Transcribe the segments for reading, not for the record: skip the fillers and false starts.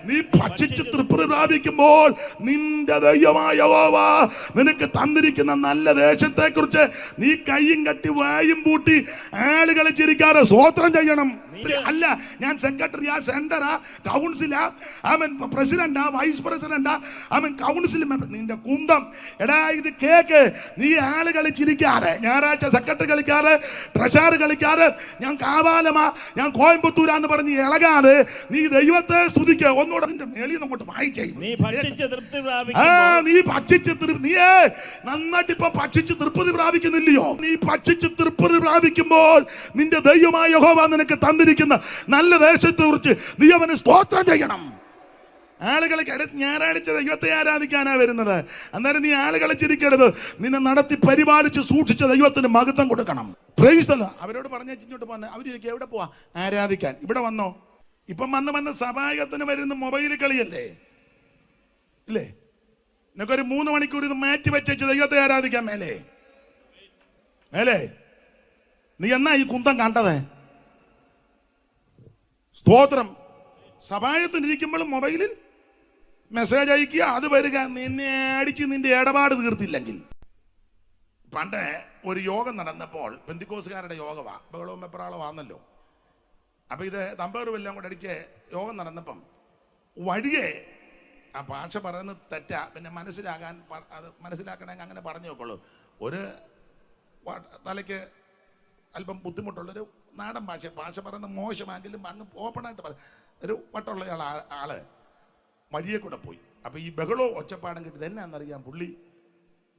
നീ ഭക്ഷിച്ച് തൃപ്തി പ്രാപിക്കുമ്പോൾ നിന്റെ ദൈവമായ യഹോവ നിനക്ക് തന്നിരിക്കുന്ന നല്ല ദേശത്തെ കുറിച്ച് നീ കയ്യും കട്ടി വായും പൂട്ടി ആളുകളെ ചിരിക്കാതെ സ്വോത്രം ചെയ്യണം. അല്ല, ഞാൻ സെക്രട്ടറിയാ, സെന്ററാ, കൗൺസിലാ, അവൻ പ്രസിഡന്റാ, വൈസ് പ്രസിഡന്റാ, അവൻ കൗൺസിൽ മെമ്പർ, നിന്റെ കുന്തം. എടാ ഇത് കേക്ക്. നീ ആളുകളെ ചിരിക്കാതെ, ഞായറാഴ്ച സെക്രട്ടറി കളിക്കാതെ, ട്രഷറർ കളിക്കാതെ, ഞാൻ കാവാലമാ, ഞാൻ കോയമ്പത്തൂരാന്ന് പറഞ്ഞ് ഇളകാതെ നീ ദൈവത്തെ സ്തുതിക്കുക. ഒന്നുകൂടെ നിന്റെ മേളിൽ അങ്ങോട്ട് വായിച്ചേ. നീ ഭക്ഷിച്ച് നീയേ നന്നായിട്ട് ഇപ്പൊ ഭക്ഷിച്ച് തൃപ്തി പ്രാപിക്കുന്നില്ലയോ? നീ ഭക്ഷിച്ച് തൃപ്തി പ്രാപിക്കുമ്പോൾ നിന്റെ ദൈവമായ യഹോവ നിനക്ക് തന്നിരിക്കുന്ന നല്ല ദേശത്തെ കുറിച്ച് നീ അവന് സ്തോത്രം ചെയ്യണം. ആളുകളെ ഞായറാഴ്ച ദൈവത്തെ ആരാധിക്കാനാ വരുന്നത്. അന്നേരം നീ ആളുകളെ ചിരിക്കരുത്. നിന്നെ നടത്തി പരിപാലിച്ച് സൂക്ഷിച്ച ദൈവത്തിന് മഹത്വം കൊടുക്കണം. Price the Lord. അവരോട് പറഞ്ഞ ഇങ്ങോട്ട് പോന്നെ. അവർ ചോദിക്കുക എവിടെ പോവാ? ആരാധിക്കാൻ. ഇവിടെ വന്നോ? ഇപ്പം വന്ന് സഭായത്തിന് വരുന്ന മൊബൈൽ കളിയല്ലേ ഇല്ലേ? നിനക്കൊരു 3 മണിക്കൂർ ഇത് മാറ്റി വെച്ചു ദൈവത്തെ ആരാധിക്കാൻ മേലേ മേലേ നീ എന്നാ ഈ കുന്തം കണ്ടത്? സ്തോത്രം. സഭായത്തിനിരിക്കുമ്പോഴും മൊബൈലിൽ മെസ്സേജ് അയക്കുക, അത് വരിക. നിന്നെ അടിച്ച് നിന്റെ ഇടപാട് തീർത്തില്ലെങ്കിൽ. പണ്ട് ഒരു യോഗം നടന്നപ്പോൾ പെന്തിക്കോസുകാരുടെ യോഗവാ, ബഹളവും വെപ്രാളമാണല്ലോ. അപ്പൊ ഇത് തമ്പേറും എല്ലാം കൂടെ അടിച്ച് യോഗം നടന്നപ്പം വഴിയെ ആ ഭാഷ പറയുന്നത് തെറ്റാ, പിന്നെ അത് മനസ്സിലാക്കണമെങ്കിൽ അങ്ങനെ പറഞ്ഞു നോക്കുള്ളൂ. ഒരു തലയ്ക്ക് അല്പം ബുദ്ധിമുട്ടുള്ളൊരു നാടൻ ഭാഷ പറയുന്നത് മോശമാണെങ്കിലും അങ്ങ് ഓപ്പണായിട്ട് ഒരു വട്ടമുള്ള ആള് വഴിയെ കൂടെ പോയി. അപ്പൊ ഈ ബഹളോ ഒച്ചപ്പാടും കിട്ടിയത് എന്നാന്നറിയാം. പുള്ളി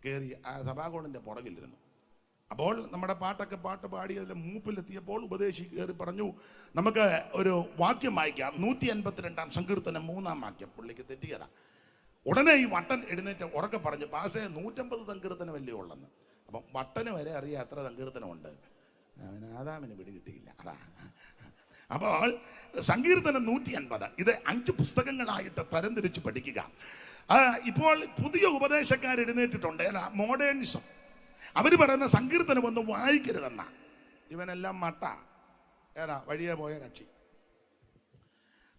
കയറി ആ സഭാകോണിന്റെ പുറകിലിരുന്നു. അപ്പോൾ നമ്മുടെ പാട്ട് പാടി അതിൽ മൂപ്പിലെത്തിയപ്പോൾ ഉപദേശി കയറി പറഞ്ഞു, നമുക്ക് ഒരു വാക്യം വായിക്കാം. 152 സങ്കീർത്തനം 3-ാം വാക്യം. പുള്ളിക്ക് തെറ്റിയതാ. ഉടനെ ഈ വട്ടൻ എഴുന്നേറ്റ് ഉറക്കെ പറഞ്ഞു, പാസ്റ്റേ 150 സങ്കീർത്തനം വലിയ ഉള്ളെന്ന്. അപ്പം വട്ടന് വരെ അറിയാം എത്ര സങ്കീർത്തനമുണ്ട്. അവന് ആദാമിന് പിടികിട്ടിയില്ല. അതാ. അപ്പോൾ സങ്കീർത്തനം 150 ഇത് 5 പുസ്തകങ്ങളായിട്ട് തരംതിരിച്ച് പഠിക്കുക. ഇപ്പോൾ പുതിയ ഉപദേശക്കാർ എഴുന്നേറ്റിട്ടുണ്ട്, മോഡേണിസം. അവർ പറയുന്ന സങ്കീർത്തനം ഒന്നും വായിക്കരുതെന്ന. ഇവനെല്ലാം മട്ട വഴിയെ പോയ കക്ഷി.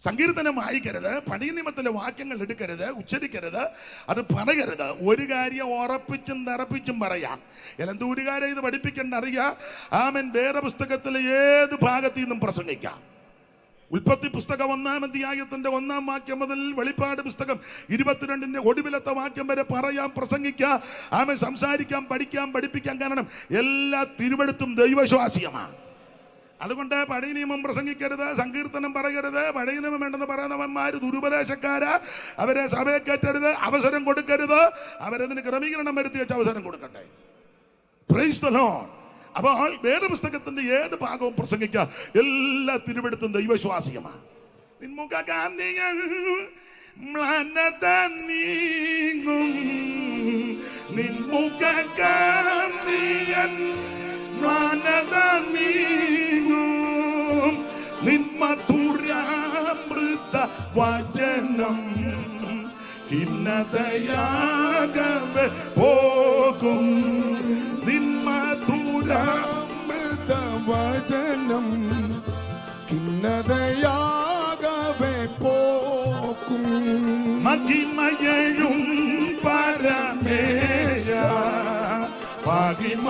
സങ്കീർത്തനം വായിക്കരുത്, പണിനിയമത്തിലെ വാക്യങ്ങൾ എടുക്കരുത്, ഉച്ചരിക്കരുത്, അത് പറയരുത്. ഒരു കാര്യം ഉറപ്പിച്ചും നിറപ്പിച്ചും പറയാം. എന്തോ ഒരു കാര്യം ഇത് പഠിപ്പിക്കേണ്ട അറിയാം. ആമൻ വേദപുസ്തകത്തിലെ ഏത് ഭാഗത്തു നിന്നും പ്രസംഗിക്കാം. ഉൽപ്പത്തി പുസ്തകം 1-ാം അധ്യായത്തിന്റെ 1-ാം വാക്യം മുതൽ വെളിപ്പാട് പുസ്തകം 22-ന്റെ ഒടുവിലത്തെ വാക്യം വരെ പറയാം, പ്രസംഗിക്കാം, ആമൻ സംസാരിക്കാം, പഠിക്കാം, പഠിപ്പിക്കാം. കാരണം എല്ലാ തിരുവെഴുത്തും ദൈവവിശ്വാസീയമാണ്. അതുകൊണ്ട് പഴയ നിയമം പ്രസംഗിക്കരുത്, സങ്കീർത്തനം പറയരുത്. പഴയ നിയമം വേണ്ടെന്ന് പറയുന്നവന്മാര് ദുരുപദേശക്കാരാ. അവരെ സഭയെ കയറ്റരുത്, അവസരം കൊടുക്കരുത്. അവരതിന് ക്രമീകരണം വരുത്തി വെച്ച് അവസരം കൊടുക്കട്ടെ. Price the Lord. അപ്പോൾ വേദപുസ്തകത്തിന്റെ ഏത് ഭാഗവും പ്രസംഗിക്കുക. എല്ലാ തിരുവെടുത്തും ദൈവവിശ്വാസിയമാണ്. നിൻമുഖകാന്തികൾ മ്ലാനത നീങ്ങും, നിൻമുഖകാന്തികൾ മ്ലാനത നീങ്ങും, നിന്മധുരാമൃത വചനം ഖിന്നതയാകവെ പോകും. നിന്മധുരാമൃത വചനം ഖിന്നതയാകവെ പോകും. മഹിമയും പരമേശ മഹിമ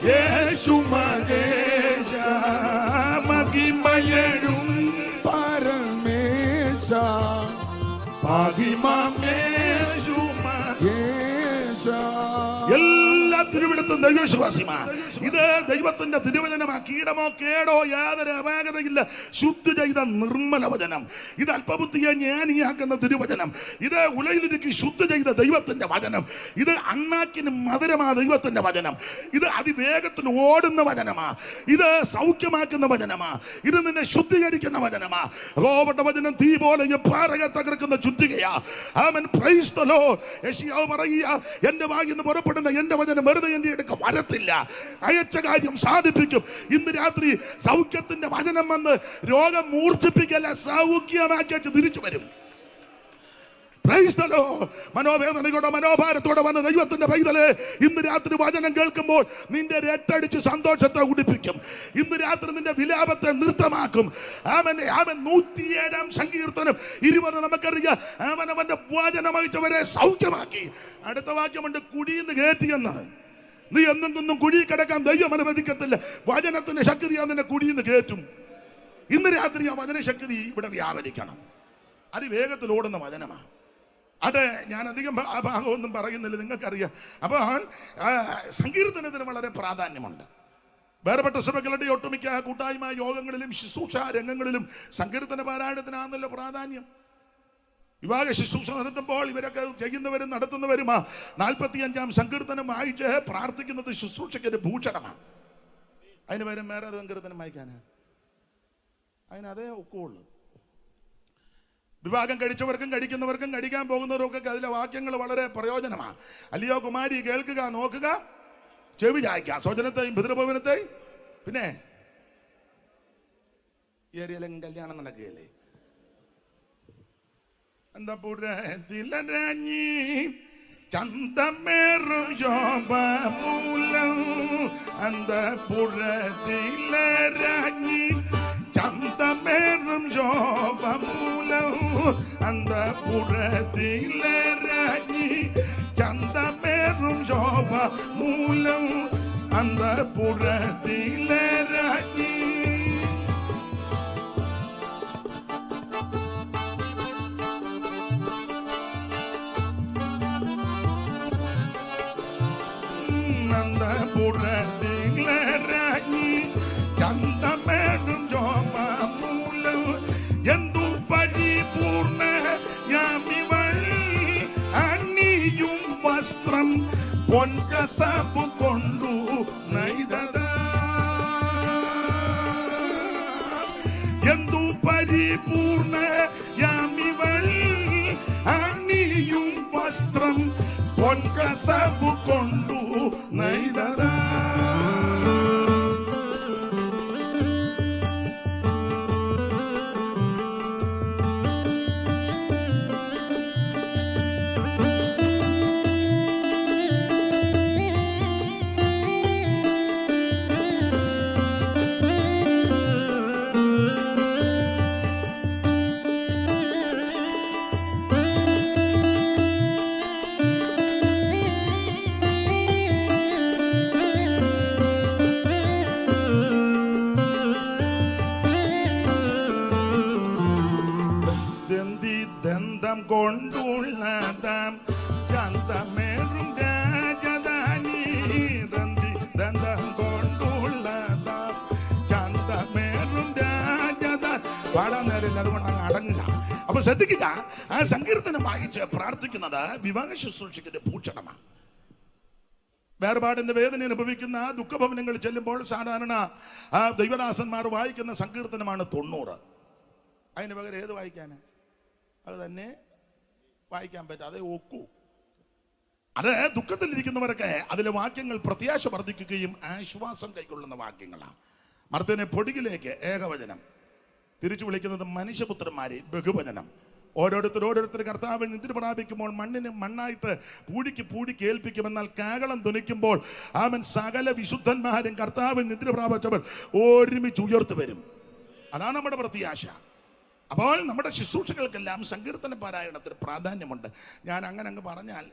യേശു മഹേശ, മഹിമയും പരമേശ മഹിമേശു മഹേശ. എല്ലാ തിരുവിടത്തും ദൈവവിശ്വാസിമാണ്. ഇത് ദൈവത്തിന്റെ തിരുവചനമാ. കീടമോ കേടോ യാതൊരു അപാകതയില്ല. ശുദ്ധി ചെയ്ത നിർമ്മല വചനം. ഇത് അല്പബുദ്ധിയെ ജ്ഞാനിയാക്കുന്ന തിരുവചനം. ഇത് ഉലയിലിരുക്കി ശുദ്ധി ചെയ്ത ദൈവത്തിന്റെ വചനം. ഇത് അണ്ണാക്കിന് മധുരമാ ദൈവത്തിന്റെ വചനം. ഇത് അതിവേഗത്തിന് ഓടുന്ന വചനമാ. ഇത് സൗഖ്യമാക്കുന്ന വചനമാ. ഇത് നിന്നെ ശുദ്ധീകരിക്കുന്ന വചനമാ. യഹോവയുടെ വചനം തീ പോലെ പാറയെ തകർക്കുന്ന ചുറ്റികയാ. ആമേൻ. Praise the Lord. യെശയ്യാവ് പറയുക, എന്റെ വായിൽ നിന്ന് പുറപ്പെടുന്ന എന്റെ വചനം വെറുതെ എന്റെ അടുക്ക വരത്തില്ല, അയച്ച കാര്യം സാധിപ്പിക്കും. ഇന്ന് രാത്രി സൗഖ്യത്തിന്റെ വചനം വന്ന് രോഗം മൂർച്ഛിപ്പിക്കല്ല, സൗഖ്യമാക്കി തിരിച്ചു വരും. മനോവേദനയോടെ മനോഭാരത്തോടെ വന്ന ദൈവത്തിന്റെ പൈതല്, ഇന്ന് രാത്രി വചനം കേൾക്കുമ്പോൾ നിന്റെ രട്ടടിച്ച് സന്തോഷത്തെ ഉടിപ്പിക്കും. ഇന്ന് രാത്രി നിന്റെ വിലാപത്തെ നൃത്തമാക്കും. അവൻ 107-ാം സങ്കീർത്തനം 20 നമുക്കറിയാം. അവന്റെ വചനം അയച്ചവരെ സൗഖ്യമാക്കി. അടുത്ത വാക്യമുണ്ട്, കുഴിന്ന് കയറ്റിയെന്ന്. നീ എന്നും കുഴി കിടക്കാൻ ദൈവം അനുവദിക്കത്തില്ല. വചനത്തിന്റെ ശക്തിയാ നിന്നെ കുഴിന്ന് കയറ്റും. ഇന്ന് രാത്രി ആ വചനശക്തി ഇവിടെ വ്യാപരിക്കണം. അതിവേഗത്തിൽ ഓടുന്ന വചനമാണ് അത്. ഞാൻ അധികം ആ ഭാഗമൊന്നും പറയുന്നില്ല, നിങ്ങൾക്കറിയാം. അപ്പോൾ സങ്കീർത്തനത്തിന് വളരെ പ്രാധാന്യമുണ്ട്. വേർപെട്ട സഭകളുടെ ഒട്ടുമിക്ക കൂട്ടായ്മ യോഗങ്ങളിലും ശുശ്രൂഷ രംഗങ്ങളിലും സങ്കീർത്തന പാരായണത്തിനാണല്ലോ പ്രാധാന്യം. വിവാഹ ശുശ്രൂഷ നടത്തുമ്പോൾ ഇവരൊക്കെ ചെയ്യുന്നവരും നടത്തുന്നവരും 45-ാം സങ്കീർത്തനം വായിച്ച് പ്രാർത്ഥിക്കുന്നത് ശുശ്രൂഷയ്ക്ക് ഒരു ഭൂഷണമാണ്. അതിന് പകരം വേറെ സങ്കീർത്തനം വായിക്കാനാ? അതിനതേ ഒക്കുള്ളൂ. വിവാഹം കഴിച്ചവർക്കും കഴിക്കുന്നവർക്കും കഴിക്കാൻ പോകുന്നവർക്കൊക്കെ അതിലെ വാക്യങ്ങൾ വളരെ പ്രയോജനമാണ്. അല്ലയോ കുമാരി, കേൾക്കുക, നോക്കുക, ചെവി ചായ്ക്കുക, സ്വജനത്തെയും പിതൃഭവനത്തെയും. പിന്നെ ഏരിയയിലും കല്യാണം നടക്കുകയല്ലേ? എന്താ പുരത്തിലരാഞ്ഞി ചന്തമേറും ശോഭമൂലം, അന്തപുരത്തിലരാഞ്ഞി ചന്തമേറും ശോഭമൂലം, അന്തപുരത്തിലരാഞ്ഞി ചന്തമേറും ശോഭമൂലം, അന്തപുരത്തിലരാഞ്ഞി. അന്തപുരത്തിലരാഞ്ഞി ചന്തമേറും ശോഭമൂലം, എന്തു പരിപൂർണ യാമിവൾ അണിയും വസ്ത്രം പൊൻകസബു കൊണ്ടു നെയ്തത. എന്തു പരിപൂർണ യാമിവൾ അണിയും വസ്ത്രം പൊൻകസബു കൊണ്ടു നെയ്തത. ദന്തം കൊണ്ടുള്ളതാം ചന്തമേറും രാജധാനി, ദന്തം കൊണ്ടുള്ളതാം ചന്തമേറും രാജധാനി. പാടാൻ നേരമില്ല, അതുകൊണ്ട് അങ്ങ് അടങ്ങുക. അപ്പൊ ശ്രദ്ധിക്കുക, ആ സങ്കീർത്തനം വായിച്ച് പ്രാർത്ഥിക്കുന്നത് വിവാഹ ശുശ്രൂഷയ്ക്ക് ഭൂഷണമാണ്. വേർപാടിന്റെ വേദന അനുഭവിക്കുന്ന ദുഃഖഭവനങ്ങളിൽ ചെല്ലുമ്പോൾ സാധാരണ ദൈവദാസന്മാർ വായിക്കുന്ന സങ്കീർത്തനമാണ് 90. അതിന് പകരം ഏത് വായിക്കാന്? അത് തന്നെ വായിക്കാൻ പറ്റും, അതേ ഒക്കൂ. അത് ദുഃഖത്തിലിരിക്കുന്നവരൊക്കെ അതിലെ വാക്യങ്ങൾ പ്രത്യാശ വർദ്ധിക്കുകയും ആശ്വാസം കൈക്കൊള്ളുന്ന വാക്യങ്ങളാണ്. മർത്തനെ പൊടിയിലേക്ക് ഏകവചനം, തിരിച്ചു വിളിക്കുന്നത് മനുഷ്യപുത്രന്മാരെ ബഹുവചനം. ഓരോരുത്തർ കർത്താവിൽ നിദ്ര പ്രാപിക്കുമ്പോൾ മണ്ണിന് മണ്ണായിട്ട് പൂഴിക്ക് ഏൽപ്പിക്കുമെന്നാൽ കാഹളം ധ്വനിക്കുമ്പോൾ അവൻ സകല വിശുദ്ധന്മാരും കർത്താവിൽ നിദ്ര പ്രാപിച്ചവർ ഒരുമിച്ച് ഉയർത്തു വരും. അതാണ് നമ്മുടെ പ്രത്യാശ. അപ്പോൾ നമ്മുടെ ശുശ്രൂഷകൾക്കെല്ലാം സങ്കീർത്തന പാരായണത്തിന് പ്രാധാന്യമുണ്ട്. ഞാൻ അങ്ങ് പറഞ്ഞാൽ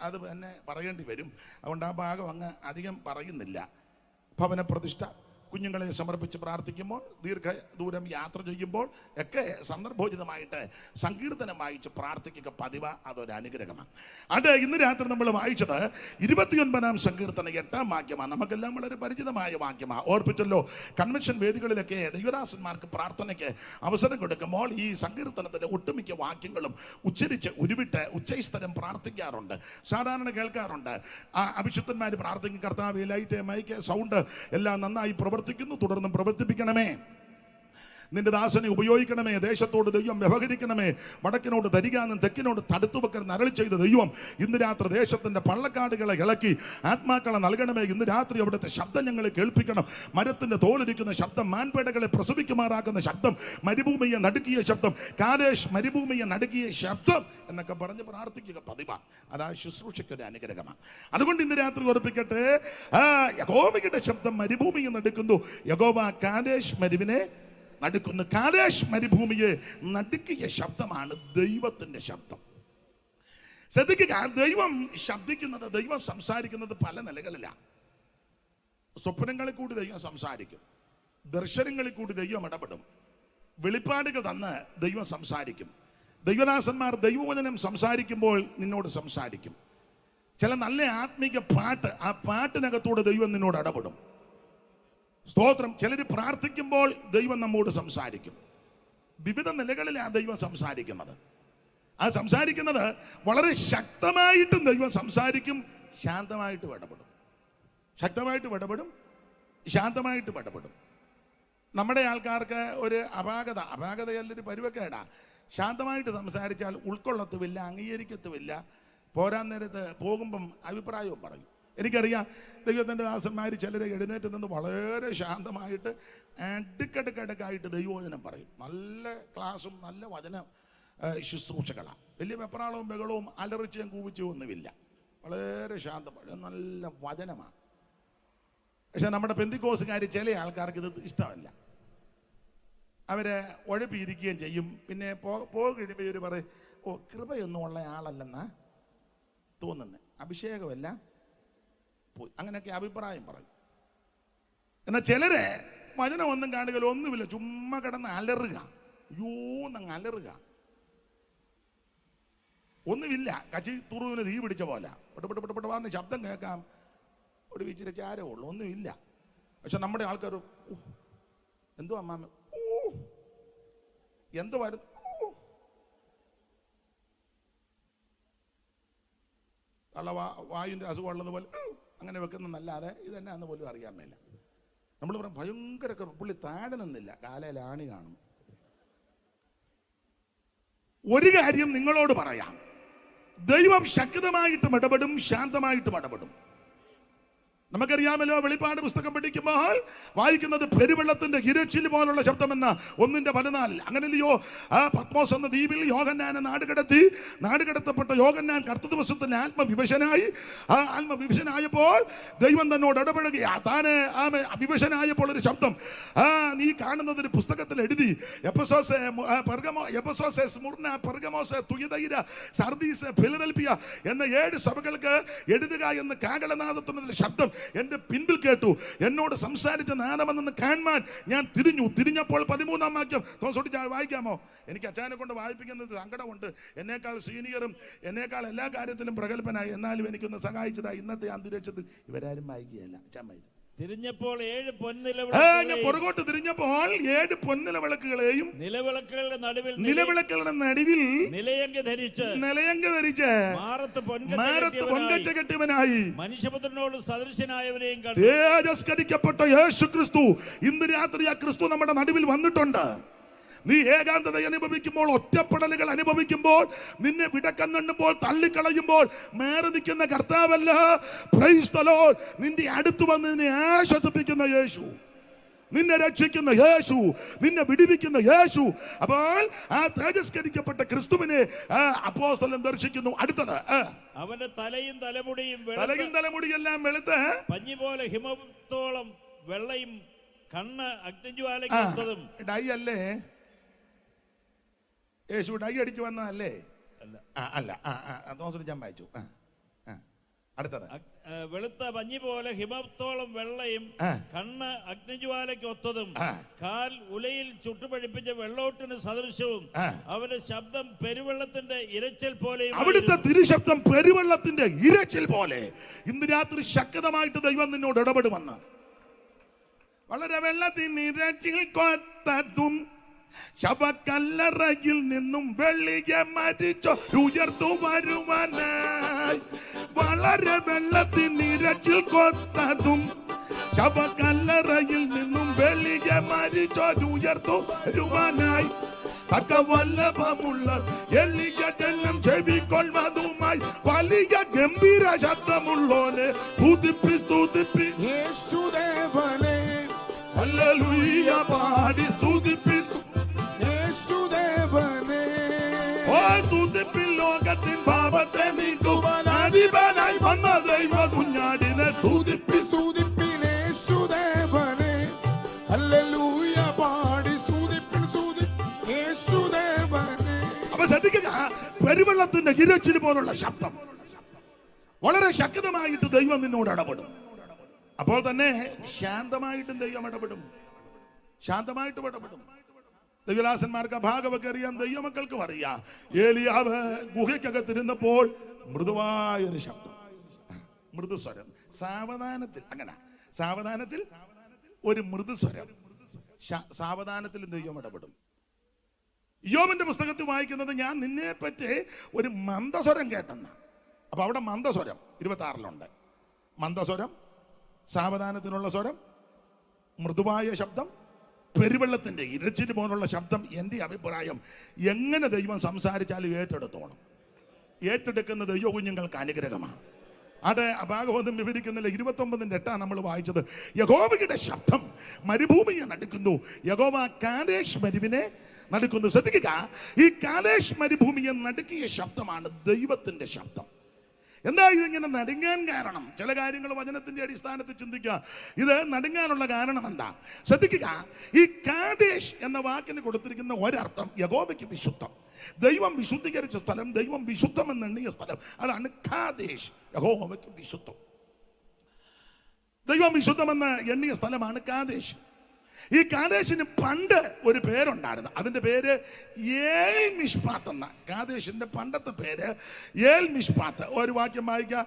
അത് തന്നെ പറയേണ്ടി വരും. അതുകൊണ്ട് ആ ഭാഗം അങ്ങ് അധികം പറയുന്നില്ല. ഭവന പ്രതിഷ്ഠ, കുഞ്ഞുങ്ങളെ സമർപ്പിച്ച് പ്രാർത്ഥിക്കുമ്പോൾ, ദീർഘദൂരം യാത്ര ചെയ്യുമ്പോൾ ഒക്കെ സന്ദർഭോചിതമായിട്ട് സങ്കീർത്തനം വായിച്ച് പ്രാർത്ഥിക്കുക പതിവ്. അതൊരു അനുഗ്രഹമാണ്. അത് ഇന്ന് രാത്രി നമ്മൾ വായിച്ചത് 29-ാം സങ്കീർത്തനം 8-ാം വാക്യമാണ്. നമുക്കെല്ലാം വളരെ പരിചിതമായ വാക്യമാണ്. ഓർപ്പിച്ചല്ലോ, കൺവെൻഷൻ വേദികളിലൊക്കെ ദൈവദാസന്മാർക്ക് പ്രാർത്ഥനയ്ക്ക് അവസരം കൊടുക്കുമ്പോൾ ഈ സങ്കീർത്തനത്തിന്റെ ഒട്ടുമിക്ക വാക്യങ്ങളും ഉച്ചരിച്ച് ഉരുവിട്ട് ഉച്ചസ്ഥലം പ്രാർത്ഥിക്കാറുണ്ട്. സാധാരണ കേൾക്കാറുണ്ട്, അഭിഷിക്തന്മാർ പ്രാർത്ഥിക്കും, കർത്താവ് ലൈറ്റ് മൈക്ക് സൗണ്ട് എല്ലാം നന്നായി പ്രവർത്തിക്കുന്നു, തുടർന്നും പ്രവർത്തിപ്പിക്കണമേ. നിന്റെ ദാസനെ ഉപയോഗിക്കണമേ, ദേശത്തോട് ദൈവം വ്യവഹരിക്കണമേ, വടക്കിനോട് തരികാന്നും തെക്കിനോട് തടുത്തു വെക്കണമെന്ന് അരുളി ചെയ്ത ദൈവം ഇന്ന് രാത്രി ദേശത്തിന്റെ പള്ളക്കാടുകളെ ഇളക്കി ആത്മാക്കളെ നൽകണമേ. ഇന്ന് രാത്രി അവിടുത്തെ ശബ്ദം ഞങ്ങളെ കേൾപ്പിക്കണം. മരത്തിന്റെ തോലിരിക്കുന്ന ശബ്ദം, മാൻപേടകളെ പ്രസവിക്കുമാറാക്കുന്ന ശബ്ദം, മരുഭൂമിയെ നടുക്കിയ ശബ്ദം, കാദേശ് മരുഭൂമിയെ നടുക്കിയ ശബ്ദം എന്നൊക്കെ പറഞ്ഞ് പ്രാർത്ഥിക്കുക പതിവാ. അതാ ശുശ്രൂഷയ്ക്ക് ഒരു അനുഗ്രഹമാണ്. അതുകൊണ്ട് ഇന്ന് രാത്രി ഓർപ്പിക്കട്ടെ, യഹോവയുടെ ശബ്ദം മരുഭൂമിയെ നടുക്കുന്നു. യഹോവ കാദേശ് മരുവിനെ നടുക്കുന്നു. കാദേശ് മരുഭൂമിയെ നടുക്കിയ ശബ്ദമാണ് ദൈവത്തിന്റെ ശബ്ദം. ശ്രദ്ധിക്കുക, ദൈവം ശബ്ദിക്കുന്നത്, ദൈവം സംസാരിക്കുന്നത് പല നിലകളിലാണ്. സ്വപ്നങ്ങളിൽ കൂടി ദൈവം സംസാരിക്കും, ദർശനങ്ങളിൽ കൂടി ദൈവം ഇടപെടും, വെളിപ്പാടുകൾ തന്ന് ദൈവം സംസാരിക്കും. ദൈവദാസന്മാർ ദൈവവചനം സംസാരിക്കുമ്പോൾ നിന്നോട് സംസാരിക്കും. ചില നല്ല ആത്മീക പാട്ട്, ആ പാട്ടിനകത്തൂടെ ദൈവം നിന്നോട് ഇടപെടും. സ്തോത്രം. ചിലർ പ്രാർത്ഥിക്കുമ്പോൾ ദൈവം നമ്മോട് സംസാരിക്കും. വിവിധ നിലകളിലാണ് ദൈവം സംസാരിക്കുന്നത്. ആ സംസാരിക്കുന്നത് വളരെ ശക്തമായിട്ടും ദൈവം സംസാരിക്കും, ശാന്തമായിട്ടും ഇടപെടും. ശക്തമായിട്ടും ഇടപെടും, ശാന്തമായിട്ടും ഇടപെടും. നമ്മുടെ ആൾക്കാർക്ക് ഒരു അപാകതയല്ലൊരു പരുവക്കേടാ. ശാന്തമായിട്ട് സംസാരിച്ചാൽ ഉൾക്കൊള്ളത്തുമില്ല, അംഗീകരിക്കത്തുമില്ല. പോരാൻ നേരത്ത് പോകുമ്പം അഭിപ്രായവും പറയും. എനിക്കറിയാം, ദൈവത്തിൻ്റെ ദാസന്മാർ ചിലരെ എഴുന്നേറ്റ് നിന്ന് വളരെ ശാന്തമായിട്ട് അടുക്കടുക്കടുക്കായിട്ട് ദൈവവചനം പറയും. നല്ല ക്ലാസ്സും നല്ല വചന ശുശ്രൂഷകളാണ്. വലിയ വെപ്രാളവും ബഹളവും അലറിച്ചയും കൂവിച്ചയും ഒന്നുമില്ല. വളരെ ശാന്തമാണ്, നല്ല വചനമാണ്. പക്ഷെ നമ്മുടെ പെന്തിക്കോസുകാർ ചില ആൾക്കാർക്ക് ഇത് ഇഷ്ടമല്ല. അവരെ ഉഴപ്പിയിരിക്കുകയും ചെയ്യും. പിന്നെ കഴിയുമ്പോൾ ഇവർ പറയും, ഓ കൃപയൊന്നും ഉള്ള ആളല്ലെന്നാ തോന്നുന്നത്, അഭിഷേകമല്ല പോയി, അങ്ങനെയൊക്കെ അഭിപ്രായം പറയും. എന്നാൽ ചിലരെ വചനം ഒന്നും കാണുക ഒന്നുമില്ല, ചുമ്മാ കിടന്ന് അലറുക, യൂന്നങ്ങ് അലറുക, ഒന്നുമില്ല. കച്ചി തുറുവിന് തീ പിടിച്ച പോലെ പെട്ട് പറഞ്ഞ ശബ്ദം കേൾക്കാം, ഒരു വിച്ചിരി ചാരമേ ഉള്ളൂ, ഒന്നുമില്ല. പക്ഷെ നമ്മുടെ ആൾക്കാർ എന്തോ അമ്മാമ എന്തോ വരുന്നു, തള്ള വായുവിൻ്റെ അസുഖമുള്ളത് പോലെ അങ്ങനെ വെക്കുന്നതല്ലാതെ ഇതെന്നാന്ന് പോലും അറിയാൻ മേല. നമ്മൾ പറയും ഭയങ്കര പുള്ളി താഴെ നിന്നില്ല, കാലയിൽ ആണി കാണും. ഒരു കാര്യം നിങ്ങളോട് പറയാം, ദൈവം ശക്തമായിട്ടും ഇടപെടും, ശാന്തമായിട്ടും ഇടപെടും. നമുക്കറിയാമല്ലോ, വെളിപ്പാട് പുസ്തകം പഠിക്കുമ്പോൾ വായിക്കുന്നത് പെരുവെള്ളത്തിന്റെ ഇരച്ചിൽ പോലുള്ള ശബ്ദമെന്ന 1:14. അങ്ങനെയല്ലയോ, ആ പത്മോസ് എന്ന ദ്വീപിൽ യോഹന്നാനെ നാടുകടത്തപ്പെട്ട യോഹന്നാൻ കർത്തൃദിവസത്തിൽ ആത്മവിവശനായി. ആ ആത്മവിവശനായപ്പോൾ ദൈവം തന്നോട് ഇടപെടുകയാ. താന് വിവശനായപ്പോൾ ഒരു ശബ്ദം നീ കാണുന്നത് ഒരു പുസ്തകത്തിൽ എഴുതി, Ephesus, Smyrna, Pergamos, തുയതൈര, Sardis, Philadelphia എന്ന 7 സഭകൾക്ക് എഴുതുക എന്ന് കാഹളനാദത്തിന്റെ ശബ്ദം എന്റെ പിൻപിൽ കേട്ടു. എന്നോട് സംസാരിച്ച നാദമെന്ന് കാണാൻ ഞാൻ തിരിഞ്ഞപ്പോൾ 13-ാം വാക്യം വായിക്കാമോ? എനിക്ക് അച്ഛനെ കൊണ്ട് വായിപ്പിക്കുന്നത് സങ്കടമുണ്ട്. എന്നേക്കാൾ സീനിയറും എന്നേക്കാൾ എല്ലാ കാര്യത്തിലും പ്രഗത്ഭനായി, എന്നാലും എനിക്കൊന്ന് സഹായിച്ചതാ. ഇന്നത്തെ അന്തരീക്ഷത്തിൽ ഇവരാരും വായിക്കുകയല്ല. അച്ഛൻ വായിക്കും. തിരിഞ്ഞപ്പോൾ 7 പുറകോട്ട് തിരിഞ്ഞപ്പോൾ 7 പൊൻനിലവിളക്കുകളെയും നിലവിളക്കുകളുടെ നടുവിൽ നിലയങ്കി ധരിച്ച് മാറത്ത് പൊൻകച്ച കെട്ടിയവനായി മനുഷ്യപുത്രനോട് സദൃശനായവനെയും കണ്ടു. തേജസ്കരിക്കപ്പെട്ട യേശു ക്രിസ്തു ഇന്ന് രാത്രി ആ ക്രിസ്തു നമ്മുടെ നടുവിൽ വന്നിട്ടുണ്ട്. നീ ഏകാന്തത അനുഭവിക്കുമ്പോൾ, ഒറ്റപ്പെടലുകൾ അനുഭവിക്കുമ്പോൾ, നിന്നെ വിടക്കണ്ണുമ്പോൾ, തള്ളിക്കളയുമ്പോൾ മേറെ നിൽക്കുന്ന കർത്താവല്ല, പ്രൈസ് ദി ലോർഡ്, നിന്റെ അടുത്ത് വന്ന് നിന്നെ ആശ്വസിപ്പിക്കുന്ന യേശു, നിന്നെ രക്ഷിക്കുന്ന യേശു, നിന്നെ വിടുവിക്കുന്ന യേശു. അപ്പോൾ ആ തേജസ്കരിക്കപ്പെട്ട ക്രിസ്തുവിനെ അപ്പോസ്തലൻ ദർശിക്കുന്നു. അടുത്തത്, അവന്റെ തലയും തലമുടിയെല്ലാം വെളുത്ത് പഞ്ഞി പോലെ ഹിമത്തോളം വെള്ളയും, കണ്ണ് അഗ്നിജ്വാലയ്ക്കൊത്തതും. ഡൈ അല്ലേ യേശു? ഡൈ അടിച്ചു വന്നതല്ലേ? അല്ല. ഞാൻ വായിച്ചു. അടുത്തത്, വെളുത്ത പഞ്ഞി പോലെ ഹിമത്തോളം വെള്ളയും, കണ്ണ് അഗ്നിജ്വാലയ്ക്ക് ഒത്തതും, കാൽ ഉലയിൽ ചുട്ടുപഴിപ്പിച്ച വെള്ളോട്ടിന് സദൃശവും, അവന്റെ ശബ്ദം പെരുവെള്ളത്തിന്റെ ഇരച്ചിൽ പോലെ. അവിടുത്തെ തിരുശബ്ദം പെരുവെള്ളത്തിന്റെ ഇരച്ചിൽ പോലെ. ഇന്ന് രാത്രി ശക്തമായിട്ട് ദൈവം നിന്നോട് ഇടപെടുമെന്ന്. വളരെ വെള്ളത്തിന് ഇരച്ചിൽ കൊത്തതും ശവക്കല്ലറയിൽ നിന്നും വെള്ളിയെ മരിച്ചോ ഉയർത്തു വരുവാനായി. വളരെ വെള്ളത്തിന് ഇരച്ചിൽ കൊത്തതും ശവക്കല്ലറയിൽ നിന്നും വെളിയ മരിച്ചോരുയർത്തുവാനായി തക്ക വല്ലഭമുള്ള എളിയ ജനം ചെവിക്കൊള്ളുവതുമായി വലിയ ഗംഭീര ശബ്ദമുള്ളോനെ സ്തുതിപ്പി സ്തുതിപ്പി യേശുദേവനെ ഹല്ലേലൂയ പാടി സ്തുതിപ്പി യേശുദേവനെ ഓ സ്തുതിപ്പി ലോകത്തിൻ പാപത്തെ നീക്കുവാൻ അധിപനായി വന്ന ദൈവ കുഞ്ഞാടിനെ സ്തുതിപ്പി സ്തുതിപ്പിൻ യേശുദേവനെ ഹല്ലേലൂയ പാടി സ്തുതിപ്പിൻ യേശുദേവനെ. അപ്പൊ ശ്രദ്ധിക്കുക, പെരുവെള്ളത്തിന്റെ ഇരച്ചിൽ പോലുള്ള ശബ്ദം വളരെ ശക്തമായിട്ട് ദൈവം നിന്നോട് ഇടപെടും. അപ്പോൾ തന്നെ ശാന്തമായിട്ടും ദൈവം ഇടപെടും, ശാന്തമായിട്ടും ഇടപെടും. ദൈവദാസന്മാർക്ക് ഭാഗമൊക്കെ അറിയാം, ദൈവമക്കൾക്കും അറിയാം. ഏലിയാവ് ഗുഹയ്ക്കകത്തിരുന്നപ്പോൾ മൃദുവായൊരു ശബ്ദം, മൃദുസ്വരം, സാവധാനത്തിൽ, അങ്ങനെ സാവധാനത്തിൽ ഒരു മൃദുസ്വരം, സാവധാനത്തിൽ ദൈവം ഇടപെടും. യോബിന്റെ പുസ്തകത്തിൽ വായിക്കുന്നത് ഞാൻ നിന്നെ പറ്റി ഒരു മന്ദസ്വരം കേട്ടെന്ന. അപ്പൊ അവിടെ മന്ദസ്വരം 26 മന്ദസ്വരം, സാവധാനത്തിനുള്ള സ്വരം, മൃദുവായ ശബ്ദം, പെരുവെള്ളത്തിന്റെ ഇരച്ചിൽ പോലുള്ള ശബ്ദം. എൻ്റെ അഭിപ്രായം എങ്ങനെ ദൈവം സംസാരിച്ചാലും ഏറ്റെടുത്തോണം. ഏറ്റെടുക്കുന്ന ദൈവ കുഞ്ഞുങ്ങൾക്ക് അനുഗ്രഹമാണ്. അത് ഭാഗവതം വിവരിക്കുന്നില്ല. 29:8 നമ്മൾ വായിച്ചത്. യഹോവയുടെ ശബ്ദം മരുഭൂമിയെ നടുക്കുന്നു, യഹോവ കാദേശ് മരുവിനെ നടുക്കുന്നു. ശ്രദ്ധിക്കുക, ഈ കാദേശ് മരുഭൂമിയെ നടുക്കിയ ശബ്ദമാണ് ദൈവത്തിന്റെ ശബ്ദം. എന്താ ഇതിങ്ങനെ നടുങ്ങാൻ കാരണം? ചില കാര്യങ്ങൾ വചനത്തിന്റെ അടിസ്ഥാനത്തിൽ ചിന്തിക്കുക. ഇത് നടുങ്ങാനുള്ള കാരണം എന്താ? ശ്രദ്ധിക്കുക, ഈ കാദേശ് എന്ന വാക്കിന് കൊടുത്തിരിക്കുന്ന ഒരർത്ഥം യഹോവയ്ക്ക് വിശുദ്ധം, ദൈവം വിശുദ്ധീകരിച്ച സ്ഥലം, ദൈവം വിശുദ്ധം എന്നെണ്ണിയ സ്ഥലം, അതാണ് കാദേശ്. യഹോവയ്ക്ക് വിശുദ്ധം, ദൈവം വിശുദ്ധമെന്ന് എണ്ണിയ സ്ഥലമാണ് കാദേശ്. ഈ കാദേശിന് പണ്ട് ഒരു പേരുണ്ടായിരുന്നു, അതിന്റെ പേര് ഏൽ മിഷ്പാത്ത് എന്ന. കാദേശിന്റെ പണ്ടത്തെ പേര് ഏൽ മിഷ്പാത്ത്. ഒരു വാക്യം വായിക്കുക,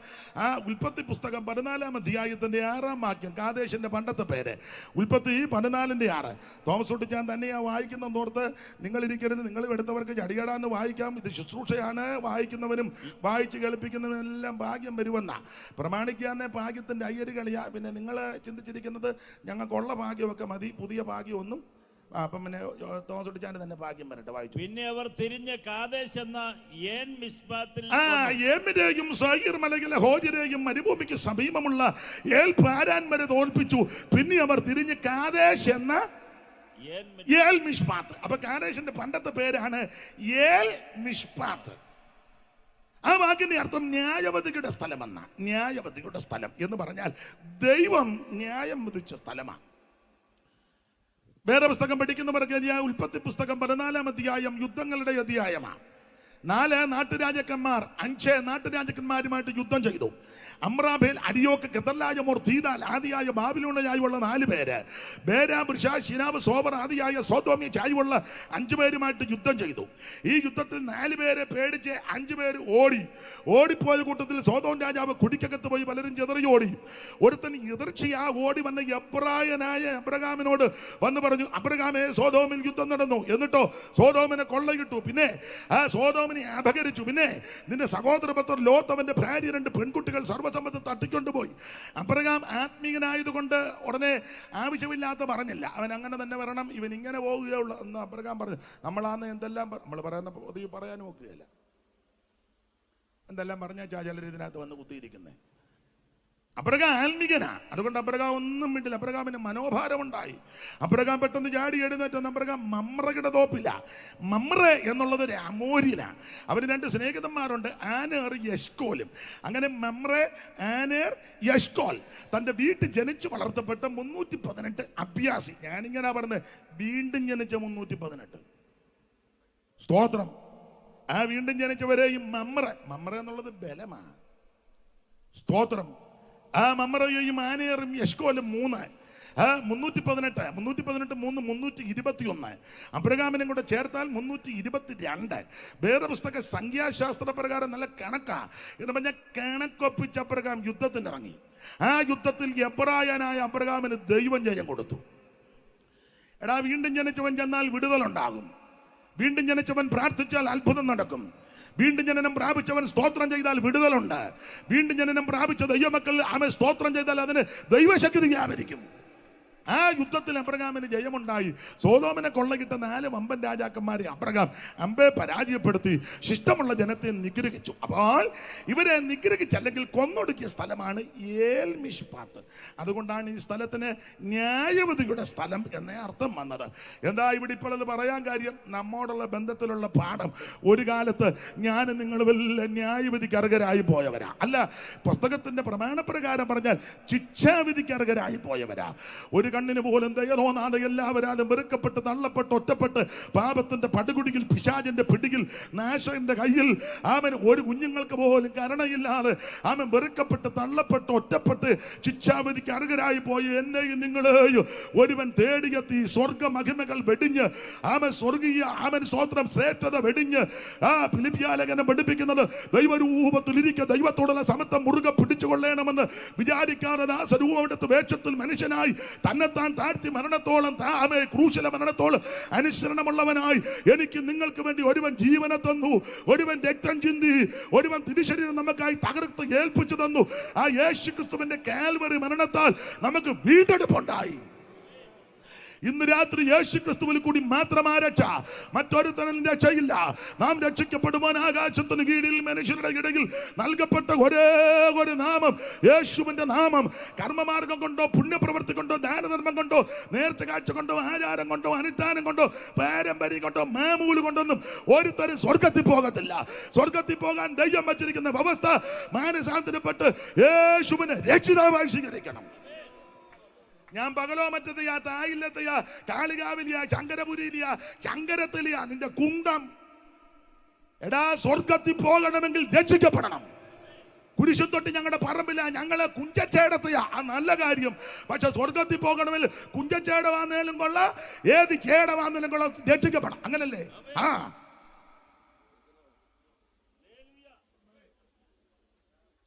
ആ ഉൽപ്പത്തി പുസ്തകം 14-ാം അധ്യായത്തിന്റെ 6-ാം വാക്യം. കാദേശിന്റെ പണ്ടത്തെ പേര് ഉൽപ്പത്തി 14:6. തോമസ് കുട്ടിച്ചാൻ തന്നെയാ വായിക്കുന്നതോർത്ത് നിങ്ങൾ ഇരിക്കരുത്, നിങ്ങൾ എടുത്തവർക്ക് ചടികടാന്ന് വായിക്കാം. ഇത് ശുശ്രൂഷയാണ്, വായിക്കുന്നവനും വായിച്ച് കേൾപ്പിക്കുന്നവനും എല്ലാം ഭാഗ്യം വരുമെന്ന. പ്രമാണിക്കാന്നെ ഭാഗ്യത്തിന്റെ അയ്യര് കളിയാ. പിന്നെ നിങ്ങൾ ചിന്തിച്ചിരിക്കുന്നത് ഞങ്ങൾക്കുള്ള ഭാഗ്യമൊക്കെ മതി, പുതിയ ഭാഗ്യമൊന്നും. അപ്പം പിന്നെ തോമസ് കുട്ടിച്ചാൻ തന്നെ ഭാഗ്യം വരട്ടെ, വായിച്ചു. പിന്നെ അവർ തിരിഞ്ഞ് കാദേശ് എന്ന ഏൻ മിസ്പാത്തിൽ ഏമിനെയും സയീർ മലയിലെ ഹോജരെയും മരുഭൂമിക്ക് സമീപമുള്ള ഏൽ പാരാൻ വരെ തോൽപ്പിച്ചു. പിന്നെ അവർ തിരിഞ്ഞ് കാദേശ് എന്ന ഏൽ മിഷ്പാത്ത്. അപ്പൊ കാദേശിന്റെ പണ്ടത്തെ പേരാണ് ഏൽ മിഷ്പാത്ത്. ആ വാക്കിന്റെ അർത്ഥം ന്യായവതിയുടെ സ്ഥലമെന്ന. ന്യായവതിയുടെ സ്ഥലം എന്ന് പറഞ്ഞാൽ ദൈവം ന്യായം വിധിച്ച സ്ഥലമാണ്. വേദപുസ്തകം പഠിക്കുന്നവർക്ക് ഉൽപ്പത്തി പുസ്തകം 14-ാം അധ്യായം യുദ്ധങ്ങളുടെ അധ്യായമാണ്. 4 നാട്ടുരാജാക്കന്മാർ 5 നാട്ടുരാജാക്കന്മാരുമായിട്ട് യുദ്ധം ചെയ്തു. അമ്രാബേൽ, അരിയോക്ക്, കെതർലായമോർ, തീദാൽ ആദിയായ ബാബിലോണിയായുള്ള 4 പേര്, ബേരാ, ബൃഷാ, ശിനാബ്, സോബർ ആദിയായ സോദോമിയ ചായുള്ള 5 പേരുമായിട്ട് യുദ്ധം ചെയ്തു. ഈ യുദ്ധത്തിൽ 4 പേരെ പേടിച്ച് 5 പേര് ഓടിപ്പോയ കൂട്ടത്തിൽ സോദോം രാജാവ് കുടിക്കകത്ത് പോയി പലരും ചെതറിയോടി. ഒരുത്തൻ എതിർച്ചയാ ഓടി വന്ന എബ്രായനായ അബ്രഹാമിനോട് വന്ന് പറഞ്ഞു, അബ്രഹാമേ, സോദോമിൽ യുദ്ധം നടന്നു, എന്നിട്ടോ സോദോമിനെ കൊള്ളയിട്ടു, പിന്നെ ആ സോദോമിനെ അപഹരിച്ചു, പിന്നെ നിന്റെ സഹോദരപുത്രൻ ലോത്ത് അവന്റെ ഭാര്യ 2 പെൺകുട്ടികൾ സർവ്വസമ്മതം തട്ടിക്കൊണ്ടുപോയി. അബ്രഹാം ആത്മീയനായതുകൊണ്ട് ഉടനെ ആവശ്യമില്ലാത്ത പറഞ്ഞില്ല, അവൻ അങ്ങനെ തന്നെ വരണം, ഇവൻ ഇങ്ങനെ പോവുകയുള്ളൂ എന്ന് അബ്രഹാം പറഞ്ഞു. നമ്മളാന്ന് എന്തെല്ലാം നമ്മൾ പറയുന്ന പൊതുവെ പറയാനും നോക്കുകയില്ല, എന്തെല്ലാം പറഞ്ഞാൽ ചിലർ ഇതിനകത്ത് വന്ന് കുത്തിയിരിക്കുന്നേ. അബ്രഹാം ആത്മീകനാ, അതുകൊണ്ട് അബ്രഹാം ഒന്നും മിണ്ടില്ല. അബ്രഹാമിന് മനോഭാരമുണ്ടായി. അബ്രഹാം പെട്ടെന്ന് ചാടി എഴുന്നേറ്റ് അബ്രഹാം മമ്രയുടെ തോപ്പില്ല. മമ്രെ എന്നുള്ളത് ഒരു അമോര്യനാ. അവന് 2 സ്നേഹിതന്മാരുണ്ട്, ആനേർ, യശ്കോലും. അങ്ങനെ മമ്രെ, ആനേർ, യശ്കോൽ തന്റെ വീട്ടിൽ ജനിച്ചു വളർത്തപ്പെട്ട 318 അഭ്യാസി. ഞാനിങ്ങനെ പറഞ്ഞത് വീണ്ടും ജനിച്ച 318. സ്തോത്രം. ആ വീണ്ടും ജനിച്ചവരെയും മമ്ര എന്നുള്ളത് ബലമാണ്. സ്തോത്രം. ആ മമ്രയും ആനേറും യശ്കോലും 3 318 3 321. അബ്രഹാമിനെ കൂടെ ചേർത്താൽ 322. വേദപുസ്തക സംഖ്യാശാസ്ത്ര പ്രകാരം നല്ല കണക്കാ. എന്ന് പറഞ്ഞാൽ കണക്കൊപ്പിച്ച് അബ്രഹാം യുദ്ധത്തിനിറങ്ങി. ആ യുദ്ധത്തിൽ എബ്രായനായ അബ്രഹാമിന് ദൈവം ജയം കൊടുത്തു. എടാ, വീണ്ടും ജനിച്ചവൻ ചെന്നാൽ വിടുതലുണ്ടാകും. വീണ്ടും ജനിച്ചവൻ പ്രാർത്ഥിച്ചാൽ അത്ഭുതം നടക്കും. വീണ്ടും ജനനം പ്രാപിച്ചവൻ സ്തോത്രം ചെയ്താൽ ആ യുദ്ധത്തിൽ അബ്രഹാമിന് ജയമുണ്ടായി. സോദോമിനെ കൊള്ളകിട്ട 4 വമ്പൻ രാജാക്കന്മാരെ അബ്രഹാം അമ്പെ പരാജയപ്പെടുത്തി ശിഷ്ടമുള്ള ജനത്തെ നിഗ്രഹിച്ചു. അപ്പോൾ ഇവരെ നിഗ്രഹിച്ചല്ലെങ്കിൽ കൊന്നൊടുക്കിയ സ്ഥലമാണ് ഏൽ മിഷ്പാത്ത്. അതുകൊണ്ടാണ് ഈ സ്ഥലത്തിന് ന്യായവതിയുടെ സ്ഥലം എന്നേ അർത്ഥം വന്നത്. എന്താ ഇവിടെ ഇപ്പോൾ അത് പറയാൻ കാര്യം? നമ്മോടുള്ള ബന്ധത്തിലുള്ള പാഠം. ഒരു കാലത്ത് ഞാൻ നിങ്ങൾ വല്ല ന്യായവിധിക്ക് അർഹരായി പോയവരാ, അല്ല പുസ്തകത്തിന്റെ പ്രമാണപ്രകാരം പറഞ്ഞാൽ ശിക്ഷാവിധിക്ക് അർഹരായി പോയവരാ. ഒരു കണ്ണിന് പോലും ദയ തോന്നാതെ എല്ലാവരാലും വെറുക്കപ്പെട്ട് തള്ളപ്പെട്ട് ഒറ്റപ്പെട്ട് പാപത്തിന്റെ പടുകുടിയിൽ പിശാചിന്റെ പിടിയിൽ നാശന്റെ കയ്യിൽ അവൻ ഒരു കുഞ്ഞുങ്ങൾക്ക് പോലും കരുണയില്ലാതെ അവൻ വെറുക്കപ്പെട്ട് തള്ളപ്പെട്ട് ഒറ്റപ്പെട്ട് ശിക്ഷാവിധിക്ക് അർഹരായി പോയി എന്നെയും നിങ്ങളെയും ഒരുവൻ തേടിയെത്തി സ്വർഗ മഹിമകൾ വെടിഞ്ഞ് അവൻ സ്വർഗീയ അവൻ സ്തോത്രം ശ്രേഷ്ഠത വെടിഞ്ഞ് ആ ഫിലിപ്പിയാലേഖനം പഠിപ്പിക്കുന്നത് ദൈവരൂപത്തിലിരിക്കുക ദൈവത്തോടുള്ള സമത്വം മുറുകെ പിടിച്ചുകൊള്ളണമെന്ന് വിചാരിക്കാതെ ആ സ്വരൂപമെടുത്ത് വേഷത്തിൽ മനുഷ്യനായി തന്നെത്താൻ താഴ്ത്തി മരണത്തോളം ക്രൂശില മരണത്തോളം അനുസരണമുള്ളവനായി എനിക്ക് നിങ്ങൾക്ക് വേണ്ടി ഒരുവൻ ജീവനെ തന്നു, ഒരുവൻ രക്തം ചിന്തി, ഒരുവൻ തിരുശരീരം നമുക്കായി തകർത്ത് ഏൽപ്പിച്ചു തന്നു. ആ യേശുക്രിസ്തുവിന്റെ കാൽവറി മരണത്താൽ നമുക്ക് വീണ്ടെടുപ്പുണ്ടായി. ഇന്ന് രാത്രി യേശു ക്രിസ്തുവിൽ കൂടി മാത്രമാ രക്ഷ, മറ്റൊരുത്തനും രക്ഷയില്ല. നാം രക്ഷിക്കപ്പെടുവാൻ ആകാശത്തിന് കീഴിൽ മനുഷ്യരുടെ ഇടയിൽ നൽകപ്പെട്ട ഒരേ ഒരു നാമം യേശുവിന്റെ നാമം. കർമ്മമാർഗം കൊണ്ടോ പുണ്യപ്രവൃത്തി കൊണ്ടോ ദാനധർമ്മം കൊണ്ടോ നേർച്ച കാഴ്ച കൊണ്ടോ ആചാരം കൊണ്ടോ അനുഷ്ഠാനം കൊണ്ടോ പാരമ്പര്യം കൊണ്ടോ മാമൂല് കൊണ്ടൊന്നും ഒരുത്തരും സ്വർഗത്തിൽ പോകത്തില്ല. സ്വർഗത്തിൽ പോകാൻ ദൈവം വച്ചിരിക്കുന്ന വ്യവസ്ഥ മാനസാന്തരപ്പെട്ട് യേശുവിനെ രക്ഷിതാവായി സ്വീകരിക്കണം. ഞാൻ പകലോ മറ്റത്തെയാ തായില്ലത്തെയാ കാളികാവിലിയാ ചങ്കരപുരിയിലിയാ ചങ്കരത്തിലിയാ നിന്റെ കുന്തം. എടാ സ്വർഗത്തിൽ പോകണമെങ്കിൽ രക്ഷിക്കപ്പെടണം. കുരിശും തൊട്ട് ഞങ്ങളുടെ പറമ്പില്ല, ഞങ്ങളെ കുഞ്ചച്ചേടത്തെയാ, ആ നല്ല കാര്യം. പക്ഷെ സ്വർഗത്തിൽ പോകണമെങ്കിൽ കുഞ്ചച്ചേട വന്നേലും കൊള്ള ഏത് ചേട വന്നേലും കൊള്ള രക്ഷിക്കപ്പെടണം. അങ്ങനല്ലേ? ആ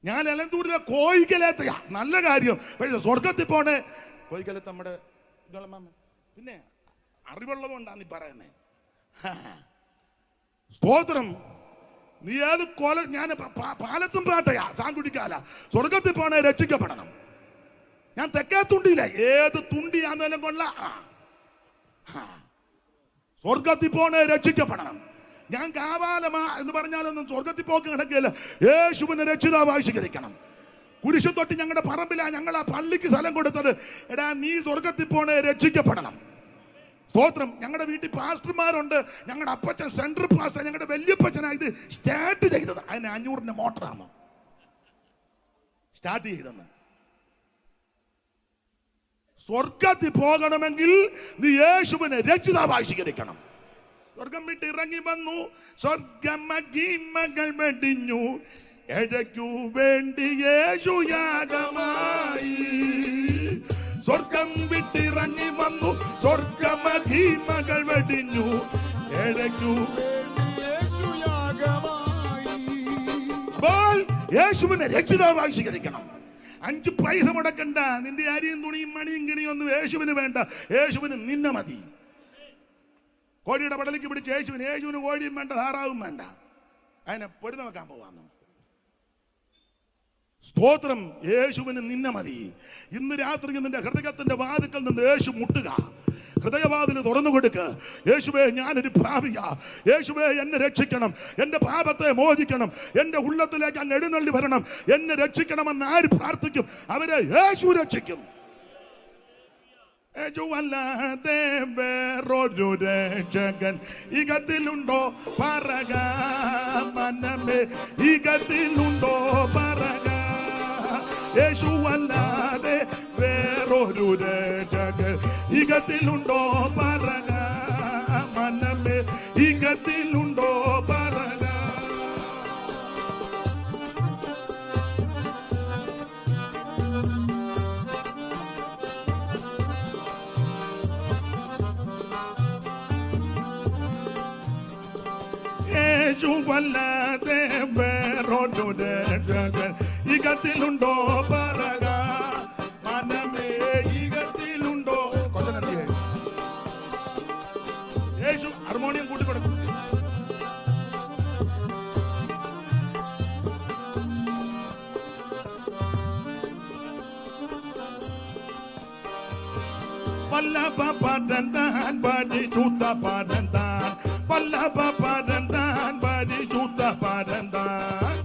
ഞാൻ എലന്തൂരിലെ കോയിക്കലേത്തയാ, നല്ല കാര്യം. പക്ഷെ സ്വർഗത്തിൽ പോണേ കോയിക്കലത്ത് നമ്മുടെ പിന്നെ അറിവുള്ളത് കൊണ്ടാണ് നീ പറയുന്നേ. സ്തോത്രം. നീ ഏത് ഞാൻ പാലത്തും പാട്ടയാ ചാങ്കുടിക്കാല. സ്വർഗത്തിൽ പോണേ രക്ഷിക്കപ്പെടണം. ഞാൻ തെക്കേത്തുണ്ടിയില്ല, ഏത് തുണ്ടിയാന്നേലും കൊള്ള സ്വർഗത്തിൽ പോണേ രക്ഷിക്കപ്പെടണം. ഞാൻ കാവാലമാ എന്ന് പറഞ്ഞാലൊന്നും സ്വർഗത്തിൽ പോക്ക് കിടക്കുകയില്ല. യേശുവിനെ രക്ഷിതാവായി സ്വീകരിക്കണം. കുരിശും തൊട്ട് ഞങ്ങളുടെ പറമ്പിലാ ഞങ്ങൾ ആ പള്ളിക്ക് സ്ഥലം കൊടുത്തത്. എടാ നീ സ്വർഗത്തിൽ പോണേ രക്ഷിക്കപ്പെടണം. സ്തോത്രം. ഞങ്ങളുടെ വീട്ടിൽ പാസ്റ്റർമാരുണ്ട്. ഞങ്ങളുടെ അപ്പച്ചൻ സെൻട്രൽ പാസ്റ്റർ, ഞങ്ങളുടെ വല്യപ്പച്ചനാണ് ഇത് സ്റ്റാർട്ട് ചെയ്തത്. അതിന് 500-ന്റെ മോട്ടറാണ് സ്റ്റാർട്ട് ചെയ്തെന്ന്. സ്വർഗത്തിൽ പോകണമെങ്കിൽ നീ യേശുവിനെ രക്ഷിതാവായി സ്വീകരിക്കണം. സ്വർഗം വിട്ട് ഇറങ്ങി വന്നു, സ്വർഗമഹിമകൾ വെടിഞ്ഞു, എഴയ്ക്കു വേണ്ടി യേശു യാഗമായി. സ്വർഗം വിട്ടിറങ്ങി വന്നു, സ്വർഗമഹിമകൾ വെടിഞ്ഞു, എഴയ്ക്കു വേണ്ടി യേശു യാഗമായി. അപ്പോൾ യേശുവിനെ രക്ഷിതാവായി സ്വീകരിക്കണം. 5 പൈസ മുടക്കണ്ട. നിന്റെ അരിയും തുണിയും മണിയും കിണിയും ഒന്നും യേശുവിന് വേണ്ട. യേശുവിന് നിന്നെ മതി. കോഴിയുടെ പടലേക്ക് പിടിച്ച് യേശുവിന് കോഴിയും വേണ്ട, താറാവും വേണ്ട. അതിനെ പൊരുന്ന വെക്കാൻ പോവാന്ന്. സ്തോത്രം. യേശുവിന് നിന്നെ മതി. ഇന്ന് രാത്രി നിന്റെ ഹൃദയത്തിന്റെ വാതിക്കൽ നിന്ന് യേശു മുട്ടുക. ഹൃദയവാതിൽ തുറന്നു കൊടുക്ക്. യേശുവേ, ഞാനൊരു പാപിയാ. യേശുവേ, എന്നെ രക്ഷിക്കണം. എന്റെ പാപത്തെ മോചിക്കണം. എന്റെ ഉള്ളത്തിലേക്ക് അങ്ങ് എഴുന്നള്ളി വരണം. എന്നെ രക്ഷിക്കണമെന്ന് ആര് പ്രാർത്ഥിക്കും അവരെ യേശു രക്ഷിക്കും. യേശുവല്ലാതെ വേറൊരു രക്ഷകൻ ഇകത്തിലുണ്ടോ പറക മനമേ, ഇകത്തിലുണ്ടോ പറക. യേശുവല്ലാതെ വേറൊരു രക്ഷകൻ ഇകത്തിലുണ്ടോ പറക മനമേ, ഇകത്തിലുണ്ടോ പറക. യേശുവല്ലാതെ വേറൊരു രക്ഷകൻ ഇകത്തിലുണ്ടോ പറക മനമേ, ഇകത്തിലുണ്ടോ. യേശു ഹാർമോണിയം കൂട്ടിക്കൊടുക്കും. വല്ലഭ പടന്താൻ പരിശുദ്ധ പടന്താൻ വല്ലഭ പടന്താൻ പരിശുദ്ധ പടന്താൻ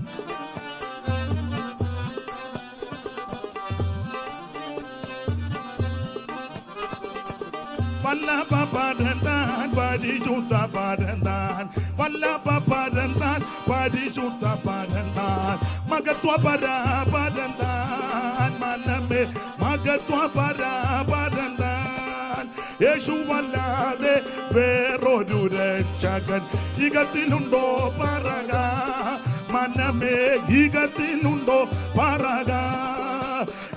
വല്ലഭ പടന്താൻ പരിശുദ്ധ പടന്താൻ വല്ലഭ പടന്താൻ പരിശുദ്ധ പടന്താൻ മഹത്വ പടന്താൻ മനമേ മഹത്വ പടന്താൻ യേശുവല്ലാതെ വേറൊരു രക്ഷകൻ യുഗത്തിലുണ്ടോ പറക മനമേ യുഗത്തിലുണ്ടോ പറക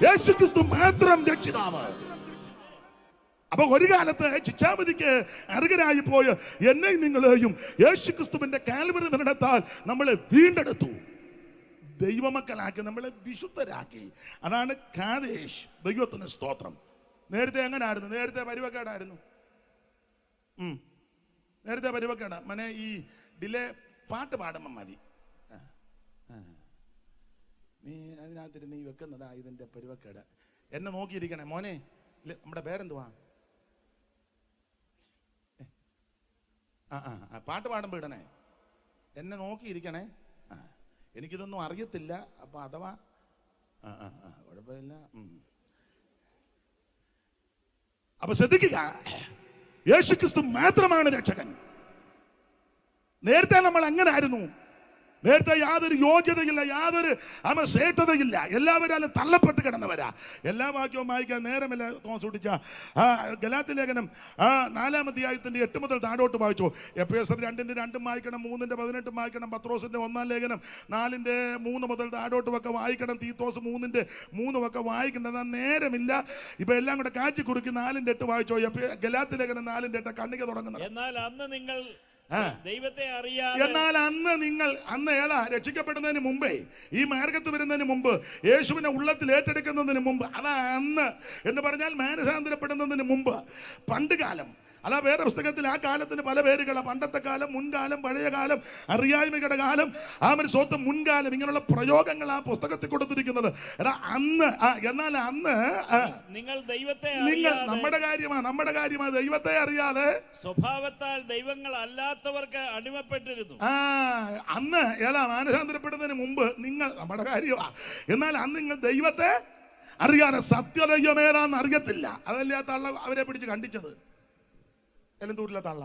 യേശു ക്രിസ്തു മാത്രം രക്ഷിതാവ്. അപ്പൊ ഒരു കാലത്ത് ശിക്ഷാവിധിക്ക് അർഹരായി പോയ എന്നെയും നിങ്ങളെയും യേശു ക്രിസ്തുവിന്റെ കാൽവരി മരണത്താൽ നമ്മളെ വീണ്ടെടുത്തു, ദൈവമക്കളാക്കി, നമ്മളെ വിശുദ്ധരാക്കി. അതാണ് കാദേശ്. ദൈവത്തിന് സ്തോത്രം. നേരത്തെ എങ്ങനായിരുന്നു? നേരത്തെ പരിവക്കേടായിരുന്നു. നേരത്തെ പരിവക്കേടാ. മനെ ഈ ഡിലേ പാട്ട് പാടുമ്പം മതി. നീ അതിനകത്തിരുന്ന് നീ വെക്കുന്നതാ ഇതിന്റെ പരിവക്കേട്. എന്നെ നോക്കിയിരിക്കണേ മോനെ. നമ്മുടെ പേരെന്തുവാ? പാട്ട് പാടുമ്പോ ഇടണേ. എന്നെ നോക്കിയിരിക്കണേ. എനിക്കിതൊന്നും അറിയത്തില്ല. അപ്പൊ അഥവാ കുഴപ്പമില്ല. അപ്പൊ ശ്രദ്ധിക്കുക, യേശുക്രിസ്തു മാത്രമാണ് രക്ഷകൻ. നേരത്തെ നമ്മൾ അങ്ങനെ ആയിരുന്നു. നേരത്തെ യാതൊരു യോഗ്യതയില്ല, യാതൊരു ശ്രേഷ്ഠതയില്ല. എല്ലാവരും തള്ളപ്പെട്ട് കിടന്നവരാ. എല്ലാ വാക്യവും വായിക്കാൻ നേരമില്ല. സൂക്ഷിച്ച ഗലാത്യ ലേഖനം 4-ാം അധ്യായത്തിന്റെ 8 മുതൽ താഴോട്ട് വായിച്ചു. എഫേസ്യർ 2:2 വായിക്കണം, 3:18 വായിക്കണം, പത്രോസിന്റെ 1-ാം ലേഖനം 4:3 മുതൽ താഴോട്ട് ഒക്കെ വായിക്കണം, തീത്തോസ് 3:3 ഒക്കെ വായിക്കണം. നേരമില്ല. ഇപ്പൊ എല്ലാം കൂടെ കാച്ചി കുറുക്കി 4:8 വായിച്ചോ. ഗലാത്യ ലേഖനം 4:8 കണ്ണിക തുടങ്ങുന്നത്. എന്നാൽ അന്ന് നിങ്ങൾ ദൈവത്തെ അറിയാതെ, എന്നാൽ അന്ന് ഏതാ രക്ഷിക്കപ്പെടുന്നതിന് മുമ്പേ, ഈ മാർഗത്ത് വരുന്നതിന് മുമ്പ്, യേശുവിനെ ഉള്ളത്തിൽ ഏറ്റെടുക്കുന്നതിന് മുമ്പ്, അതാ അന്ന് എന്ന് പറഞ്ഞാൽ മാനസാന്തരപ്പെടുന്നതിന് മുമ്പ്, പണ്ട് കാലം. അതാ വേറെ പുസ്തകത്തിൽ ആ കാലത്തിന് പല പേരുകളാണ്. പണ്ടത്തെ കാലം, മുൻകാലം, പഴയ കാലം, അറിയായ്മയുടെ കാലം, സ്വത്ത് മുൻകാലം, ഇങ്ങനെയുള്ള പ്രയോഗങ്ങൾ ആ പുസ്തകത്തിൽ കൊടുത്തിരിക്കുന്നത്. അന്ന്. എന്നാൽ അന്ന് നിങ്ങൾ ദൈവത്തെ, നമ്മുടെ കാര്യമാ ദൈവത്തെ അറിയാതെ സ്വഭാവത്താൽ ദൈവങ്ങൾ അല്ലാത്തവർക്ക് അടിമപ്പെട്ടിരുന്നു. അന്ന് മാനസാന്തരപ്പെടുന്നതിന് മുമ്പ് നിങ്ങൾ, നമ്മുടെ കാര്യമാ. എന്നാൽ അന്ന് നിങ്ങൾ ദൈവത്തെ അറിയാതെ, സത്യദൈവമേതാന്ന് അറിയത്തില്ല. അതല്ലേ ആ തള്ള അവരെ പിടിച്ച് കണ്ടിച്ചത്. എലന്തൂരിലെ തള്ള.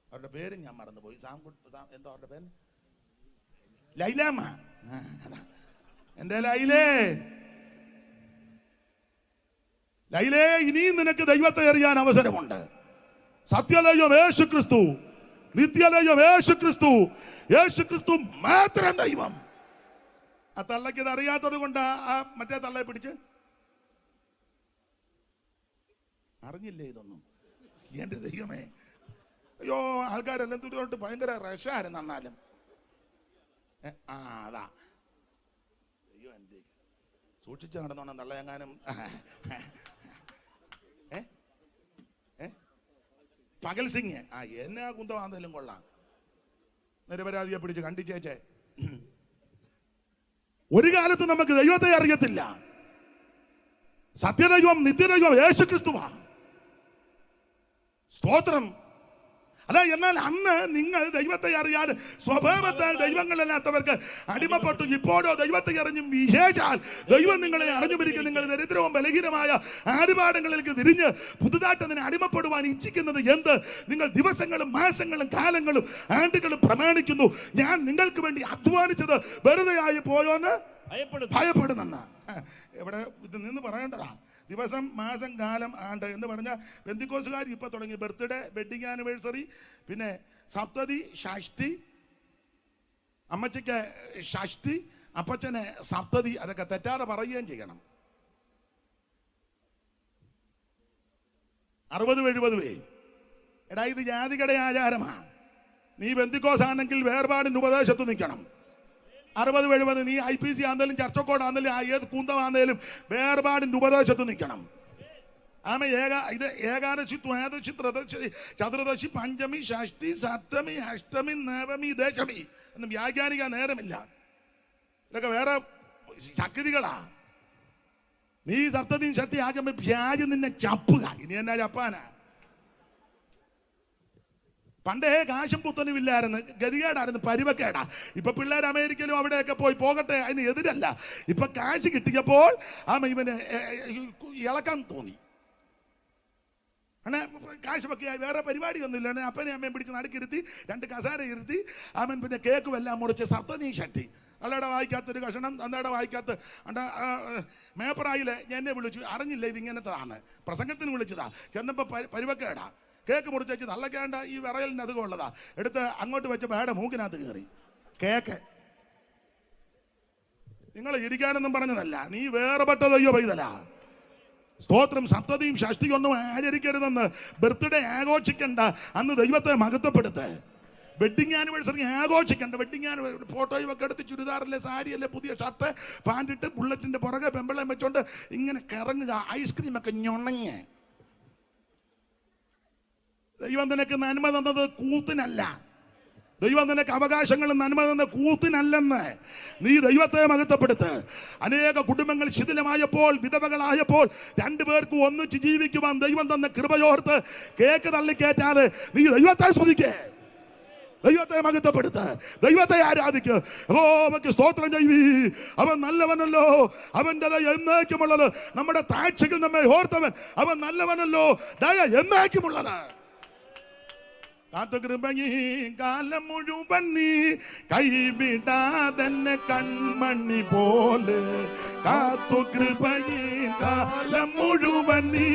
അവരുടെ പേര് ഞാൻ മറന്നുപോയി. എന്തോ അവരുടെ പേര്? ലൈലാമ്മ. എന്റെ ലൈലേ, ഇനിയും നിനക്ക് ദൈവത്തെ അറിയാൻ അവസരമുണ്ട്. സത്യദൈവം യേശു ക്രിസ്തു, നിത്യദൈവം യേശു ക്രിസ്തു, യേശു ക്രിസ്തു മാത്രം ദൈവം. ആ തള്ളക്ക് ഇത് അറിയാത്തത് കൊണ്ട് ആ മറ്റേ തള്ളയെ പിടിച്ച് അറിഞ്ഞില്ലേ ഇതൊന്നും? എന്റെ ദൈവമേ, അയ്യോ, ആൾക്കാരെല്ലാം ദൂരോട്ട് ഭയങ്കര റഷായിരുന്നു. എന്നാലും അതാ അയ്യോ, എന്റെ സൂക്ഷിച്ചു നടന്നോണം തള്ളയെങ്ങാനും പകൽ സിംഗ് എന്നാ കുന്തമാണെങ്കിലും കൊള്ളാം. നിരപരാധിയെ പിടിച്ച് കണ്ടിച്ചേച്ചേ. ഒരു കാലത്ത് നമുക്ക് ദൈവത്തെ അറിയത്തില്ല. സത്യദൈവം, നിത്യദൈവം യേശു ക്രിസ്തുവാ. സ്തോത്രം. അല്ല, എന്നാൽ അന്ന് നിങ്ങൾ ദൈവത്തെ അറിയാതെ സ്വഭാവത്താൽ ദൈവങ്ങളല്ലാത്തവർക്ക് അടിമപ്പെട്ടു. ഇപ്പോഴോ ദൈവത്തെ അറിഞ്ഞും വിശേഷാൽ ദൈവം നിങ്ങളെ അറിഞ്ഞുപിരിക്കും. നിങ്ങൾ ദരിദ്രവും ബലഹീനമായ ആടുപാടങ്ങളിലേക്ക് തിരിഞ്ഞ് പുതുതായിട്ട് അതിനെ അടിമപ്പെടുവാൻ ഇച്ഛിക്കുന്നത് എന്ത്? നിങ്ങൾ ദിവസങ്ങളും മാസങ്ങളും കാലങ്ങളും ആണ്ടുകളും പ്രമാണിക്കുന്നു. ഞാൻ നിങ്ങൾക്ക് വേണ്ടി അധ്വാനിച്ചത് വെറുതെ ആയി പോയോന്ന് ഭയപ്പെടുന്നെന്ന. ഇവിടെ ഇത് നിന്ന് പറയേണ്ടതാ. ദിവസം, മാസം, കാലം, ആണ്ട് എന്ന് പറഞ്ഞാൽ പെന്തിക്കോസുകാർ ഇപ്പൊ തുടങ്ങി ബർത്ത്ഡേ, വെഡിങ് ആനിവേഴ്സറി, പിന്നെ സപ്തതി, ഷഷ്ടി, അമ്മച്ചിക്ക് ഷഷ്ടി, അപ്പച്ചന് സപ്തതി. അതൊക്കെ തെറ്റാതെ പറയുകയും ചെയ്യണം. 60-70 എടാ, ഇത് ജാതികളുടെ ആചാരമാ. നീ പെന്തിക്കോസ് ആണെങ്കിൽ വേർപാടിന്റെ ഉപദേശത്ത് നിൽക്കണം. 60-70 നീ IPC ആണെങ്കിലും ചർച്ചക്കോട് ആണെങ്കിലും ഏത് കുന്തമാണെങ്കിലും വേർപാടിന്റെ ഉപദേശത്ത് നിൽക്കണം. ഇത് ഏകാദശി, ദ്വാദശി, ത്രയോദശി, ചതുർദശി, പഞ്ചമി, ഷഷ്ടി, സപ്തമി, അഷ്ടമി, നവമി, ദശമി ഒന്നും വ്യാഖ്യാനിക്കാൻ നേരമില്ല. ഇതൊക്കെ വേറെ ശക്തികളാ. നീ സപ്തതിയും ശക്തി ആകുമ്പോ വ്യാജം നിന്നെ ചപ്പുക. ഇനി എന്നാ ചപ്പാനാ? പണ്ടേ കാശും പുത്തനും ഇല്ലായിരുന്നു, ഗതികേടായിരുന്നു, പരിവക്കേടാ. ഇപ്പൊ പിള്ളേർ അമേരിക്കയിലും അവിടെയൊക്കെ പോകട്ടെ, അതിന് എതിരല്ല. ഇപ്പൊ കാശ് കിട്ടിയപ്പോൾ ഇവന് ഇളക്കാൻ തോന്നി. കാശ് വെക്കിയായി വേറെ പരിപാടിയൊന്നുമില്ല. അപ്പനെ അമ്മയും പിടിച്ച് നടുക്കിരുത്തി 2 കസാര ഇരുത്തി അവൻ പിന്നെ കേക്കും എല്ലാം മുറിച്ച് സപ്തനീ ശക്തി അല്ലയുടെ വായിക്കാത്തൊരു കഷണം അന്നയുടെ വായിക്കാത്ത മേപ്പറായില് എന്നെ വിളിച്ചു. അറിഞ്ഞില്ല ഇതിങ്ങനത്താണ്, പ്രസംഗത്തിന് വിളിച്ചതാ. ചെന്നപ്പോ പരിവക്കേടാ. കേക്ക് മുറിച്ച് വെച്ച് തള്ളക്കേണ്ട ഈ വിറയലിന് അധികം ഉള്ളതാ. എടുത്ത് അങ്ങോട്ട് വെച്ച പേടെ മൂക്കിനകത്ത് കയറി കേക്ക്. നിങ്ങൾ ഇരിക്കാനൊന്നും പറഞ്ഞതല്ല, നീ വേറെപ്പെട്ടതയ്യോ പൈതല. സ്തോത്രം. സപ്തതിയും ഷഷ്ടിയൊന്നും ആചരിക്കരുതെന്ന്, ബർത്ത്ഡേ ആഘോഷിക്കണ്ട, അന്ന് ദൈവത്തെ മഹത്വപ്പെടുത്ത്. വെഡിങ് ആനിവേഴ്സറി ആഘോഷിക്കണ്ട. വെഡിങ് ആനിവേഴ്സറി ഫോട്ടോയും ഒക്കെ എടുത്ത് ചുരിദാറിലെ സാരിയല്ലേ പുതിയ ഷർട്ട് പാൻറ്റിട്ട് ബുള്ളറ്റിന്റെ പുറകെ പെമ്പിളയും വെച്ചോണ്ട് ഇങ്ങനെ കറങ്ങുക. ഐസ്ക്രീമൊക്കെ ഞൊണങ്ങ്. ദൈവം നിനക്ക് നന്മ തന്നത് കൂത്തിനല്ല. ദൈവം നിനക്ക് അവകാശങ്ങളും നന്മ തന്ന കൂത്തിനല്ലെന്ന്. നീ ദൈവത്തെ മഹത്വപ്പെടുത്ത്. അനേക കുടുംബങ്ങൾ ശിഥിലമായപ്പോൾ, വിധവകളായപ്പോൾ 2 പേർക്ക് ഒന്നിച്ച് ജീവിക്കുവാൻ ദൈവം തന്ന കൃപയോർത്ത് കേക്ക് തള്ളിക്കേറ്റാതെ നീ ദൈവത്തെ സ്തുതിക്കേ, ദൈവത്തെ മഹത്വപ്പെടുത്ത്, ദൈവത്തെ ആരാധിക്ക്. യഹോവയ്ക്ക് സ്തോത്രം ചെയ്വീ. അവൻ നല്ലവനല്ലോ, അവന്റെ ദയ എന്നേക്കുമുള്ളത്. നമ്മുടെ താഴ്ചകൾ നമ്മെ ഓർത്തവൻ, അവൻ നല്ലവനല്ലോ, ദയ എന്നേക്കുമുള്ളത്. കാത്തുകൃപയീ കാലം മുഴുവൻ നീ കൈവിടാതെന്നെ കൺമണി പോലെ. കാത്തുകൃപയീ കാലം മുഴുവൻ നീ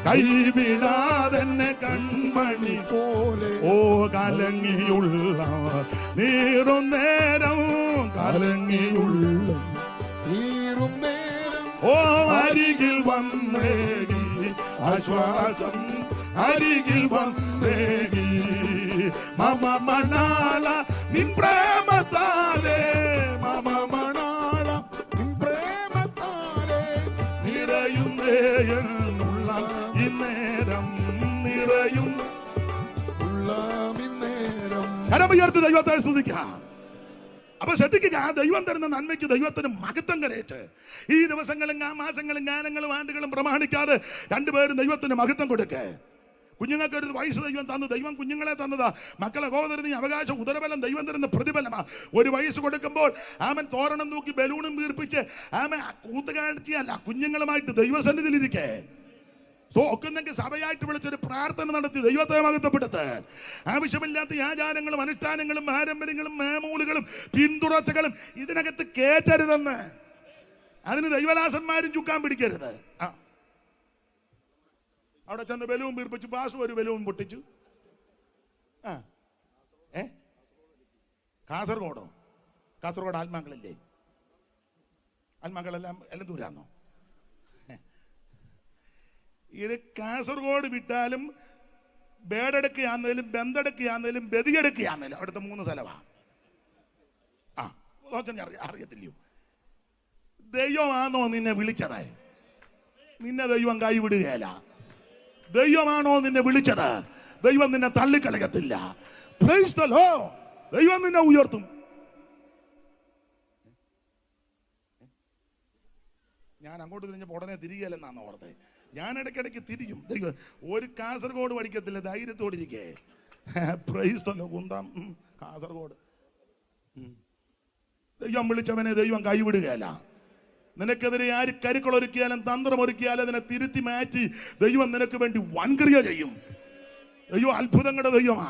കൈവിടാതെന്നെ കൺമണി പോലെ. ഓ കലങ്ങിയുള്ള നീറും നേരം, കലങ്ങിയുള്ള നീറും നേരം, ഓ അരികിൽ വന്നേകി ആശ്വാസം, അരികിൽ വന്നേകി മമ മണാള നിൻ പ്രേമത്താലേ, മമ മണാള നിൻ പ്രേമത്താലേ നിറയുന്നേ എന്നുള്ള ഇന്നേരം, നിറയുന്ന ഉള്ളമിന്നേരം. കരമുയർത്തി ദൈവത്തെ സ്തുതിക്കാം. അപ്പൊ ശ്രദ്ധിക്കുക, ദൈവം തരുന്ന നന്മയ്ക്ക് ദൈവത്തിന് മഹത്വം കരയറ്റ്. ഈ ദിവസങ്ങളും മാസങ്ങളും ഗാനങ്ങളും ആണ്ടുകളും പ്രമാണിക്കാതെ 2 പേരും ദൈവത്തിന് മഹത്വം കൊടുക്കേ. കുഞ്ഞുങ്ങൾക്ക് ഒരു വയസ്സ് ദൈവം തന്നു, ദൈവം കുഞ്ഞുങ്ങളെ തന്നതാ. മക്കളെ കോതരുന്ന അവകാശം ഉദരബലം ദൈവം തരുന്ന പ്രതിഫലമാ. 1 വയസ്സ് കൊടുക്കുമ്പോൾ ആമൻ തോരണം തൂക്കി ബലൂണും വീർപ്പിച്ച് ആമൻ കൂത്തുകാഴ്ചയല്ല, കുഞ്ഞുങ്ങളുമായിട്ട് ദൈവസന്നിധിയിലിരിക്കേ. ഒക്കുന്നെങ്കിൽ സഭയായിട്ട് വിളിച്ചൊരു പ്രാർത്ഥന നടത്തി ദൈവത്തെ മഹത്വപ്പെടുത്ത്. ആവശ്യമില്ലാത്ത ആചാരങ്ങളും അനുഷ്ഠാനങ്ങളും പാരമ്പര്യങ്ങളും മാമൂലുകളും പിന്തുടർച്ചകളും ഇതിനകത്ത് കേറ്റരുതെന്ന്. അതിന് ദൈവദാസന്മാരും ചുക്കാൻ പിടിക്കരുത്. അവിടെ ചെന്ന് ബലൂൺ വീർപ്പിച്ചു, പാസ് ഒരു ബലൂൺ പൊട്ടിച്ചു. കാസർഗോഡ് ആത്മാക്കളില്ലേ? ആത്മാക്കളെല്ലാം എല്ലാം ദൂരാന്നോ? ഇത് കാസർഗോഡ് വിട്ടാലും ബേഡെടുക്കുകയാന്നേലും ബന്തെടുക്കുകയാന്നേലും ബദിയെടുക്കുകയാന്നേലും അവിടുത്തെ 3 സ്ഥലമാണ്. അറിയത്തില്ലയോ? ദൈവമാണോ നിന്നെ വിളിച്ചത്? നിന്നെ ദൈവം കൈവിടുകയല്ല. ദൈവമാണോ നിന്നെ വിളിച്ചത്? ദൈവം നിന്നെ തള്ളിക്കളയത്തില്ല. Price the Lord. ദൈവം നിന്നെ ഉയർത്തും. ഞാൻ അങ്ങോട്ട് തിരിഞ്ഞപ്പോൾ ഉടനെ തിരികെയല്ലെന്നാണ് ഓർത്തെ. ഞാൻ ഇടയ്ക്കിടയ്ക്ക് തിരിയും. ദൈവം ഒരു കാസർഗോഡ് പഠിക്കത്തില്ല, ധൈര്യത്തോടിരിക്കേ. Praise the Lord. കുന്താം കാസർഗോഡ്. ദൈവം വിളിച്ചവനെ ദൈവം കൈവിടുകയല്ല. നിനക്കെതിരെ ആര് കരുക്കളൊരുക്കിയാലും തന്ത്രമൊരുക്കിയാലും അതിനെ തിരുത്തി മാറ്റി ദൈവം നിനക്ക് വേണ്ടി വൻക്രിയ ചെയ്യും. ദൈവം അത്ഭുതങ്ങളുടെ ദൈവമാ.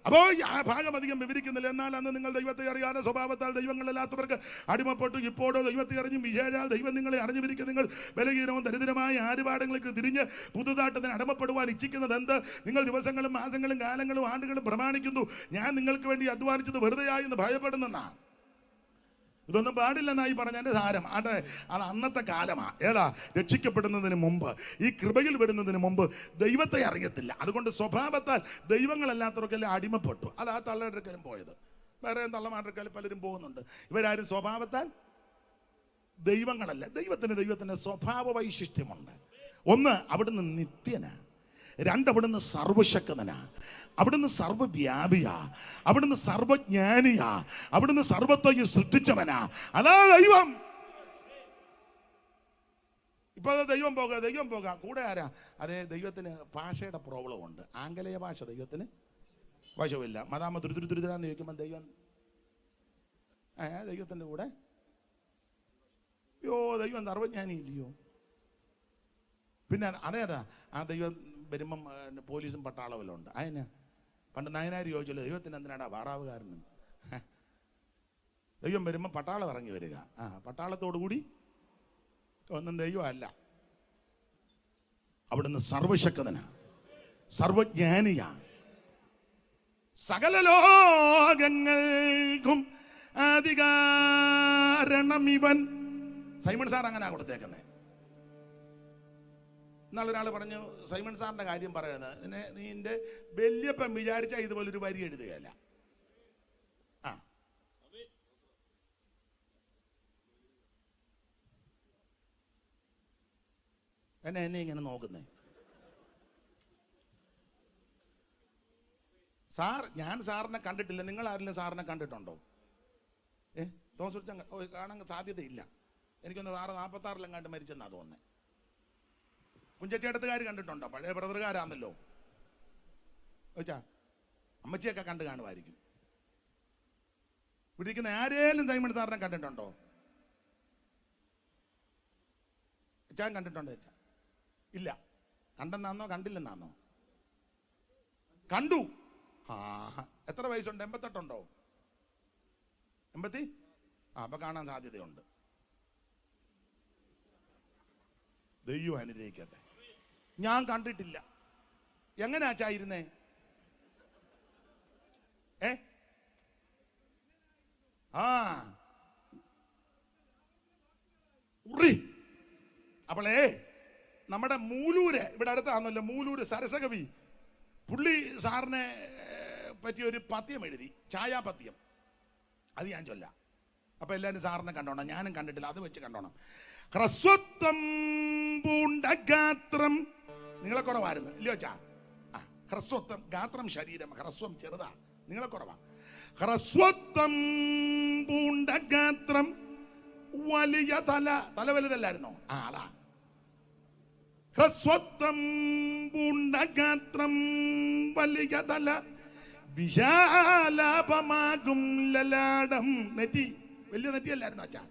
അപ്പോ ആ ഭാഗം അധികം വിവരിക്കുന്നില്ല. എന്നാൽ അന്ന് നിങ്ങൾ ദൈവത്തെ അറിയാതെ സ്വഭാവത്താൽ ദൈവങ്ങളില്ലാത്തവർക്ക് അടിമപ്പെട്ടു. ഇപ്പോഴോ ദൈവത്തെ അറിഞ്ഞും വിചാരാൽ ദൈവം നിങ്ങളെ അറിഞ്ഞുമിരിക്കും. നിങ്ങൾ ബലഹീനവും ദരിദ്രമായ ആരുപാടങ്ങൾക്ക് തിരിഞ്ഞ് പുതുതാട്ടത്തിന് അടിമപ്പെടുവാൻ ഇച്ഛിക്കുന്നത് എന്ത്? നിങ്ങൾ ദിവസങ്ങളും മാസങ്ങളും കാലങ്ങളും ആണ്ടുകളും പ്രമാണിക്കുന്നു. ഞാൻ നിങ്ങൾക്ക് വേണ്ടി അധ്വാനിച്ചത് വെറുതെയായി എന്ന് ഭയപ്പെടുന്നെന്നാ. ഇതൊന്നും പാടില്ലെന്നായി പറഞ്ഞതിൻ്റെ സാരം. അത് അന്നത്തെ കാലമാ. ഏതാ? രക്ഷിക്കപ്പെടുന്നതിന് മുമ്പ്, ഈ കൃപയിൽ വരുന്നതിന് മുമ്പ് ദൈവത്തെ അറിയത്തില്ല. അതുകൊണ്ട് സ്വഭാവത്താൽ ദൈവങ്ങളല്ലാത്തവർക്കെല്ലാം അടിമപ്പെട്ടു. അത് ആ തള്ളയെടുക്കലും പോയത്. വേറെ തള്ളമാരുടെ പലരും പോകുന്നുണ്ട്. ഇവരാരും സ്വഭാവത്താൽ ദൈവങ്ങളല്ല. ദൈവത്തിന് സ്വഭാവ വൈശിഷ്ട്യമുണ്ട്. 1, അവിടുന്ന് നിത്യനാ. 2, അവിടുന്ന് സർവശക്തനാ. അവിടുന്ന് സർവവ്യാപിയാ. അവിടുന്ന് സർവജ്ഞാനിയാ. അവിടുന്ന് സർവത്തെയും സൃഷ്ടിച്ചവനാ. അതാ ദൈവം. ഇപ്പൊ അത് ദൈവം പോക കൂടെ ആരാ? അതേ, ദൈവത്തിന് ഭാഷയുടെ പ്രോബ്ലം ഉണ്ട്. ആംഗലേയ ഭാഷ ദൈവത്തിന് വശമില്ല. മതാമ തുരുതുരാന്ന് ചോദിക്കുമ്പോൾ ദൈവത്തിന്റെ കൂടെ ദൈവം സർവജ്ഞാനി ഇല്ലയോ? പിന്നെ അതേതാ ആ ദൈവം വരുമ്പം പോലീസും പട്ടാളവെല്ലാം ഉണ്ട്. അതിന് പണ്ട് നായനാർ ചോദിച്ചല്ലോ, ദൈവത്തിന് എന്തിനാടാ വാറാവുകാരന്? ദൈവം വരുമ്പോൾ പട്ടാളം ഇറങ്ങി വരിക. പട്ടാളത്തോടു കൂടി ഒന്നും ദൈവമല്ല. അവിടുന്ന് സർവശക്തനാ, സർവജ്ഞാനിയാ. സകല ലോകങ്ങൾക്കും അധികാരണം ഇവൻ. സൈമൺ സാർ അങ്ങനെ കൊടുത്തേക്കുന്നത്. ഇന്നാളൊരാൾ പറഞ്ഞു, സൈമൺ സാറിന്റെ കാര്യം പറയുന്നത്, നിന്റെ വല്യപ്പൻ വിചാരിച്ചാൽ ഇതുപോലൊരു വരി എഴുതുകയല്ല. എന്നെ ഇങ്ങനെ നോക്കുന്നേ സാർ. ഞാൻ സാറിനെ കണ്ടിട്ടില്ല. നിങ്ങൾ ആരെങ്കിലും സാറിനെ കണ്ടിട്ടുണ്ടോ? തോന്നിച്ച കാണാൻ സാധ്യതയില്ല. എനിക്കൊന്ന് സാറ് 46 കണ്ട് മരിച്ചെന്നാ തോന്നുന്നത്. കുഞ്ചേട്ടത്തുകാർ കണ്ടിട്ടുണ്ടോ? പഴയ ബ്രദറുകാരാന്നല്ലോ. ചോദിച്ചാ അമ്മച്ചിയൊക്കെ കണ്ടു കാണുമായിരിക്കും. ഇവിടെ ഇരിക്കുന്ന ആരേലും സൈമൺ സാറിനെ കണ്ടിട്ടുണ്ടോ? ഞാൻ കണ്ടിട്ടുണ്ടോ ചേച്ചാ? ഇല്ല. കണ്ടെന്നാന്നോ കണ്ടില്ലെന്നാന്നോ? കണ്ടു. എത്ര വയസ്സുണ്ട്? 88 ഉണ്ടോ? 80? അപ്പൊ കാണാൻ സാധ്യതയുണ്ട്. ദൈവം അനുഗ്രഹിക്കട്ടെ. ഞാൻ കണ്ടിട്ടില്ല. എങ്ങനെയാ ചായിരുന്നേ? അപ്പോളേ നമ്മുടെ മൂലൂര് ഇവിടെ അടുത്താണല്ലോ, മൂലൂര് സരസകവി പുള്ളി സാറിനെ പറ്റിയൊരു പദ്യം എഴുതി, ഛായാപദ്യം. അത് ഞാൻ ചൊല്ലാം. അപ്പൊ എല്ലാവരും സാറിനെ കണ്ടോണം. ഞാനും കണ്ടിട്ടില്ല, അത് വെച്ച് കണ്ടോണം. ഹ്രസ്വത്വം പൂണ്ട ഗാത്രം. നിങ്ങളെ കുറവായിരുന്നു ഇല്ലയോ ചാ? ഹ്രസ്വത്വം, ഗാത്രം ശരീരം, ഹ്രസ്വം ചെറുതാ, നിങ്ങളെ കുറവാ. ഹ്രസ്വത്വം പൂണ്ട ഗാത്രം, വലിയ തല. തല വലുതല്ലായിരുന്നോ? അതാ ഹ്രസ്വത്വം പൂണ്ട ഗാത്രം, വലിയ തല, വിശാലാപമാകും ലലാടം. നെറ്റി വലിയ നെറ്റിയല്ലായിരുന്നു അച്ഛാ?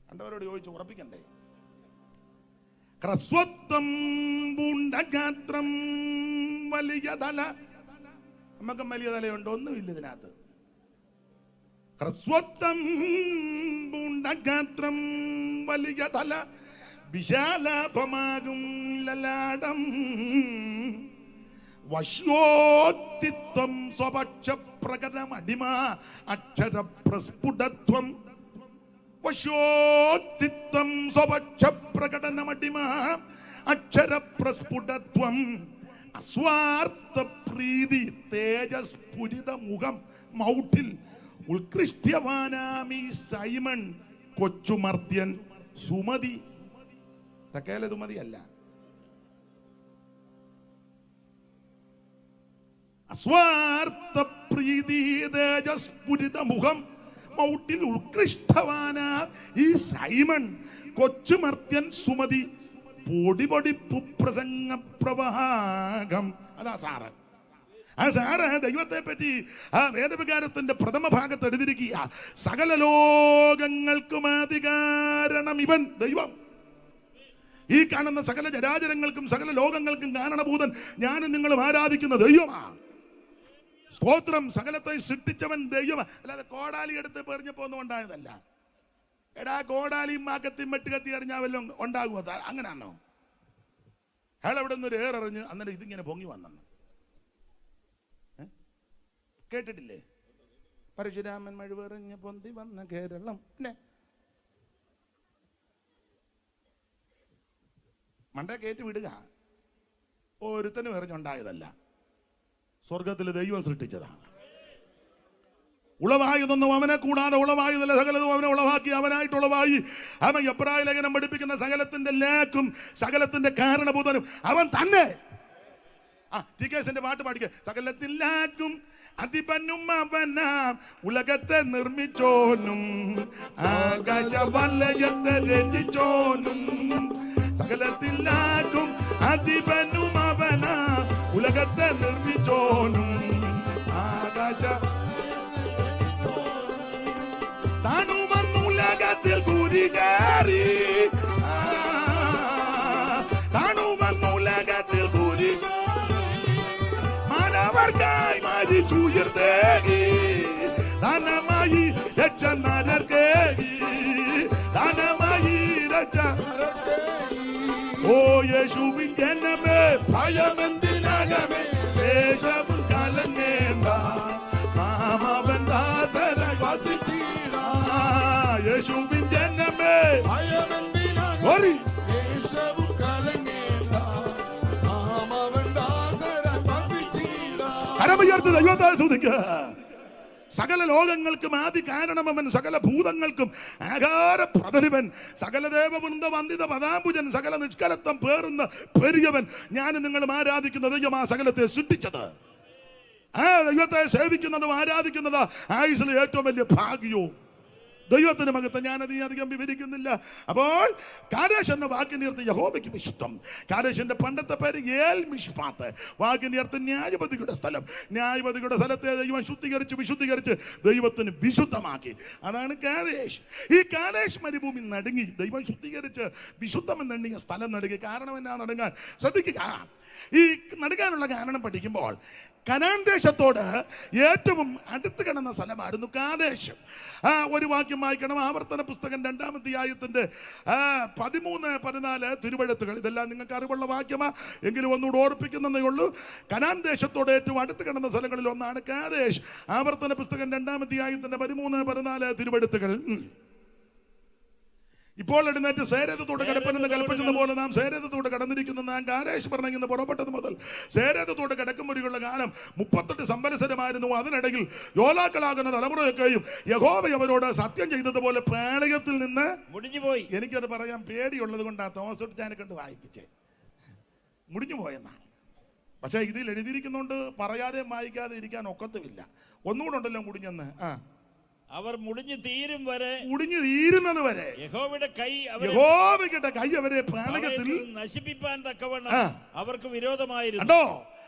കണ്ടവരോട് ചോദിച്ചു ഉറപ്പിക്കണ്ടേ? ഹ്രസ്വത്വം പൂണ്ട ഗാത്രം, വലിയ തല. നമുക്കും വലിയ തലയുണ്ടോ? ഒന്നുമില്ല ഇതിനകത്ത്. ഹ്രസ്വത്വം പൂണ്ട ഗാത്രം, വലിയ തല, വിശാലാപമാകും ലലാടം, വശ്യോത്തിത്വം സ്വപക്ഷ പ്രകടമടിമ അക്ഷര പ്രസ്ഫുടത്വം. വശ്യോത്തിത്വം സ്വപക്ഷ പ്രകടനമടിമ അക്ഷര പ്രസ്ഫുടത്വം. അസ്വാർത്ഥ പ്രീതി തേജസ്ഫുരിത മുഖം മൗട്ടിൽ ഉത്കൃഷ്ടവാനാമി സൈമൺ കൊച്ചുമർത്യൻ സുമതി. തക്കേല സുമതിയല്ല. അസ്വാർത്ഥ പ്രീതി തേജസ്ഫുരിത മുഖം മൗട്ടിൽ ഉത്കൃഷ്ടവാന ഈ സൈമൺ കൊച്ചുമർത്യൻ സുമതി. പൊടിപൊടിപ്പു പ്രസംഗ പ്രവാഹം. അതാ സാറ്. ആ സാറ് ദൈവത്തെ പറ്റി ആ വേദവികാരത്തിന്റെ പ്രഥമ ഭാഗത്ത് എഴുതിയിരിക്കുക, സകല ലോകങ്ങൾക്കും അധികാരണം ഇവൻ. ദൈവം ഈ കാണുന്ന സകല ചരാചരങ്ങൾക്കും സകല ലോകങ്ങൾക്കും കാരണഭൂതൻ ഞാനും നിങ്ങളും ആരാധിക്കുന്ന ദൈവമാ. സ്തോത്രം. സകലത്തെ സൃഷ്ടിച്ചവൻ ദൈവം, അല്ലാതെ കോടാലി എടുത്ത് പെറിഞ്ഞപ്പോ ഒന്നും ഉണ്ടായതല്ല. എടാ കോടാലിയും മാക്കത്തിയും വെട്ടുകത്തി എറിഞ്ഞാൽ വല്ലതും ഉണ്ടാകുമോ? അങ്ങനെയാണോ? അയാൾ അവിടെ നിന്ന് ഒരു ഏറെറിഞ്ഞ് അന്നേരം ഇതിങ്ങനെ പൊങ്ങി വന്നെന്ന് കേട്ടിട്ടില്ലേ? പരശുരാമൻ മഴുവെറിഞ്ഞ് പൊന്തി വന്ന കേരളം. പിന്നെ മണ്ട കയറ്റി വിടുക. ഒരുത്തനും എറിഞ്ഞുണ്ടായതല്ല, സ്വർഗത്തിൽ ദൈവം സൃഷ്ടിച്ചതാണ്. ഉളവായതൊന്നും അവനെ കൂടാതെ ഉളവായതല്ല, സകലതും അവനെ ഉളവാക്കി അവനായിട്ട് ഉളവായി. അവൻ എബ്രായ ലേഖനം പഠിപ്പിക്കുന്ന സകലത്തിന്റെ ലേക്കും സകലത്തിന്റെ കാരണഭൂതനും അവൻ തന്നെ. TKSന്റെ പാട്ട് പാടിക്ക. സകലത്തിലാക്കും അധിപനും അവനാം, ഉലകത്തെ നിർമ്മിച്ചോനും ആകാശ വലയത്തെ രചിച്ചോനും. സകലത്തിലാക്കും അധിപനും അവനാം, ഉലകത്തെ നിർമ്മിച്ചോനും ആകാശ താനുമന്നുലകത്തിൽ കുരികേറി, താനുമന്നുലകത്തിൽ കുരികേറി മാനവർക്കായി മരിച്ചുയർത്തേകി, ധനമായി രക്ഷ നരർക്കേകി, ധനമായി രക്ഷ. ഓ യേശുവിൻ ജനമേ ഭയമെന്തിനകമേ, ദേശവും കലങ്ങേണ്ട, നാം അവൻ ദാസരായി വസിച്ചിടാം. യേശുവിൻ ജനമേ ഭയമെന്തിനകമേ, ദേശവും കലങ്ങേണ്ട, നാം അവൻ ദാസരായി വസിച്ചിടാം. കരമുയർത്തി ദൈവത്തെ സ്തുതിക്കുക. സകല ലോകങ്ങൾക്കും ആദി കാരണമവൻ, സകല ഭൂതങ്ങൾക്കും ആകാരപ്രദനിവൻ, സകല ദേവവൃന്ദ വന്ദിത പദാംബുജൻ, സകല നിഷ്കലത്വം പേറുന്ന പെരിയവൻ. ഞാൻ നിങ്ങളും ആരാധിക്കുന്ന ദൈവം ആ സകലത്തെ സൃഷ്ടിച്ചത്. ആ ദൈവത്തെ സേവിക്കുന്നതും ആരാധിക്കുന്നത് ആയുസ്സിലെ ഏറ്റവും വലിയ ഭാഗ്യവും. ദൈവത്തിന് മകത്ത് ഞാനത് അധികം വിവരിക്കുന്നില്ല. അപ്പോൾ കാദേശ് എന്ന വാക്കിനീർത്ത് യഹോവയ്ക്ക് വിശുദ്ധം. കാദേശിന്റെ പണ്ടത്തെ പേര് ഏൽ മിഷ്പാത്ത്, വാക്കിനീർത്ത് ന്യായപതിയുടെ സ്ഥലം. ന്യായപതിയുടെ സ്ഥലത്തെ ദൈവം വിശുദ്ധീകരിച്ച് ദൈവത്തിന് വിശുദ്ധമാക്കി. അതാണ് കാദേശ്. ഈ കാദേശ് മരുഭൂമി നടുങ്ങി, ദൈവം ശുദ്ധീകരിച്ച് വിശുദ്ധമെന്നെണ്ണിയ സ്ഥലം നടുങ്ങി. കാരണം എന്നാ നടുങ്ങാൻ? ശ്രദ്ധിക്കുക, ഈ നടുങ്ങാനുള്ള കാരണം പഠിക്കുമ്പോൾ കനാൻ ദേശത്തോട് ഏറ്റവും അടുത്ത് കിടന്ന സ്ഥലമായിരുന്നു കാദേശ്. ഒരു വാക്യം വായിക്കണം. ആവർത്തന പുസ്തകം 2-ാം അധ്യായത്തിന്റെ 13-14 തിരുവഴുത്തുകൾ. ഇതെല്ലാം നിങ്ങൾക്ക് അറിവുള്ള വാക്യമാ, എങ്കിലും ഒന്നുകൂടെ ഓർപ്പിക്കുന്നതേ ഉള്ളൂ. കനാൻ ദേശത്തോട് ഏറ്റവും അടുത്ത് കിടന്ന സ്ഥലങ്ങളിൽ ഒന്നാണ് കാദേശ്. ആവർത്തന പുസ്തകം 2-ാം അധ്യായത്തിന്റെ 13-14 തിരുവഴുത്തുകൾ. ഇപ്പോൾ എഴുന്നേറ്റ് സേരഥത്തോട് കിടപ്പനെന്ന് കൽപ്പിച്ചതുപോലെ നാം സേരഥത്തോട് കടന്നിരിക്കുന്ന നാം കാദേശ് പറഞ്ഞിന്ന് പുറപ്പെട്ടത് മുതൽ സേരഥത്തോട് കിടക്കുമ്പോഴുള്ള കാലം 38 സംവത്സരമായിരുന്നു. അതിനിടയിൽ യോലാക്കളാകുന്ന തലമുറയൊക്കെയും യഹോവ അവരോട് സത്യം ചെയ്തതുപോലെ പ്രളയത്തിൽ നിന്ന് മുടിഞ്ഞുപോയി. എനിക്കത് പറയാൻ പേടിയുള്ളത് കൊണ്ടാണ് തോമസ് ഞാൻ കണ്ട് വായിപ്പിച്ചേ. മുടിഞ്ഞു പോയെന്നാണ്. പക്ഷെ ഇതിൽ എഴുതിയിരിക്കുന്നോണ്ട് പറയാതെ വായിക്കാതെ ഇരിക്കാൻ ഒക്കത്തുമില്ല. ഒന്നുകൂടെ ഉണ്ടല്ലോ മുടിഞ്ഞെന്ന്. അവർ മുടിഞ്ഞു തീരും വരെ, മുടിഞ്ഞു തീരുന്നത് വരെ യഹോവയുടെ കൈ അവരെ പ്രളയത്തിൽ നശിപ്പിക്കാൻ തക്കവണ്ണം അവർക്ക് വിരോധമായിരുന്നു. കണ്ടോ?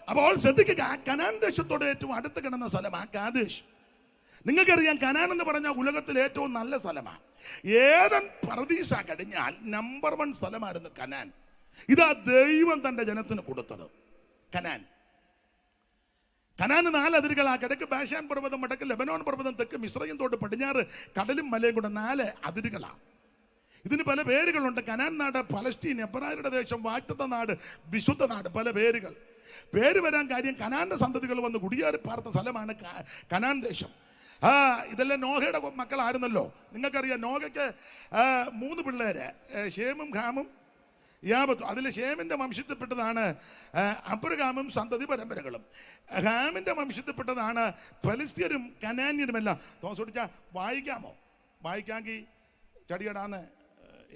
അപ്പോൾ ശ്രദ്ധിക്കുക, കനാൻ ദേശത്തോട് ഏറ്റവും അടുത്ത് കിടന്ന സ്ഥലമാണ് കാദേശ്. നിങ്ങൾക്കറിയാം, കനാൻ എന്ന് പറഞ്ഞാൽ ഉലകത്തിലെ ഏറ്റവും നല്ല സ്ഥലമാണ്. ഏതൻ പർദീസ കഴിഞ്ഞാൽ നമ്പർ 1 സ്ഥലമായിരുന്നു കനാൻ. ഇതാ ദൈവം തന്റെ ജനത്തിന് കൊടുത്തത്. കനാൻ 4 അതിരുകളാ. കിഴക്ക് ബാശാൻ പർവ്വതം, വടക്ക് ലെബനോൻ പർവ്വതം, തെക്ക് മിസ്രയീം തോട്, പടിഞ്ഞാറ് കടലും മലയും കൂടെ 4 അതിരുകളാ. ഇതിന് പല പേരുകളുണ്ട്. കനാൻ നാട്, പലസ്തീൻ, എബ്രായരുടെ ദേശം, വാഗ്ദത്ത നാട്, വിശുദ്ധ നാട്, പല പേരുകൾ. പേര് വരാൻ കാര്യം കനാന്റെ സന്തതികൾ വന്ന് കുടിയേറി പാർത്ത സ്ഥലമാണ് കനാൻ ദേശം. ഇതെല്ലാം നോഹയുടെ മക്കളായിരുന്നല്ലോ. നിങ്ങൾക്കറിയാം, നോഹയ്ക്ക് 3 പിള്ളേര്, ഷേമും ഹാമും യാബത്തും. അതിൽ ഷേമിന്റെ വംശത്തിൽപ്പെട്ടതാണ് അബ്രഹാമും സന്തതി പരമ്പരകളും. ഹാമിന്റെ വംശത്തിൽപ്പെട്ടതാണ് ഫലിസ്ത്യരും കനാന്യരുമെല്ലാം. തോമസ് വായിക്കാമോ? വായിക്കാമെങ്കിൽ ചടിയടാന്ന്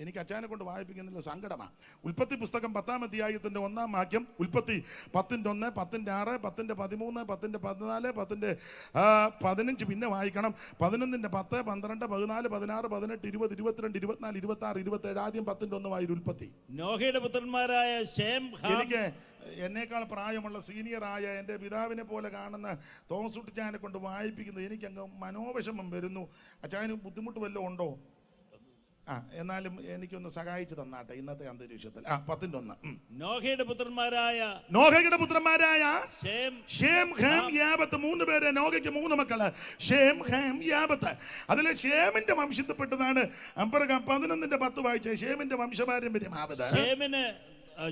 എനിക്ക് അച്ഛനെ കൊണ്ട് വായിപ്പിക്കുന്നില്ല, സങ്കടമാണ്. ഉൽപ്പത്തി പുസ്തകം 10-ാം അധ്യായത്തിന്റെ 1-ാം വാക്യം. ഉൽപ്പത്തി 10-1, 10-6, 10-13, 10-14, 10-15 പിന്നെ വായിക്കണം. 11-10, 12, 14, 16, 18, 20, 22, 24, 26, 27. ആദ്യം 10-1 വായി. ഉൽപ്പത്തി. നോഹയുടെ പുത്രന്മാരായ ശേം, എനിക്ക് എന്നേക്കാൾ പ്രായമുള്ള സീനിയറായ എൻ്റെ പിതാവിനെ പോലെ കാണുന്ന തോമസ് കുട്ടിച്ചാനെ കൊണ്ട് വായിപ്പിക്കുന്നത് എനിക്കങ്ങ് മനോവിഷമം വരുന്നു. അച്ഛന് ബുദ്ധിമുട്ട് വല്ലതും ഉണ്ടോ? എന്നാലും എനിക്കൊന്ന് സഹായിച്ചു തന്നാട്ടെ ഇന്നത്തെ അന്തരീക്ഷത്തിൽ. 10-1. നോഹയുടെ പുത്രന്മാരായ ശേം, ഹാം, യാബത്ത് 3 പേര്. നോഹയ്ക്ക് 3 മക്കള്, ശേം, ഹാം, യാബത്ത്. അതിലെ ശേമിന്റെ വംശത്തിൽപ്പെട്ടതാണ് അബ്രഹാം. 11-10 വായിച്ച ഷേമിന്റെ വംശപാരമ്പര്യമാവത്.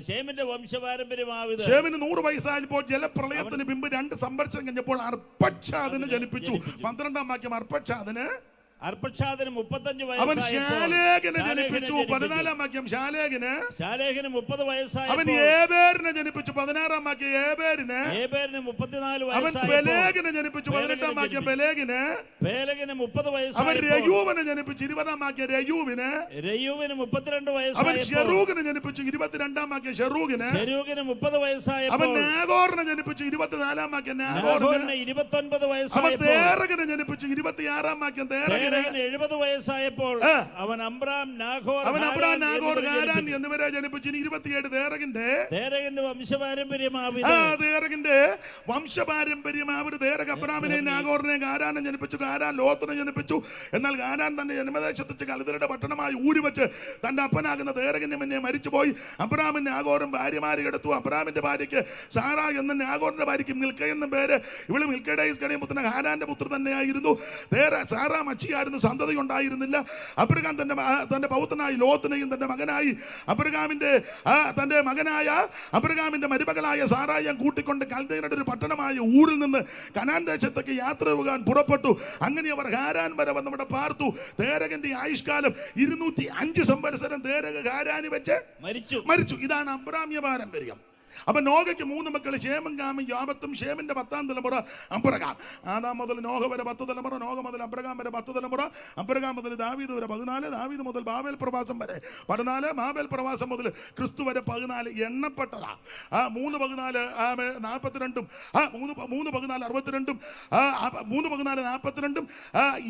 ശേമിന്റെ വംശപാരമ്പര്യമാവിത്. ശേമിന് 100 വയസ്സായപ്പോൾ ജലപ്രളയത്തിന് മുമ്പ് 2 സംവത്സരം കഴിഞ്ഞപ്പോൾ അർപ്പക്ഷാദിന് ജനിപ്പിച്ചു. 12-ാം വാക്യം. അർപ്പക്ഷാദിന് അർപ്പക്ഷാദിന് 35 അവൻ ശാലേഖനെ വയസ്സായപ്പോൾ ജനിപ്പിച്ചു. 14-ാം വാക്യം ശാലേഖന് 30 അവൻ വയസ്സായപ്പോൾ ഏബേരിനെ ജനിപ്പിച്ചു. 16-ാം വാക്യം ഏബേരിന് 34 അവൻ വയസ്സായപ്പോൾ പെലേഗിനെ ജനിപ്പിച്ചു. 18-ാം വാക്യം പെലേഗിന് പേലഗിന് 30 അവൻ വയസ്സായപ്പോൾ രയൂവിനെ ജനിപ്പിച്ചു. 20-ാം വാക്യം രയൂവിന് രയൂവിന് 32 അവൻ വയസ്സായപ്പോൾ ഷെറൂഗിനെ ജനിപ്പിച്ചു. 22-ാം വാക്യം ഷെറൂഗിന് ശെരൂഗിന് 30 അവൻ വയസ്സായപ്പോൾ നാഗോറിനെ ജനിപ്പിച്ചു. 24-ാം വാക്യം നാഗോറിന് നാഹോറിന് 29 അവൻ വയസ്സായപ്പോൾ തേരകിനെ ജനിപ്പിച്ചു. 26-ാം വാക്യം തേരകിന് തേരഹിന് 70 വയസ്സായപ്പോൾ അവൻ അബ്രാം നാഹോർ അവൻ അബ്രാം ഹാരാൻ നാഗോർ എന്നിവരെ ഹാരാൻ ജനിപ്പിച്ചു. എന്നിവരെ ജനിപ്പിച്ചു. ഇനി 27 തേരകിന്റെ തേരഹിന്റെ വംശപാരമ്പര്യമാവിത്. തേരകിന്റെ വംശപാരമ്പര്യമാവര് തേരക് അബ്രാമിനെയും നാഗോറിനെയും ഹാരാനെ ജനിപ്പിച്ചു. ഹാരാൻ ലോത്തിനെ ജനിപ്പിച്ചു. എന്നാൽ ഹാരാൻ തന്റെ ജന്മദേശത്ത് കലുതരുടെ പട്ടണമായി ഊരി വെച്ച് തന്റെ അപ്പനാകുന്ന തേരകിന്റെ മുന്നേ മരിച്ചുപോയി. അബ്രാമിന് നാഗോറും ഭാര്യമാരെ എടുത്തു. അബ്രാമിന്റെ ഭാര്യയ്ക്ക് സാറ എന്നും നാഗോറിന്റെ ഭാര്യയ്ക്ക് മിൽക്ക എന്നും പേര്. ഇവള് മിൽക്കയുടെ പുത്രൻ ഹാരാന്റെ പുത്രൻ തന്നെയായിരുന്നു. സാറ മച്ചിയായിരുന്നു, സന്തതി ഉണ്ടായിരുന്നില്ല. അബ്രഹാം തന്റെ പൗത്രനായി ലോത്തിനെയും തന്റെ മകനായി തന്റെ മകനായ അബ്രഹാമിന്റെ മരുമകളായ സാറായം കൂട്ടിക്കൊണ്ട് കൽദയരുടെ ഒരു പട്ടണമായ ഊരിൽ നിന്ന് കനാൻ ദേശത്തേക്ക് യാത്ര പോകാൻ പുറപ്പെട്ടു. അങ്ങനെ അവർ ഹാരാൻ വരെ വന്നവിടെ പാർത്തു. തേരകന്റെ ആയുഷ്കാലം 205 സംവത്സരം തേരക ഹാരാനി വെച്ച് മരിച്ചു. ഇതാണ് അബ്രാമ്യ പാരമ്പര്യം. അപ്പൊ നോഹയ്ക്ക് 3 മക്കൾ, ശേമും കാമും യാപത്തും. ശേമിന്റെ 10-ാം തലമുറ അബ്രഹാം. ആദാം മുതൽ നോഹ വരെ 10 തലമുറ, നോഹ മുതൽ അബ്രഹാം വരെ 10 തലമുറ, അബ്രഹാം മുതൽ ദാവീദ് വരെ 14, ദാവീദ് മുതൽ ബാബേൽ പ്രവാസം വരെ 14, ബാബേൽ പ്രവാസം മുതൽ ക്രിസ്തു വരെ 14 എണ്ണപ്പെട്ടതാ. 3 14 42, 3 14 62, 3 14 42,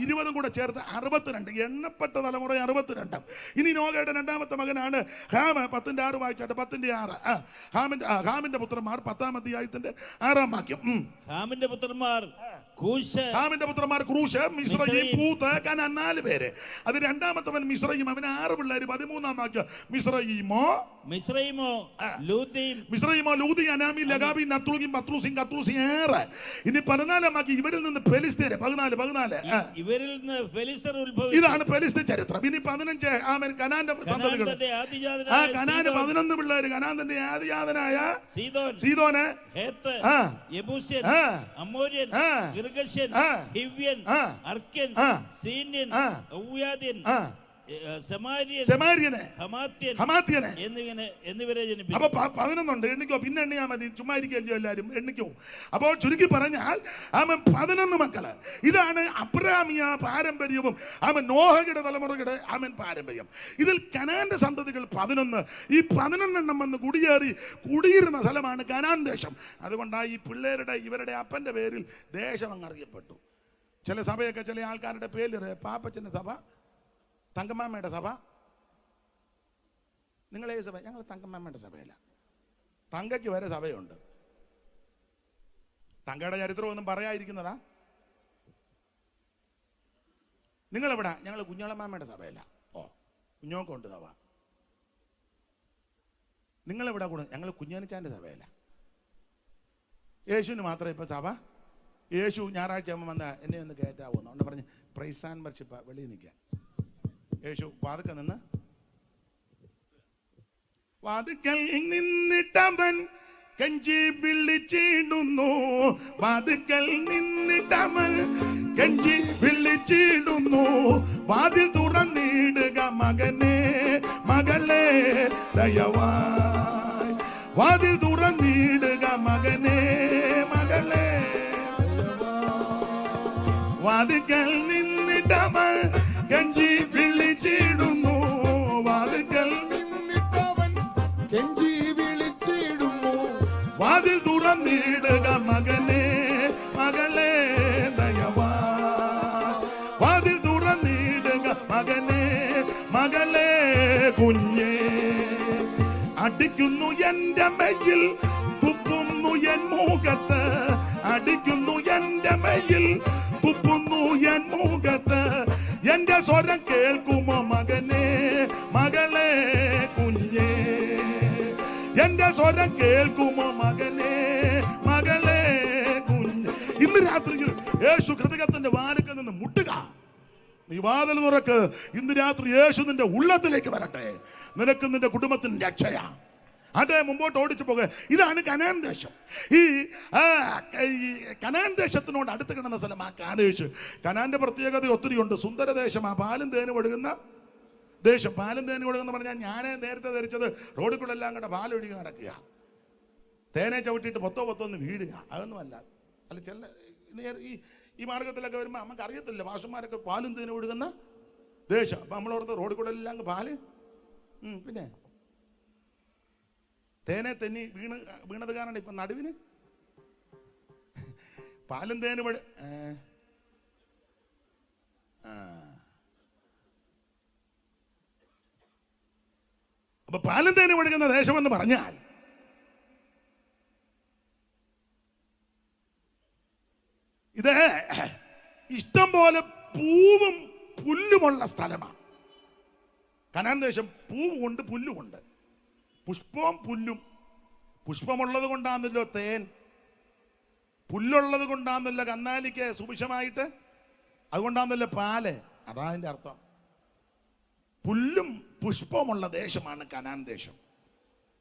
20 കൂടെ ചേർത്ത് 62 എണ്ണപ്പെട്ട തലമുറ 62. ഇനി നോഹയുടെ 2-ാമത്തെ മകനാണ് ഹാം. 10-ന്റെ 6 വായിച്ചാട്ടെ. 10-ന്റെ 6 ഹാമിന്റെ പുത്രന്മാർ 10-ാം അധ്യായത്തിന്റെ 6-ാം വാക്യം. ഹാമിന്റെ പുത്രന്മാർ കൂശ്, മിസ്രയീം, പൂത്ത്, കനാൻ. 4 പേര്. അത് 2-ാമത്തവൻ മിസ്രയീം. അവന് 6 പിള്ളേര്. 13-ാം വാക്യം മിസ്രയീമോ ലൂദി, അനാമി, ലഗാബി, നത്ലൂഗിം, പത്ലൂസിം, കത്ലൂസിം 6. ഇനി 14-ാം വാക്യം ഇവരിൽ നിന്ന് ഫെലിസ്തീര്. 14 ഇവരിൽ നിന്ന് ഫെലിസ്തർ ഉത്ഭവിച്ചു. ഇതാണ് ഫെലിസ്തീൻ ചരിത്രം. ഇനി 15 കനാന്റെ സന്തതികൾ. കനാന് 11 പിള്ളേര്. കനാൻ തന്റെ ആദിജാതനായ സീദോന്, ഹേത്ത്, യെബൂസ്യൻ, അമോര്യൻ, ഗിർഗശ്യൻ, ഹിവ്യൻ, അർക്യൻ, സീന്യൻ, ഊയാദ്യൻ, സെമാര്യൻ, ഹമാത്യൻ എന്നിവരെ ജനിപ്പിച്ചു. അപ്പൊ 11 ഉണ്ട്. എണ്ണിക്കോ, പിന്നെ എണ്ണിയാ മതി. ചുമ്മാ ഇരിക്കല്ലോ എല്ലാരും, എണ്ണിക്കോ. അപ്പോൾ ചുരുക്കി പറഞ്ഞാൽ 11 മക്കള്. ഇതാണ് അബ്രാമിയ പാരമ്പര്യവും നോഹയുടെ തലമുറയുടെ പാരമ്പര്യം. ഇതിൽ കനാന്റെ സന്തതികൾ 11. ഈ 11 വന്ന് കുടിയിരുന്ന സ്ഥലമാണ് കനാൻ ദേശം. അതുകൊണ്ടാണ് ഈ പിള്ളേരുടെ ഇവരുടെ അപ്പന്റെ പേരിൽ ദേശം അങ്ങ് അറിയപ്പെട്ടു. ചില സഭയൊക്കെ ചില ആൾക്കാരുടെ പേര് പാപ്പച്ചന്റെ സഭ, തങ്കമ്മാമ്മയുടെ സഭ. നിങ്ങളേ സഭ? ഞങ്ങൾ തങ്കമ്മാമ്മയുടെ സഭയല്ല. തങ്കയ്ക്ക് വരെ സഭയുണ്ട്. തങ്കയുടെ ചരിത്രം ഒന്നും പറയാതിരിക്കുന്നതാ. നിങ്ങളെവിടാ? ഞങ്ങൾ കുഞ്ഞോളമ്മയുടെ സഭയല്ല. കുഞ്ഞോക്കുണ്ട് സഭ. നിങ്ങളെവിടാ കൂടെ? ഞങ്ങൾ കുഞ്ഞാനിച്ചാൻ്റെ സഭയല്ല. യേശുവിന് മാത്രമേ ഇപ്പൊ സഭ. യേശു ഞായറാഴ്ച ആകുമ്പോൾ വന്ന എന്നെ ഒന്ന് കയറ്റാവുന്നു അതുകൊണ്ട് പറഞ്ഞ് പ്രൈസ് ആൻഡ് വർഷിപ്പ് വെളിയിൽ നിൽക്കാൻ. യേശു വാതുക്കൽ നിന്ന് വാതുക്കൽ നിന്നിട്ടവൻ കഞ്ചി വിളിച്ചിടുന്നു. വാതുക്കൽ നിന്നിട്ടവൻ കഞ്ചി വിളിച്ചിടുന്നു. വാതിൽ തുറന്നിടുക മകനെ മകളെ ദയവായി. വാതിൽ തുറന്നിടുക മകനെ മകളെ. വാതുക്കൽ നിന്നിട്ടവൻ കഞ്ചി വിളിച്ചിടുന്നു. വാതുക്കൽ നിന്നിട്ടവൻ കെഞ്ചി വിളിച്ചിടുന്നു. വാതിൽ തുറന്നിടുക മകനെ മകളെ ദയവായി. വാതിൽ തുറന്നിടുക മകനെ മകളെ കുഞ്ഞേ. അടിക്കുന്നു എന്റെ മെയ്യിൽ, തുപ്പുന്നു എൻ മുഖത്ത്. അടിക്കുന്നു എന്റെ മെയ്യിൽ, തുപ്പുന്നു എൻ മുഖത്ത്. എന്റെ സ്വരം കേൾക്കുമോ മകനെ മകളെ കുഞ്ഞേ. എന്റെ സ്വരം കേൾക്കുമോ മകനെ മകളെ കുഞ്ഞ്. ഇന്ന് രാത്രി യേശു ഹൃദയത്തിന്റെ വാതിൽക്കൽ നിന്ന് മുട്ടുക. നീ വാതിൽ തുറക്ക്. ഇന്ന് രാത്രി യേശു നിന്റെ ഉള്ളത്തിലേക്ക് വരട്ടെ. നിനക്ക് നിന്റെ കുടുംബത്തിന് രക്ഷയാ. അത് മുമ്പോട്ട് ഓടിച്ചു പോകുക. ഇതാണ് കനാൻ ദേശം. ഈ കനാൻ ദേശത്തിനോട് അടുത്ത് കിടന്ന സ്ഥലം ആ കാദേശ്. കനാന്റെ പ്രത്യേകത ഒത്തിരിയുണ്ട്. സുന്ദരദേശം, ആ പാലും തേനും ഒഴുകുന്ന ദേശം. പാലും തേനും ഒഴുകുന്ന പറഞ്ഞാൽ ഞാൻ നേരത്തെ ധരിച്ചത് റോഡിൽ കൂടെ എല്ലാം കൂടെ പാലൊഴുകി നടക്കുക, തേനെ ചവിട്ടിയിട്ട് പൊത്തോ ഒന്ന് വീഴുക, അതൊന്നുമല്ല. അല്ല, ചില ഈ മാർഗത്തിലൊക്കെ വരുമ്പോൾ നമുക്ക് അറിയത്തില്ല, ഭാഷന്മാരൊക്കെ പാലും തേനും ഒഴുകുന്ന ദേശം. അപ്പം നമ്മളോടത്ത് റോഡിൽ കൂടെ എല്ലാം പാല്, പിന്നെ തേനെ തെന്നി വീണത് കാരണം ഇപ്പം നടുവിന് പാലും തേനും അപ്പൊ പാലും തേനും ഒഴുകുന്ന ദേശമെന്ന് പറഞ്ഞാൽ ഇത് ഇഷ്ടം പോലെ പൂവും പുല്ലുമുള്ള സ്ഥലമാണ്. കനാൻ ദേശം പൂവുമുണ്ട് പുല്ലുമുണ്ട്. പുഷ്പവും പുല്ലും. പുഷ്പമുള്ളത് കൊണ്ടാണല്ലോ തേൻ, പുല്ലുള്ളത് കൊണ്ടാണല്ലോ കന്നാലിക്ക് സുഭിക്ഷമായിട്ട്, അതുകൊണ്ടാണല്ലോ പാല്. അതാ അതിന്റെ അർത്ഥം. പുല്ലും പുഷ്പമുള്ള ദേശമാണ് കനാൻ ദേശം,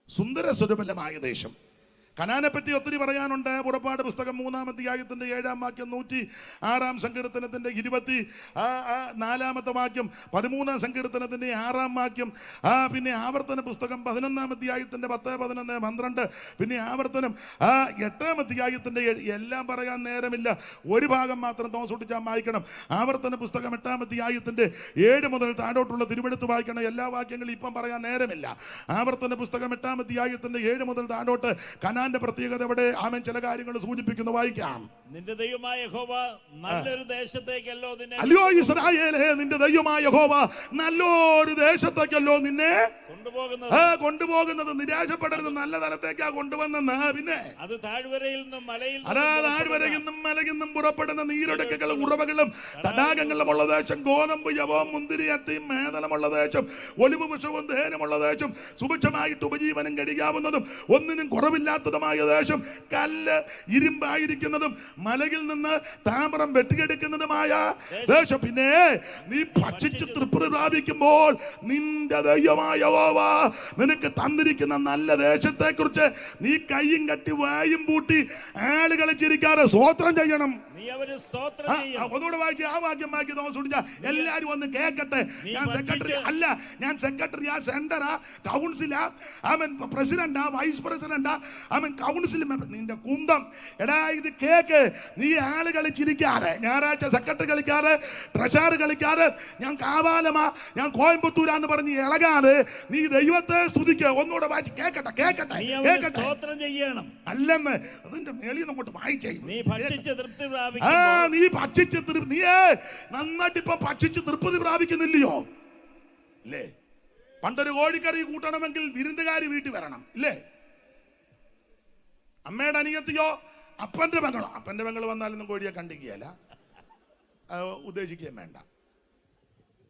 സുന്ദര സുരബലമായ ദേശം. കനാനെ പറ്റി ഒത്തിരി പറയാനുണ്ട്. പുറപ്പാട് പുസ്തകം 3-ാം അധ്യായത്തിന്റെ 7-ാം വാക്യം, 106-ാം സങ്കീർത്തനത്തിന്റെ 24-ാമത്തെ വാക്യം, 13-ാം സങ്കീർത്തനത്തിന്റെ 6-ാം വാക്യം, പിന്നെ ആവർത്തന പുസ്തകം 11-ാം അധ്യായത്തിന്റെ 10, 11, 12, പിന്നെ ആവർത്തനം 8-ാം അധ്യായത്തിന്റെ 7. എല്ലാം പറയാൻ നേരമില്ല, ഒരു ഭാഗം മാത്രം തോസൂട്ടിച്ചാൽ വായിക്കണം. ആവർത്തന പുസ്തകം 8-ാം അധ്യായത്തിന്റെ 7 മുതൽ താഴോട്ടുള്ള തിരുവെടുത്ത് വായിക്കണം. എല്ലാ വാക്യങ്ങളും ഇപ്പം പറയാൻ നേരമില്ല. ആവർത്തന പുസ്തകം 8-ാം അധ്യായത്തിന്റെ 7 മുതൽ താഴോട്ട് കനാന്റെ പ്രത്യേകത എവിടെ? ആമേൻ. ചില കാര്യങ്ങൾ സൂചിപ്പിക്കുന്നു, വായിക്കാം. നിന്റെ ദൈവമായ യഹോവ നല്ലൊരു ദേശത്തേക്കല്ലോ നിന്നെ, അല്ലയോ ഇസ്രായേലേ, നിന്റെ ദൈവമായ യഹോവ നല്ലൊരു ദേശത്തേക്കല്ലോ നിന്നെ കൊണ്ടുപോകുന്നത്. നിരാശപ്പെടരുത്, നല്ല തലത്തേക്കാ കൊണ്ടുവന്നെന്ന്. പിന്നെ അത് താഴ്വരയിൽ നിന്നും താഴ്വരയിൽ നിന്നും മലയിൽ നിന്നും പുറപ്പെടുന്ന നീരൊടുക്കുകളും ഉറവകളും തടാകങ്ങളും ഉള്ള ദേശം, ഗോതമ്പ് യവവും മുന്തിരി അത്തിയും മേദലമുള്ള ദേശം, ഒലിവ് വൃക്ഷവും തേനുമുള്ള ദേശം, സുഭിക്ഷമായിട്ട് ഉപജീവനം കഴിയാവുന്നതും ഒന്നിനും കുറവില്ലാത്തതുമായ ദേശം, കല്ല് ഇരുമ്പായിരിക്കുന്നതും മലയിൽ നിന്ന് താമ്രം വെട്ടിയെടുക്കുന്നതുമായ ദേശം. പിന്നെ നീ ഭക്ഷിച്ച് തൃപ്തി പ്രാപിക്കുമ്പോൾ നിന്റെ ദൈവമായ യഹോവ നിനക്ക് തന്നിരിക്കുന്ന നല്ല ദേശത്തെ കുറിച്ച് നീ കയ്യും കട്ടി വായും പൂട്ടി ആളുകളെ ചിരിക്കാതെ സ്തോത്രം ചെയ്യണം. ഒന്നുകൂടെ വായിച്ച് ആ വാക്യം വായിക്കി തോന്നിച്ച എല്ലാരും ഒന്ന് കേൾക്കട്ടെ. ഞാൻ സെക്രട്ടറി അല്ല, ഞാൻ സെക്രട്ടറിയാ, സെന്ററാ, കൗൺസിലാ, അവൻ പ്രസിഡന്റാ, വൈസ് പ്രസിഡന്റാ, അവൻ കൗൺസിൽ. നിന്റെ കുന്തം എടാ, ഇത് കേക്ക്. നീ ആള് കളിച്ചിരിക്കാറ്, ഞായറാഴ്ച സെക്രട്ടറി കളിക്കാറ്, ട്രഷറർ കളിക്കാറ്, ഞാൻ കാവാലമാ, ഞാൻ കോയമ്പത്തൂരാന്ന് പറഞ്ഞ് ഇളകാറ്. നീ ദൈവത്തെ സ്തുതിക്കുക. ഒന്നുകൂടെ വായിച്ച് കേക്കട്ടെ, കേക്കട്ടെ, കേക്കട്ടെ. അല്ലെന്ന് അതിന്റെ മേളിൽ നമ്മോട്ട് വായിച്ചേ. നീ ഭക്ഷിച്ച് തൃപ്തി നീ നന്നായിട്ട് ഇപ്പൊ ഭക്ഷിച്ച് തൃപ്തി പ്രാപിക്കുന്നില്ലയോ? ഇല്ലേ? പണ്ടൊരു കോഴിക്കറി കൂട്ടണമെങ്കിൽ വിരുന്നുകാരി വീട്ടിൽ വരണം, ഇല്ലേ? അമ്മയുടെ അനിയത്തിയോ അപ്പന്റെ പെങ്ങളോ വന്നാലൊന്നും കോഴിയെ കണ്ടിക്കുകയല്ല, ഉദ്ദേശിക്കുകയും വേണ്ട.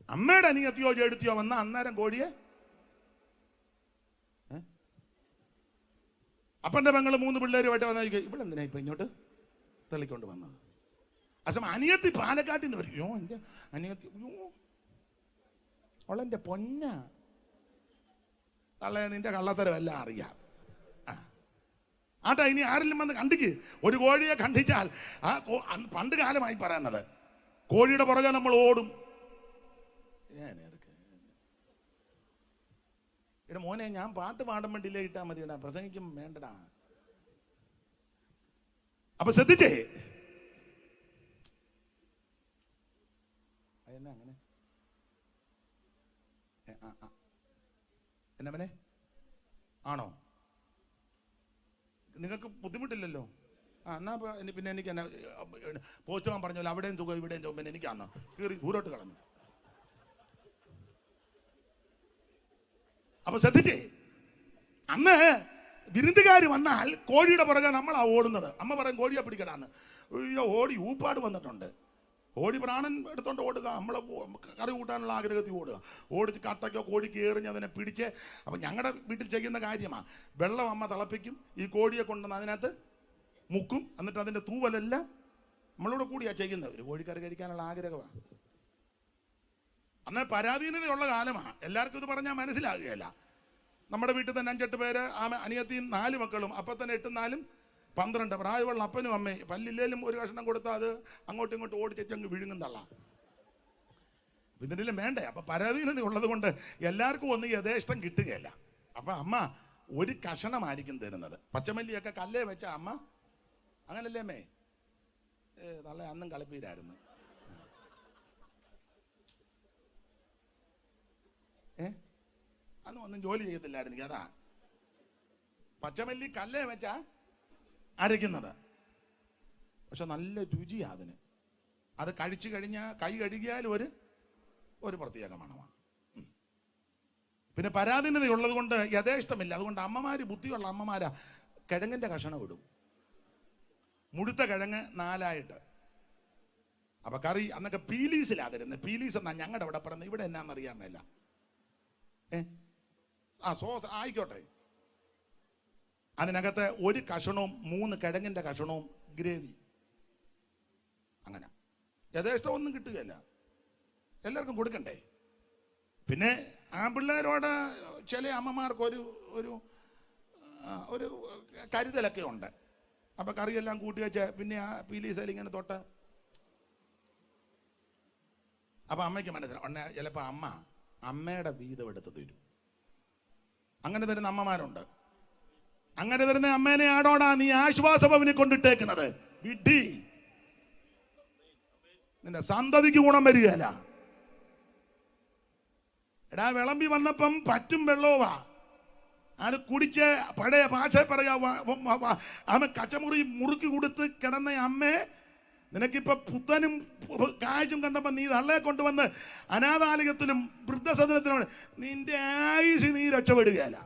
അമ്മയുടെ അനിയത്തിയോ ചേടുത്തിയോ വന്ന അന്നേരം കോഴിയെ, അപ്പന്റെ പെങ്ങള് 3 പിള്ളേരുമായിട്ട് വന്നായിരിക്കും, ഇവിടെ എന്തിനാ ഇപ്പൊ ഇങ്ങോട്ട് തള്ളിക്കൊണ്ട് വന്നത്? അസം അനിയത്തി പാലക്കാട്ടിൽ നിന്ന് വരും. എന്റെ അനിയത്തി, അവളെന്റെ പൊന്ന തള്ളേ, നിന്റെ കള്ളത്തരം എല്ലാം അറിയാം. ആട്ടാ, ഇനി ആരെങ്കിലും വന്ന് കണ്ടിക്ക്. ഒരു കോഴിയെ കണ്ടിച്ചാൽ പണ്ട് കാലമായി പറയുന്നത്, കോഴിയുടെ പുറകെ നമ്മൾ ഓടും. എടാ മോനെ, ഞാൻ പാട്ട് പാടാൻ വേണ്ടിയില്ലേ ഇട്ടാ മതിയടാ, പ്രസംഗിക്കും വേണ്ടടാ. അപ്പൊ ശ്രദ്ധിച്ചേ, എന്നാ അങ്ങനെ എന്നവനെ ആണോ? നിങ്ങൾക്ക് ബുദ്ധിമുട്ടില്ലല്ലോ. എന്നാ പിന്നെ എനിക്ക് എന്നാ പോസ്റ്റ് പോകാൻ പറഞ്ഞല്ലോ, അവിടെയും സുഖം ഇവിടെയും സുഖം, പിന്നെ എനിക്കാണോ കീറി ദൂരോട്ട് കളഞ്ഞു. അപ്പൊ ശ്രദ്ധിച്ചേ, അന്ന് വിരുന്നുകാർ വന്നാൽ കോഴിയുടെ പുറകെ നമ്മളാ ഓടുന്നത്. അമ്മ പറയും കോഴിയെ പിടിക്കടാന്ന്. അയ്യോ, ഓടി ഊപ്പാട് വന്നിട്ടുണ്ട്. ഓടി പ്രാണൻ എടുത്തോണ്ട് ഓടുക, നമ്മളെ കറി കൂട്ടാനുള്ള ആഗ്രഹത്തിൽ ഓടുക. ഓടിച്ച് കട്ടയ്ക്കോ കോഴിക്ക് എറിഞ്ഞ് അതിനെ പിടിച്ച്. അപ്പം ഞങ്ങളുടെ വീട്ടിൽ ചെയ്യുന്ന കാര്യമാണ്, വെള്ളം അമ്മ തിളപ്പിക്കും, ഈ കോഴിയെ കൊണ്ടുവന്ന് അതിനകത്ത് മുക്കും, എന്നിട്ട് അതിൻ്റെ തൂവലെല്ലാം നമ്മളോട് കൂടിയാണ് ചെയ്യുന്നത്. ഒരു കോഴിക്കറി കഴിക്കാനുള്ള ആഗ്രഹമാണ്. അന്ന് പരാധീനതയുള്ള കാലമാണ്. എല്ലാവർക്കും ഇത് പറഞ്ഞാൽ മനസ്സിലാകുകയല്ല. നമ്മുടെ വീട്ടിൽ തന്നെ 5-8 പേര്, അനിയത്തിയും 4 മക്കളും. അപ്പം തന്നെ 8 4 12 പ്രായമുള്ള അപ്പനും അമ്മയും. പല്ലില്ലേലും ഒരു കഷ്ണം കൊടുത്താൽ അത് അങ്ങോട്ടും ഇങ്ങോട്ടും ഓടിച്ചങ്ങ് വിഴുങ്ങും തള്ള. ഇതിനെല്ലാം വേണ്ടേ? അപ്പം പരാധീനത ഉള്ളത് കൊണ്ട് എല്ലാവർക്കും ഒന്നും യഥേഷ്ടം കിട്ടുകയില്ല. അപ്പം അമ്മ ഒരു കഷണമായിരിക്കും തരുന്നത്. പച്ചമല്ലിയൊക്കെ കല്ലേ വെച്ച അമ്മ അങ്ങനല്ലേ അമ്മേ? തള്ള അന്നും കളിപ്പീരായിരുന്നു. അന്ന് ഒന്നും ജോലി ചെയ്യത്തില്ലായിരുന്നു. അതാ പച്ചമല്ലി കല്ലേ വെച്ചാ അരയ്ക്കുന്നത്. പക്ഷെ നല്ല രുചിയാ അതിന്. അത് കഴിച്ചു കഴിഞ്ഞാൽ കൈ കഴുകിയാൽ ഒരു പ്രത്യേക മണമാണ്. പിന്നെ പരാധീനതയുള്ളത് കൊണ്ട് യഥേഷ്ടമില്ല. അതുകൊണ്ട് അമ്മമാര്, ബുദ്ധിയുള്ള അമ്മമാരാ കിഴങ്ങിന്റെ കഷണം ഇടും. മുഴുത്ത കിഴങ്ങ് 4 അപ്പൊ കറി അന്നൊക്കെ പീലീസിലാ തരുന്നത്. പീലീസ് എന്നാ ഞങ്ങളുടെ അവിടെ പറയുന്നത്. ഇവിടെ എന്നാന്നറിയാൻ മേല. സോസ് ആയിക്കോട്ടെ. അതിനകത്ത് ഒരു കഷണവും 3 കിഴങ്ങിന്റെ കഷണവും ഗ്രേവി. അങ്ങനെ യഥേഷ്ടം ഒന്നും കിട്ടുകയല്ല. എല്ലാവർക്കും കൊടുക്കണ്ടേ? പിന്നെ ആൺപിള്ളേരോട് ചില അമ്മമാർക്ക് ഒരു കരുതലൊക്കെ ഉണ്ട്. അപ്പൊ കറിയെല്ലാം കൂട്ടി വെച്ച് പിന്നെ ആ പീലീസയിൽ ഇങ്ങനെ തൊട്ട് അപ്പൊ അമ്മയ്ക്ക് മനസ്സിലാവും. ചിലപ്പോ അമ്മയുടെ വീതം എടുത്ത് തരും. അങ്ങനെ തരുന്ന അമ്മമാരുണ്ട്. അങ്ങനെ തരുന്ന അമ്മേനെ ആടോടാ നീ ആശ്വാസഭവനിൽ കൊണ്ടിട്ടേക്കുന്നത്. വിഡ്ഢി, നിന്റെ സന്തതിക്ക് ഗുണം വരികയല്ല. എടാ വിളമ്പി വന്നപ്പം പറ്റും വെള്ളോവാ. അത് കുടിച്ച് പഴയ ഭാഷ പറയാ അമ്മ കച്ചമുറി മുറുക്കി കൊടുത്ത് കിടന്ന അമ്മേ, നിനക്കിപ്പോ പുത്തനും കാഴ്ചയും കണ്ടപ്പോ നീ തള്ളയെ കൊണ്ടുവന്ന് അനാഥാലയത്തിലും വൃദ്ധസദനത്തിലും നിന്റെ ആയുസ് നീ രക്ഷപ്പെടുകയല്ല.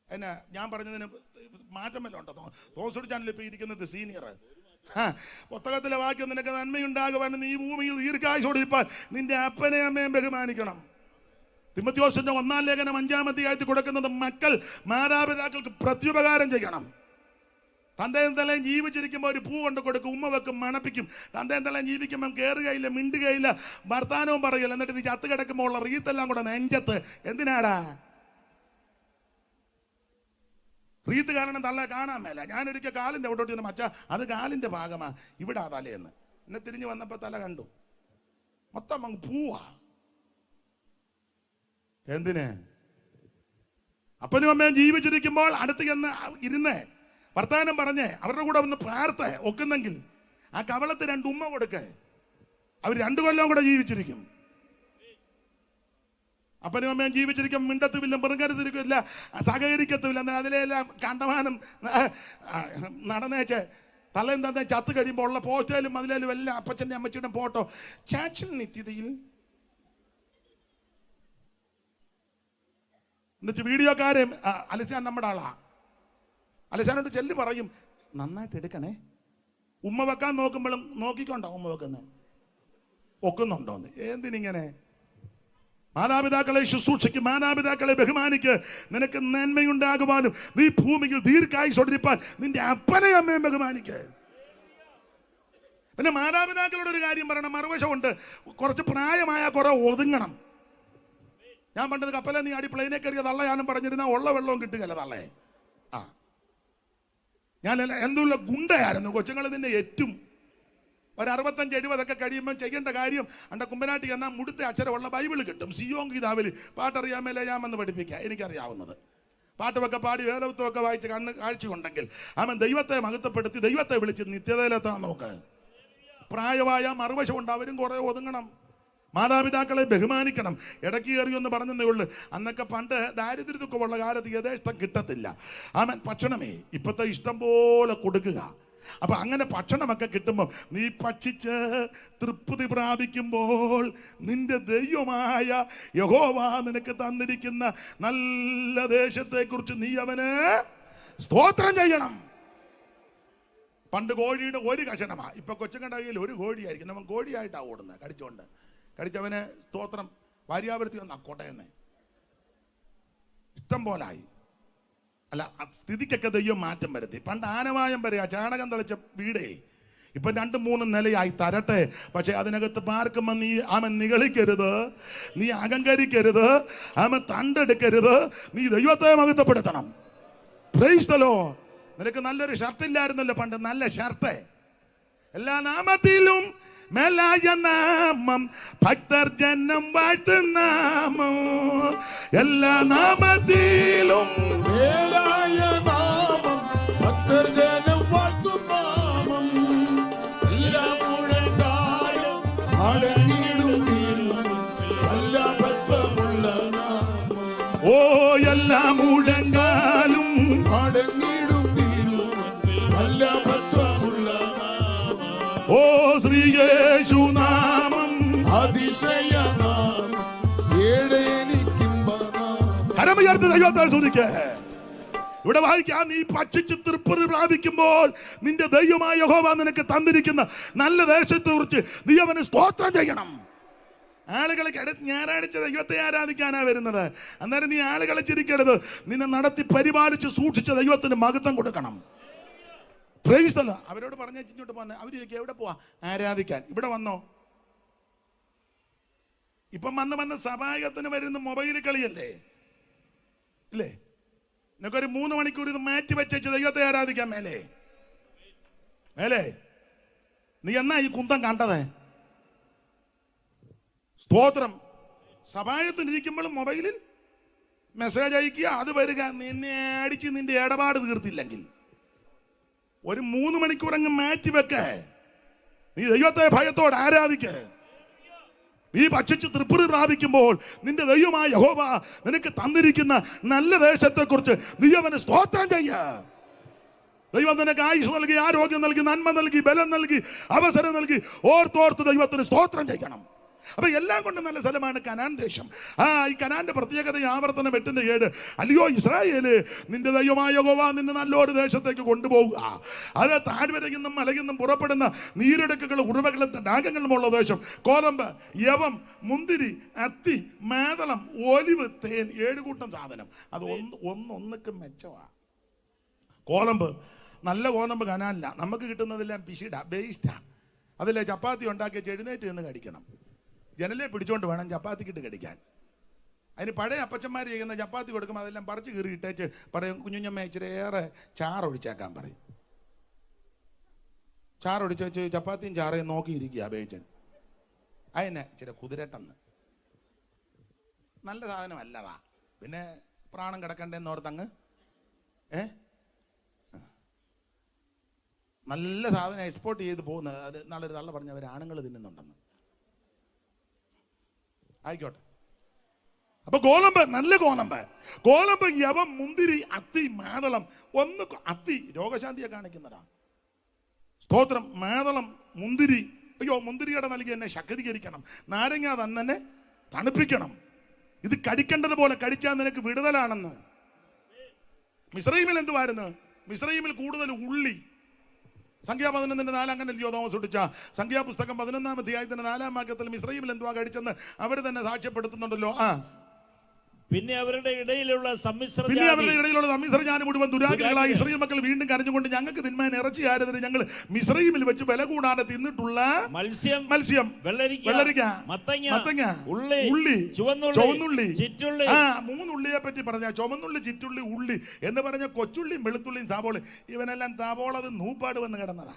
എന്നാ ഞാൻ പറഞ്ഞതിന് മാറ്റം വല്ല ഉണ്ടോ? തോസൂർ ചാനലിൽ ഇപ്പൊ ഇരിക്കുന്നത് സീനിയർ. പുസ്തകത്തിലെ വാക്യം നിനക്ക് നന്മയുണ്ടാകുവാൻ നീ ഭൂമിയിൽ ദീർഘായുസോടിരിപ്പാൻ നിന്റെ അപ്പനെ അമ്മയും ബഹുമാനിക്കണം. തിമോഥെയോസിന്റെ 1-ാം ലേഖനം 5-ാം അധ്യായത്തിൽ കൊടുക്കുന്നത് മക്കൾ മാതാപിതാക്കൾക്ക് പ്രത്യുപകാരം ചെയ്യണം. തന്തയും തലയും ജീവിച്ചിരിക്കുമ്പോൾ ഒരു പൂ കൊണ്ട് കൊടുക്കും, ഉമ്മ വെക്കും, മണപ്പിക്കും. തന്തയും തലയും ജീവിക്കുമ്പോൾ കയറുകയില്ല, മിണ്ടുകയില്ല, വർത്താനവും പറയില്ല. എന്നിട്ട് നീ ചത്ത് കിടക്കുമ്പോൾ ഉള്ള റീത്തെല്ലാം കൂടെ നെഞ്ചത്ത്. എന്തിനാടാ റീത്ത്? കാരണം തള്ള കാണാൻ മേല. ഞാനൊരിക്കൽ കാലിന്റെ അവിടോട്ട് ചെന്ന് മച്ചാ അത് കാലിന്റെ ഭാഗമാ, ഇവിടെ ആ തലയെന്ന്. എന്നെ തിരിഞ്ഞു വന്നപ്പോ തല കണ്ടു, മൊത്തം അങ്ങ് പൂവാ. എന്തിന്? അപ്പനും അമ്മയും ജീവിച്ചിരിക്കുമ്പോൾ അടുത്ത് ചെന്ന് ഇരുന്ന് വർത്താനം പറഞ്ഞ് അവരുടെ കൂടെ ഒന്ന് പാർത്ത് ഒക്കുന്നെങ്കിൽ ആ കവളത്ത് 2 ഉമ്മ കൊടുക്ക. അവർ 2 കൊല്ലം കൂടെ ജീവിച്ചിരിക്കും. അപ്പനും അമ്മയും ജീവിച്ചിരിക്കും, മിണ്ടത്തുമില്ല, മൃഗത്തിരിക്കില്ല, സഹകരിക്കത്തുമില്ല. എന്നാൽ അതിലെല്ലാം കണ്ടമാനം നടന്നേച്ച് തലയും തന്നെ ചത്ത് കഴിയുമ്പോൾ ഉള്ള പോസ്റ്റേലും അതിലേലും എല്ലാം അപ്പച്ചൻ്റെ അമ്മച്ചിയുടെ ഫോട്ടോ. ചാച്ചിൽ നിത്യതയിൽ എന്നിട്ട് വീഡിയോക്കാരെ അലസാൻ നമ്മുടെ ആളാ. അലസാനോട് ചെല്ലി പറയും നന്നായിട്ട് എടുക്കണേ. ഉമ്മ വെക്കാൻ നോക്കുമ്പോഴും നോക്കിക്കൊണ്ടോ ഉമ്മ വെക്കുന്നത് ഒക്കുന്നുണ്ടോന്ന്. എന്തിനിങ്ങനെ? മാതാപിതാക്കളെ ശുശ്രൂഷയ്ക്ക്, മാതാപിതാക്കളെ ബഹുമാനിക്ക്. നിനക്ക് നന്മയുണ്ടാകുവാനും നീ ഭൂമിയിൽ ദീർഘായുസ്സോടിരിപ്പാൻ നിന്റെ അപ്പനെയും അമ്മയും ബഹുമാനിക്ക്. പിന്നെ മാതാപിതാക്കളോട് ഒരു കാര്യം പറയണം, മറുവശമുണ്ട്. കുറച്ച് പ്രായമായ കുറെ ഒതുങ്ങണം. ഞാൻ പണ്ടത് കപ്പലെ നീ അടി പ്ലെയിനെ കയറിയ തള്ളയാനും പറഞ്ഞിരുന്ന ഉള്ള വെള്ളവും കിട്ടുകയല്ല തള്ളേ. ഞാൻ എന്തുള്ള ഗുണ്ടയായിരുന്നു. കൊച്ചുങ്ങൾ നിന്നെ എറ്റും. ഒരു 65-70 കഴിയുമ്പോൾ ചെയ്യേണ്ട കാര്യം അണ്ട കുമ്പനാട്ടി എന്നാൽ മുടുത്ത അക്ഷരമുള്ള ബൈബിൾ കിട്ടും. സിയോം ഗീതാവിൽ പാട്ടറിയാമേലെ ഞാമെന്ന് പഠിപ്പിക്കുക. എനിക്കറിയാവുന്നത് പാട്ടുമൊക്കെ പാടി വേദവത്വമൊക്കെ വായിച്ച് കണ്ണ് കാഴ്ചയുണ്ടെങ്കിൽ അവൻ ദൈവത്തെ മഹത്വപ്പെടുത്തി ദൈവത്തെ വിളിച്ച് നിത്യതയിലെത്താൻ നോക്ക്. പ്രായമായ മറുവശമുണ്ട്, അവരും കുറെ ഒതുങ്ങണം. മാതാപിതാക്കളെ ബഹുമാനിക്കണം. ഇടയ്ക്ക് കയറിയൊന്ന് പറഞ്ഞതേ ഉള്ളു. അന്നൊക്കെ പണ്ട് ദാരിദ്ര്യത്തൊക്കെ ഉള്ള കാലത്ത് യഥേഷ്ടം കിട്ടത്തില്ല. അവൻ ഭക്ഷണമേ ഇപ്പോഴത്തെ ഇഷ്ടം പോലെ കൊടുക്കുക. അപ്പൊ അങ്ങനെ ഭക്ഷണമൊക്കെ കിട്ടുമ്പോൾ നീ ഭക്ഷിച്ച് തൃപ്തി പ്രാപിക്കുമ്പോൾ നിന്റെ ദൈവമായ യഹോവ നിനക്ക് തന്നിരിക്കുന്ന നല്ല ദേശത്തെക്കുറിച്ച് നീ അവന് സ്തോത്രം ചെയ്യണം. പണ്ട് കോഴിയുടെ ഒരു കഷണമാ, ഇപ്പൊ കൊച്ചുങ്ങളുടെ കയ്യിൽ ഒരു കോഴിയായിരിക്കും. അവൻ കോഴിയായിട്ടാ ഓടുന്നത്, കടിച്ചവന് സ്തോത്രം ഭാര്യാപുരത്തിൽ വന്ന കോട്ടയെന്ന് ഇഷ്ടം പോലായി. അല്ല, സ്ഥിതിക്കൊക്കെ ദൈവം മാറ്റം വരുത്തി. പണ്ട് ആനവായം വരെ ചാണകം തളിച്ച വീടേ ഇപ്പൊ 2-3 നിലയായി തരട്ടെ, പക്ഷെ അതിനകത്ത് പാർക്കുമ്പോ നീ നിഗളിക്കരുത്, നീ അഹങ്കരിക്കരുത്, തണ്ടെടുക്കരുത്, നീ ദൈവത്തെ മഹത്വപ്പെടുത്തണം. Price the Lord. നിനക്ക് നല്ലൊരു ഷർട്ട് ഇല്ലായിരുന്നല്ലോ പണ്ട്, നല്ല ഷർട്ട്. എല്ലാ നാമത്തിലും മേലായ നാമം, ഭക്തർ ജനം വാഴ്ത്തുന്ന നാമം, എല്ലാ നാമത്തിലും മേലായ നാമം, ഭക്തർ ജനം വാഴ്ത്തും നാമം, എല്ലാ മുഴങ്കാലും അടങ്ങിടും തിരുമുമ്പിൽ വല്ലഭത്വമുള്ള നാമം. ഓ എല്ലാ മുഴങ്കാലും അടങ്ങിടും തിരുമുമ്പിൽ വല്ലഭത്വമുള്ള നാമം. ഓ ശ്രീ യേശു നാമം, അതിശയ നാമം, ഏഴെനിക്കിമ്പ നാമം. കരമുയർത്തി ദൈവത്തെ സ്തുതിക്ക്. ഇവിടെ വായിക്കാം, നീ ഭക്ഷിച്ച് തൃപ്തി പ്രാപിക്കുമ്പോൾ നിന്റെ ദൈവമായ യഹോവ നിനക്ക് തന്നിരിക്കുന്ന നല്ല ദേശത്തെ കുറിച്ച് നീ അവന് സ്തോത്രം ചെയ്യണം. ആളുകളെ ഞായറാഴ്ച ദൈവത്തെ ആരാധിക്കാനാ വരുന്നത്. അന്നേരം നീ ആളുകളെ ചിരിക്കരുത്, നിന്നെ നടത്തി പരിപാലിച്ച് സൂക്ഷിച്ച ദൈവത്തിന് മഹത്വം കൊടുക്കണം. Price the Lord. അവരോട് പറഞ്ഞ ഇങ്ങോട്ട് പോന്നെ. അവർ ചോദിക്കുക എവിടെ പോവാ? ആരാധിക്കാൻ. ഇവിടെ വന്നോ? ഇപ്പം വന്ന് സഭായത്തിന് വരുന്ന മൊബൈൽ കളിയല്ലേ ഇല്ലേ? നിനക്കൊരു 3 മണിക്കൂർ ഇത് മാറ്റി വെച്ചു ദൈവത്തെ ആരാധിക്കാൻ മേലേ നീ എന്നാ ഈ കുന്തം കണ്ടത്? സ്തോത്രം. സഭായത്തിനിരിക്കുമ്പോഴും മൊബൈലിൽ മെസ്സേജ് അയക്കുക, അത് വരിക, നിന്നെ അടിച്ച് നിന്റെ ഇടപാട് തീർത്തില്ലെങ്കിൽ ഒരു 3 മണിക്കൂർ അങ്ങ് മാറ്റി വെക്ക. നീ ദൈവത്തെ ഭയത്തോടെ ആരാധിക്ക. നീ ഭക്ഷിച്ച് തൃപ്തി പ്രാപിക്കുമ്പോൾ നിന്റെ ദൈവമായ യഹോവ നിനക്ക് തന്നിരിക്കുന്ന നല്ല ദേശത്തെ കുറിച്ച് നീ അവന് സ്തോത്രം ചെയ്യ. ദൈവം നിനക്ക് ആയുസ് നൽകി, ആരോഗ്യം നൽകി, നന്മ നൽകി, ബലം നൽകി, അവസരം നൽകി, ഓർത്തോർത്ത് ദൈവത്തിന് സ്തോത്രം ചെയ്യണം. അപ്പൊ എല്ലാം കൊണ്ട് നല്ല സ്ഥലമാണ് കനാൻ ദേശം. ഈ കനാന്റെ പ്രത്യേകത ആവർത്തനം 8:7. അല്ലയോ ഇസ്രായേല്, നിന്റെ ദൈവമായ യഹോവ നിന്നെ നല്ലൊരു ദേശത്തേക്ക് കൊണ്ടുപോവുക. അത് താഴ്വരയിൽ നിന്നും മലയിൽ നിന്നും പുറപ്പെടുന്ന നീരൊടുക്കുകളും ഉറവകളും തടാകങ്ങളും ഉള്ള ദേശം. കോതമ്പ്, യവം, മുന്തിരി, അത്തി, മാതളം, ഒലിവ്, തേൻ, 7 കൂട്ടം സാധനം. അത് ഒന്നൊന്നുക്ക് മെച്ചമാണ്. കോതമ്പ്, നല്ല കോതമ്പ് കനാനില്ല. നമുക്ക് കിട്ടുന്നതെല്ലാം പിശിട, ബേസ്റ്റാ. അതിലെ ചപ്പാത്തി ഉണ്ടാക്കി എഴുന്നേറ്റ് നിന്ന് കടിക്കണം. ജനലെ പിടിച്ചോണ്ട് വേണം ചപ്പാത്തിക്കിട്ട് കടിക്കാൻ. അതിന് പഴയ അപ്പച്ചന്മാർ ചെയ്യുന്ന ചപ്പാത്തി കൊടുക്കുമ്പോൾ അതെല്ലാം പറിച്ച് കീറി ഇട്ടേച്ച് പറയും, കുഞ്ഞുഞ്ഞമ്മ ഇച്ചിരി ഏറെ ചാറൊഴിച്ചേക്കാൻ പറയും. ചാറൊഴിച്ച് വെച്ച് ചപ്പാത്തിയും ചാറയും നോക്കിയിരിക്കുക ബേച്ചൻ. അതിനെ ഇച്ചിരി കുതിരട്ടെന്ന്. നല്ല സാധനമല്ലതാ. പിന്നെ പ്രാണം കിടക്കണ്ടെന്ന് ഓർത്തങ്ങ് നല്ല സാധനം എക്സ്പോർട്ട് ചെയ്ത് പോകുന്നത്. അത് നല്ലൊരു തള്ള പറഞ്ഞ അവർ ആണുങ്ങൾ തിന്നുന്നുണ്ടെന്ന്. ആയിക്കോട്ടെ. അപ്പൊ ഗോതമ്പ്, നല്ല ഗോതമ്പ്, യവം, മുന്തിരി, അത്തി, മാതളം. അത്തി രോഗശാന്തിയെ കാണിക്കുന്നതാ. സ്തോത്രം. മാതളം, മുന്തിരി. അയ്യോ, മുന്തിരിയുടെ നൽകി എന്നെ ശക്തീകരിക്കണം. നാരങ്ങ തന്നെ തണുപ്പിക്കണം. ഇത് കടിക്കേണ്ടത് പോലെ കടിച്ചാൽ നിനക്ക് വിടുതലാണെന്ന്. മിസ്രയീമിൽ എന്തുവായിരുന്നു? മിസ്രയീമിൽ കൂടുതൽ ഉള്ളി. സംഖ്യ 11:4 അങ്ങനല്ലയോ തോമസ് ഒട്ടിച്ച സംഖ്യാപുസ്തകം 11-ാം അധ്യായത്തിന്റെ 4-ാം വാക്യത്തിൽ മിസ്രയീമിൽ എന്തുവാ കഴിച്ചെന്ന് അവർ തന്നെ സാക്ഷ്യപ്പെടുത്തുന്നുണ്ടല്ലോ. പിന്നെ അവരുടെ ഇടയിലുള്ള സമ്മിശ്ര ജാതി മുഴുവൻ ദുരാഗ്രഹികളായി ഇസ്രായേൽ മക്കൾ വീണ്ടും കരഞ്ഞുകൊണ്ട്, ഞങ്ങൾക്ക് തിന്മാൻ ഇറച്ചി ആരതിന് ഞങ്ങൾ മിസ്രയീമിൽ വെച്ച് വില കൂടാതെ തിന്നിട്ടുള്ള മത്സ്യം, വെള്ളരിക്ക, മത്തങ്ങ, ഉള്ളി, ചുവന്നുള്ളി, ചിറ്റുള്ളി. 3 ഉള്ളിയെ പറ്റി പറഞ്ഞ ചുവന്നുള്ളി, ചിറ്റുള്ളി, ഉള്ളി എന്ന് പറഞ്ഞ കൊച്ചുള്ളിയും വെളുത്തുള്ളിയും താപോള്. ഇവനെല്ലാം താപോളത് നൂപ്പാട് വന്ന് കിടന്നതാ.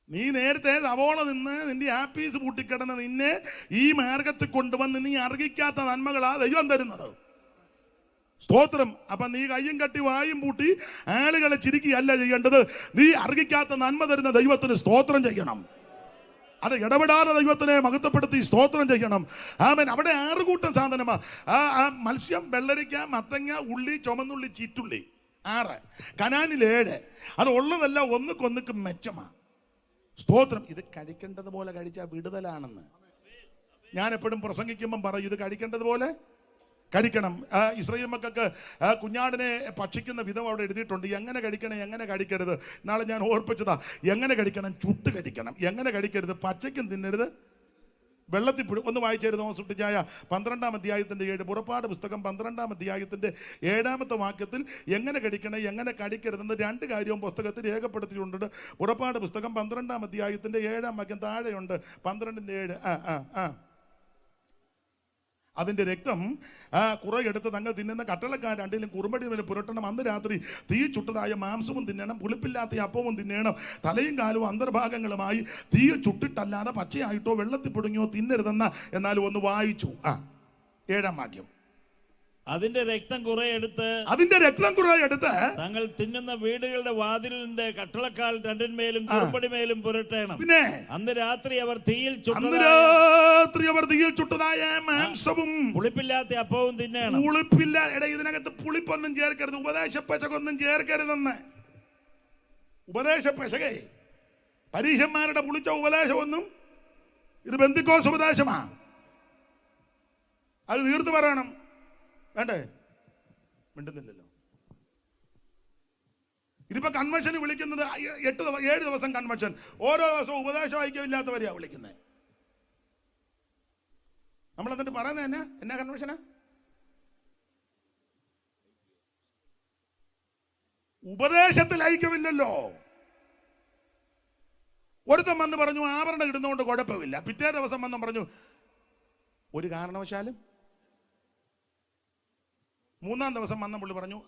നീ നേരത്തെ സവോള നിന്ന് നിന്റെ ആപ്പീസ് പൂട്ടിക്കിടന്ന് നിന്നെ ഈ മാർഗത്തിൽ കൊണ്ടുവന്ന് നീ അർഹിക്കാത്ത നന്മകളാ ദൈവം തരുന്നത്. സ്തോത്രം. അപ്പൊ നീ കയ്യും കട്ടി വായും പൂട്ടി ആളുകളെ ചിരിക്കുകയല്ല ചെയ്യേണ്ടത്. നീ അർഹിക്കാത്ത നന്മ തരുന്ന ദൈവത്തിന് സ്തോത്രം ചെയ്യണം. അത് ഇടപെടാതെ ദൈവത്തിനെ മഹത്വപ്പെടുത്തി സ്തോത്രം ചെയ്യണം. ആമേൻ. അവിടെ 6 കൂട്ടം സാധനമാ. മത്സ്യം, വെള്ളരിക്ക, മത്തങ്ങ, ഉള്ളി, ചുമന്നുള്ളി, ചീറ്റുള്ളി. 6. കനാനിൽ 7. അത് ഉള്ളതെല്ലാം ഒന്നുക്കൊന്നുക്ക് മെച്ചമാ. സ്തോത്രം. ഇത് കഴിക്കേണ്ടത് പോലെ കഴിച്ചാൽ വിടുതലാണെന്ന് ഞാൻ എപ്പോഴും പ്രസംഗിക്കുമ്പം പറയും. ഇത് കഴിക്കേണ്ടത് പോലെ കഴിക്കണം. ഇസ്രായേൽ മക്കൾക്ക് കുഞ്ഞാടിനെ ഭക്ഷിക്കുന്ന വിധം അവിടെ എഴുതിയിട്ടുണ്ട്. എങ്ങനെ കഴിക്കണം, എങ്ങനെ കഴിക്കരുത്. നാളെ ഞാൻ ഓർപ്പിച്ചതാ. എങ്ങനെ കഴിക്കണം? ചുട്ട് കഴിക്കണം. എങ്ങനെ കഴിക്കരുത്? പച്ചയ്ക്കും തിന്നരുത്, വെള്ളത്തിൽ ഒന്ന് വായിച്ചായിരുന്നു സുട്ടിച്ചായ 12-ാം അധ്യായത്തിൻ്റെ 7, പുറപ്പാട് പുസ്തകം 12-ാം അധ്യായത്തിൻ്റെ 7-ാമത്തെ വാക്യത്തിൽ എങ്ങനെ കടിക്കണം എങ്ങനെ കടിക്കരുതെന്ന് 2 കാര്യവും പുസ്തകത്തിൽ രേഖപ്പെടുത്തിയിട്ടുണ്ട്. പുറപ്പാട് പുസ്തകം 12-ാം അധ്യായത്തിൻ്റെ 7-ാം വാക്യം താഴെയുണ്ട്, 12-ന്റെ 7. അതിൻ്റെ രക്തം കുറെ എടുത്ത് തങ്ങൾ തിന്നുന്ന കട്ടളക്കാർ രണ്ടിലും കുറുമ്പടി മേലെ പുരട്ടണം. അന്ന് രാത്രി തീ ചുട്ടതായ മാംസവും തിന്നണം, പുളിപ്പില്ലാത്ത അപ്പവും തിന്നണം. തലയും കാലും അന്തർഭാഗങ്ങളുമായി തീയിൽ ചുട്ടിട്ടല്ലാതെ പച്ചയായിട്ടോ വെള്ളത്തിൽ പൊടുങ്ങിയോ തിന്നരുതെന്ന. എന്നാലും ഒന്ന് വായിച്ചു 7-ാം വാക്യം. അതിന്റെ രക്തം കുറെ എടുത്ത് തങ്ങൾ തിന്നുന്ന വീടുകളുടെ വാതിലിന്റെ കട്ടളക്കാൽ രണ്ടിന്മേലും കുറുമ്പടിമേലും പുരട്ടണം. പിന്നെ അന്ന് രാത്രി അവർ തീയിൽ ചുട്ടതായ മാംസവും പുളിപ്പില്ലാത്ത അപ്പവും തിന്നണം. ഇതിനകത്ത് പുളിപ്പൊന്നും ചേർക്കരുത്, ഉപദേശ പെശകൊന്നും ചേർക്കരുതെന്ന്. ഉപദേശ പെശകേ, പരീശന്മാരുടെ പുളിച്ച ഉപദേശമൊന്നും, ഇത് പെന്തിക്കോസ് ഉപദേശമാ. അത് തീർത്ത് പറയണം. വേണ്ടേ? മിണ്ടുന്നില്ലല്ലോ. ഇതിപ്പോ കൺവെൻഷന് വിളിക്കുന്നത് 7 ദിവസം കൺവെൻഷൻ. ഓരോ ദിവസവും ഉപദേശം ഐക്യമില്ലാത്തവരെയാ വിളിക്കുന്നത്. നമ്മൾ എന്നിട്ട് പറയുന്നത് എന്നാ കൺവെൻഷനാ? ഉപദേശത്തിൽ ഐക്യമില്ലല്ലോ. ഒരുത്തൻ വന്ന് പറഞ്ഞു ആഭരണം ഇടുന്നതുകൊണ്ട് കുഴപ്പമില്ല. പിറ്റേ ദിവസം വന്ന് പറഞ്ഞു ഒരു കാരണവശാലും. 3-ാം ദിവസം വന്ന പുള്ളി പറഞ്ഞു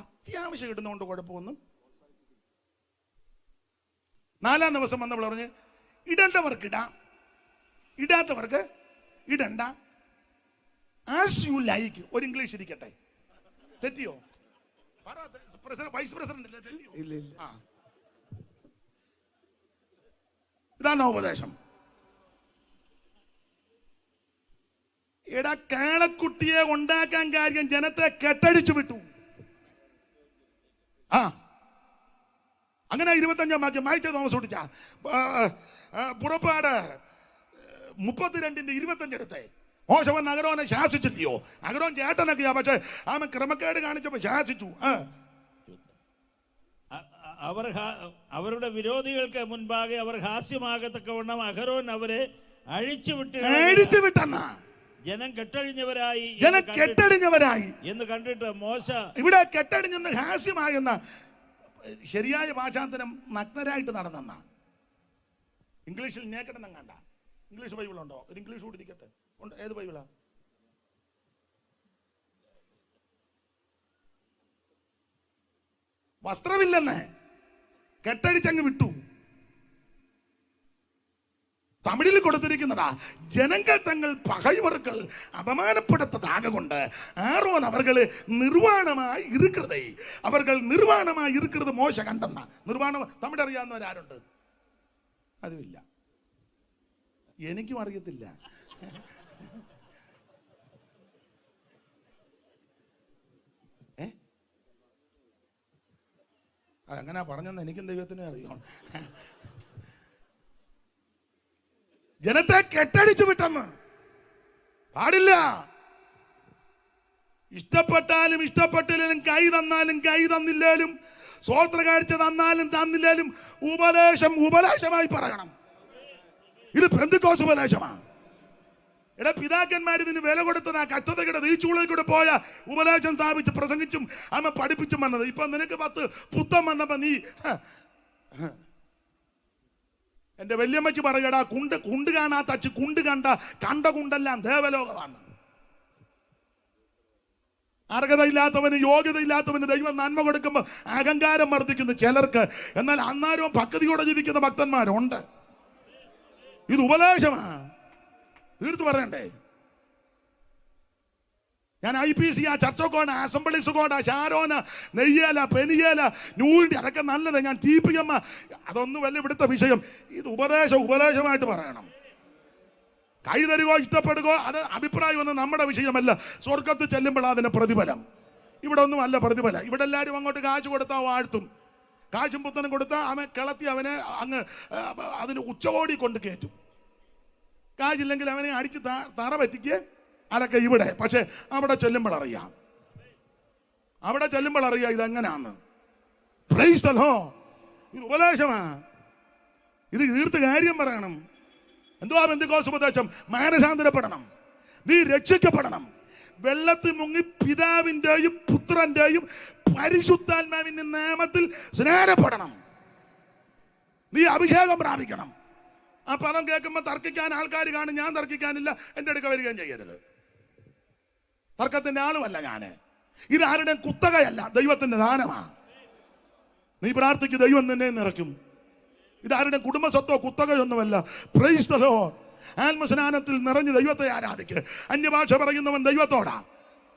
അത്യാവശ്യം ഇടുന്നതുകൊണ്ട് കുഴപ്പമൊന്നും. 4-ാം ദിവസം വന്ന പുള്ളി പറഞ്ഞു ഇടേണ്ടവർക്ക് ഇടാം, ഇടാത്തവർക്ക് ഇടണ്ട. As you like. ഒരു ഇംഗ്ലീഷ് ഇരിക്കട്ടെ. തെറ്റിയോ? വൈസ് പ്രസിഡന്റ് അല്ലേ? തെറ്റിയോ? ഇതാണോ ഉപദേശം? എടാ, കാളക്കുട്ടിയെ ഉണ്ടാക്കാൻ കാര്യം ജനത്തെ കെട്ടടിച്ചു വിട്ടു. അങ്ങനെ 25-ാം വാക്യം വായിച്ച തോമസ് കുട്ടിച്ച. പുറപ്പാട് 32-ന്റെ 25 എടുത്തേ. മോശവൻ അഹരോനെ ശാസിച്ചില്ലയോ? അഹരോൻ ചേട്ടനൊക്കെയാ, പക്ഷെ അവൻ ക്രമക്കേട് കാണിച്ചപ്പോ ശാസിച്ചു. അവരുടെ വിരോധികൾക്ക് മുൻപാകെ അവർ ഹാസ്യമാകത്തക്കവണ്ണം അഹരോൻ അവരെ അഴിച്ചു വിട്ടെന്നാ. ജനം കെട്ടഴിഞ്ഞവരായി എന്ന് കണ്ടിട്ട് മോശ ഇവിടെ കെട്ടഴിഞ്ഞെന്ന് ഹാസ്യമായെന്ന ശരിയായ ഭാഷാന്തരം നഗ്നരായിട്ട് നടന്നെന്ന. ഇംഗ്ലീഷിൽ നേക്കടെന്നും കണ്ട. ഇംഗ്ലീഷ് ബൈബിളുണ്ടോ? ഒരു ഇംഗ്ലീഷ് കൂടി ഇരിക്കട്ടെ. ഉണ്ട്. ഏത് ബൈബിളാ? വസ്ത്രമില്ലെന്ന് കെട്ടടിച്ചങ്ങ് വിട്ടു. തമിഴിൽ കൊടുത്തിരിക്കുന്നതാ, ജനങ്ങൾ തങ്ങൾ പകൈവർക്കൾ അപമാനപ്പെടുത്തതാകൊണ്ട് ആരോൻ അവർകള് നിർവാണമായി ഇരിക്കുന്നത്. അവർകൾ നിർവാണമായി ഇരിക്കുന്നത് മോശ കണ്ടെന്ന. നിർവാണം തമിഴ് അറിയാവുന്നവരാരുണ്ട്? അതുമില്ല, എനിക്കും അറിയത്തില്ല. അതെങ്ങനാ പറഞ്ഞെന്ന് എനിക്കും ദൈവത്തിനും അറിയാം. ജനത്തെ കെട്ടടിച്ചു വിട്ടെന്ന് പാടില്ല. ഇഷ്ടപ്പെട്ടാലും ഇഷ്ടപ്പെട്ടില്ലേലും, കൈ തന്നാലും കൈ തന്നില്ലേലും, സ്വോത്ര കാഴ്ച തന്നാലും തന്നില്ലേലും ഉപദേശമായി പറയണം. ഇത് പെന്തക്കോസ്ത് ഉപദേശമാണ്. എടാ, പിതാക്കന്മാർ ഇതിന് വില കൊടുത്തത് ആ കച്ചതയുടെ തീച്ചൂളയിൽ കൂടെ പോയ ഉപദേശം സ്ഥാപിച്ച് പ്രസംഗിച്ചും അമ്മ പഠിപ്പിച്ചും വന്നത്. ഇപ്പൊ നിനക്ക് 10 പുത്തം വന്നപ്പോ നീ എന്റെ വല്യമ്മച്ചി പറയടാ, കുണ്ട് കാണാത്ത അച്ഛ കുണ്ട് കണ്ട കുണ്ടെല്ലാം ദേവലോകമാണ്. അർഹതയില്ലാത്തവന് യോഗ്യതയില്ലാത്തവന് ദൈവം നന്മ കൊടുക്കുമ്പോൾ അഹങ്കാരം വർദ്ധിക്കുന്നു ചിലർക്ക്. എന്നാൽ അന്നാരും ഭക്തിയോടെ ജീവിക്കുന്ന ഭക്തന്മാരുണ്ട്. ഇത് ഉപദേശമാണ്, തീർത്തു പറയണ്ടേ. ഞാൻ IPC, ചർച്ചോക്കോണ, അസംബ്ലീസ് കോണ, ഷാരോന, നെയ്യേല, പെനിയേല, നൂറിന്റെ അതൊക്കെ നല്ലത്. ഞാൻ TPM, അതൊന്നും വല്ല ഇവിടുത്തെ വിഷയം. ഇത് ഉപദേശമായിട്ട് പറയണം. കൈ തരുകയോ ഇഷ്ടപ്പെടുകയോ അത് അഭിപ്രായമൊന്നും നമ്മുടെ വിഷയമല്ല. സ്വർഗത്ത് ചെല്ലുമ്പോൾ അതിന് പ്രതിഫലം. ഇവിടെ ഒന്നും അല്ല പ്രതിഫലം. ഇവിടെ എല്ലാവരും അങ്ങോട്ട് കാശ് കൊടുത്താൽ വാഴ്ത്തും. കാശും പുത്തനും കൊടുത്താൽ അവൻ കിളത്തി അവനെ അങ്ങ് അതിന് ഉച്ചകോടി കൊണ്ട് കയറ്റും. കാശില്ലെങ്കിൽ അവനെ അടിച്ച് തറ പറ്റിക്ക്. അതൊക്കെ ഇവിടെ. പക്ഷെ അവിടെ ചെല്ലുമ്പോൾ അറിയാം, ഇതെങ്ങനെയാന്ന്. Price the Lord. ഇത് ഉപദേശമാ. ഇത് തീർത്ത് കാര്യം പറയണം. എന്തുവാ പെന്തക്കോസ്ത് ഉപദേശം? മാനസാന്തരപ്പെടണം, നീ രക്ഷിക്കപ്പെടണം, വെള്ളത്തിൽ മുങ്ങി പിതാവിന്റെയും പുത്രന്റെയും പരിശുദ്ധാത്മാവിന്റെ നാമത്തിൽ സ്നാനപ്പെടണം, നീ അഭിഷേകം പ്രാപിക്കണം. ആ പദം കേൾക്കുമ്പോൾ തർക്കിക്കാൻ ആൾക്കാർ കാണും. ഞാൻ തർക്കിക്കാനില്ല, എൻ്റെ അടുക്ക വരികയും ചെയ്യരുത്. തർക്കത്തിന്റെ ആളുമല്ല ഞാന്. ഇതാരുടെ കുത്തകയല്ല, ദൈവത്തിന്റെ ദാനമാണ്. നീ പ്രാർത്ഥിക്ക്, ദൈവം നിന്നെ നിറയ്ക്കും. ഇതാരുടെ കുടുംബസ്വത്തോ കുത്തകയൊന്നുമല്ല. Praise the Lord. ആത്മസ്നാനത്തിൽ നിറഞ്ഞ് ദൈവത്തെ ആരാധിക്ക്. അന്യഭാഷ പറയുന്നവൻ ദൈവത്തോടാ.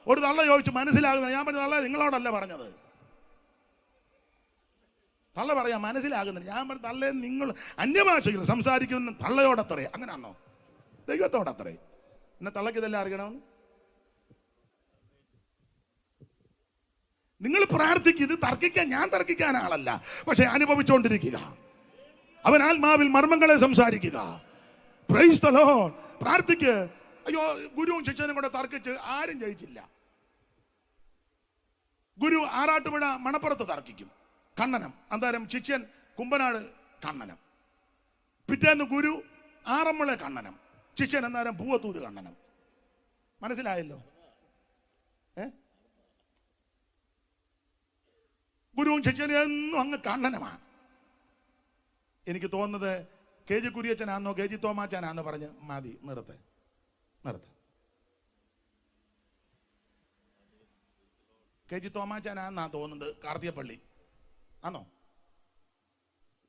ഒരു തള്ള ചോദിച്ചു മനസ്സിലാകുന്ന, ഞാൻ പറഞ്ഞ തള്ള നിങ്ങളോടല്ല പറഞ്ഞത്. തള്ള പറയാം മനസ്സിലാകുന്നില്ല. ഞാൻ പറഞ്ഞ തള്ളേ നിങ്ങൾ അന്യഭാഷയിൽ സംസാരിക്കുന്ന തള്ളയോടത്രേ. അങ്ങനെയാണോ? ദൈവത്തോടത്രേ. എന്നെ തള്ളക്ക് ഇതെല്ലാം അറിയണമെന്ന്. നിങ്ങൾ പ്രാർത്ഥിക്കുന്നത് തർക്കിക്കാൻ, ഞാൻ തർക്കിക്കാൻ ആളല്ല, പക്ഷെ അനുഭവിച്ചുകൊണ്ടിരിക്കുക. അവൻ ആത്മാവിൽ മർമ്മങ്ങളെ സംസാരിക്കുക. Praise the Lord. പ്രാർത്ഥിക്ക്. അയ്യോ, ഗുരുവും ശിഷ്യനും കൂടെ തർക്കിച്ച് ആരും ജയിച്ചില്ല. ഗുരു ആറാട്ടുപുഴ മണപ്പുറത്ത് തർക്കിക്കും, കണ്ണനം. അന്നേരം ശിഷ്യൻ കുമ്പനാട് കണ്ണനം. പിറ്റേന്ന് ഗുരു ആറന്മുള കണ്ണനം, ശിഷ്യൻ അന്നേരം പൂവത്തൂര് കണ്ണനം. മനസ്സിലായല്ലോ? ഗുരുവും ശിഷ്യനും എന്നും അങ്ങ് കണ്ണനമാണ്. എനിക്ക് തോന്നുന്നത് കെ ജി കുര്യച്ചനാന്നോ കെ ജി തോമാച്ചാനാന്നോ പറഞ്ഞ് മതി, നിർത്ത്. കെ ജി തോമാച്ചാനാന്നാ തോന്നുന്നത്, കാർത്തികപ്പള്ളി ആണോ?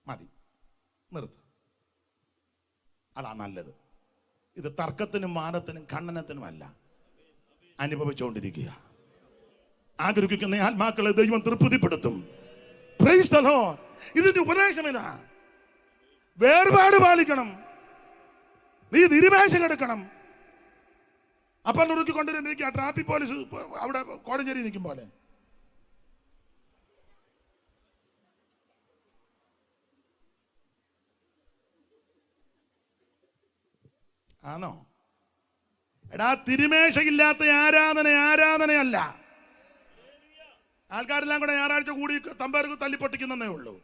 മതി, നിർത്ത്. അതാ നല്ലത്. ഇത് തർക്കത്തിനും വാദത്തിനും ഖണ്ഡനത്തിനുമല്ല, അനുഭവിച്ചുകൊണ്ടിരിക്കുക. ആഗ്രഹിക്കുന്ന ആത്മാക്കളെ ദൈവം തൃപ്തിപ്പെടുത്തും. Price the Lord. ഇതിന്റെ ഉപദേശം ഇതാ. വേർപാട് പാലിക്കണം, നീ തിരുമേശ കിടക്കണം. അപ്പം നുറുക്കി കൊണ്ടുവരുന്ന ട്രാഫിക് പോലീസ് അവിടെ കോടഞ്ചേരി നിൽക്കും പോലെ. ആണോ? എടാ, തിരുമേശയില്ലാത്ത ആരാധനയല്ല. ആൾക്കാരെല്ലാം കൂടെ ഞായറാഴ്ച കൂടി തമ്പേർക്ക് തല്ലിപ്പൊട്ടിക്കുന്നേ ഉള്ളൂ.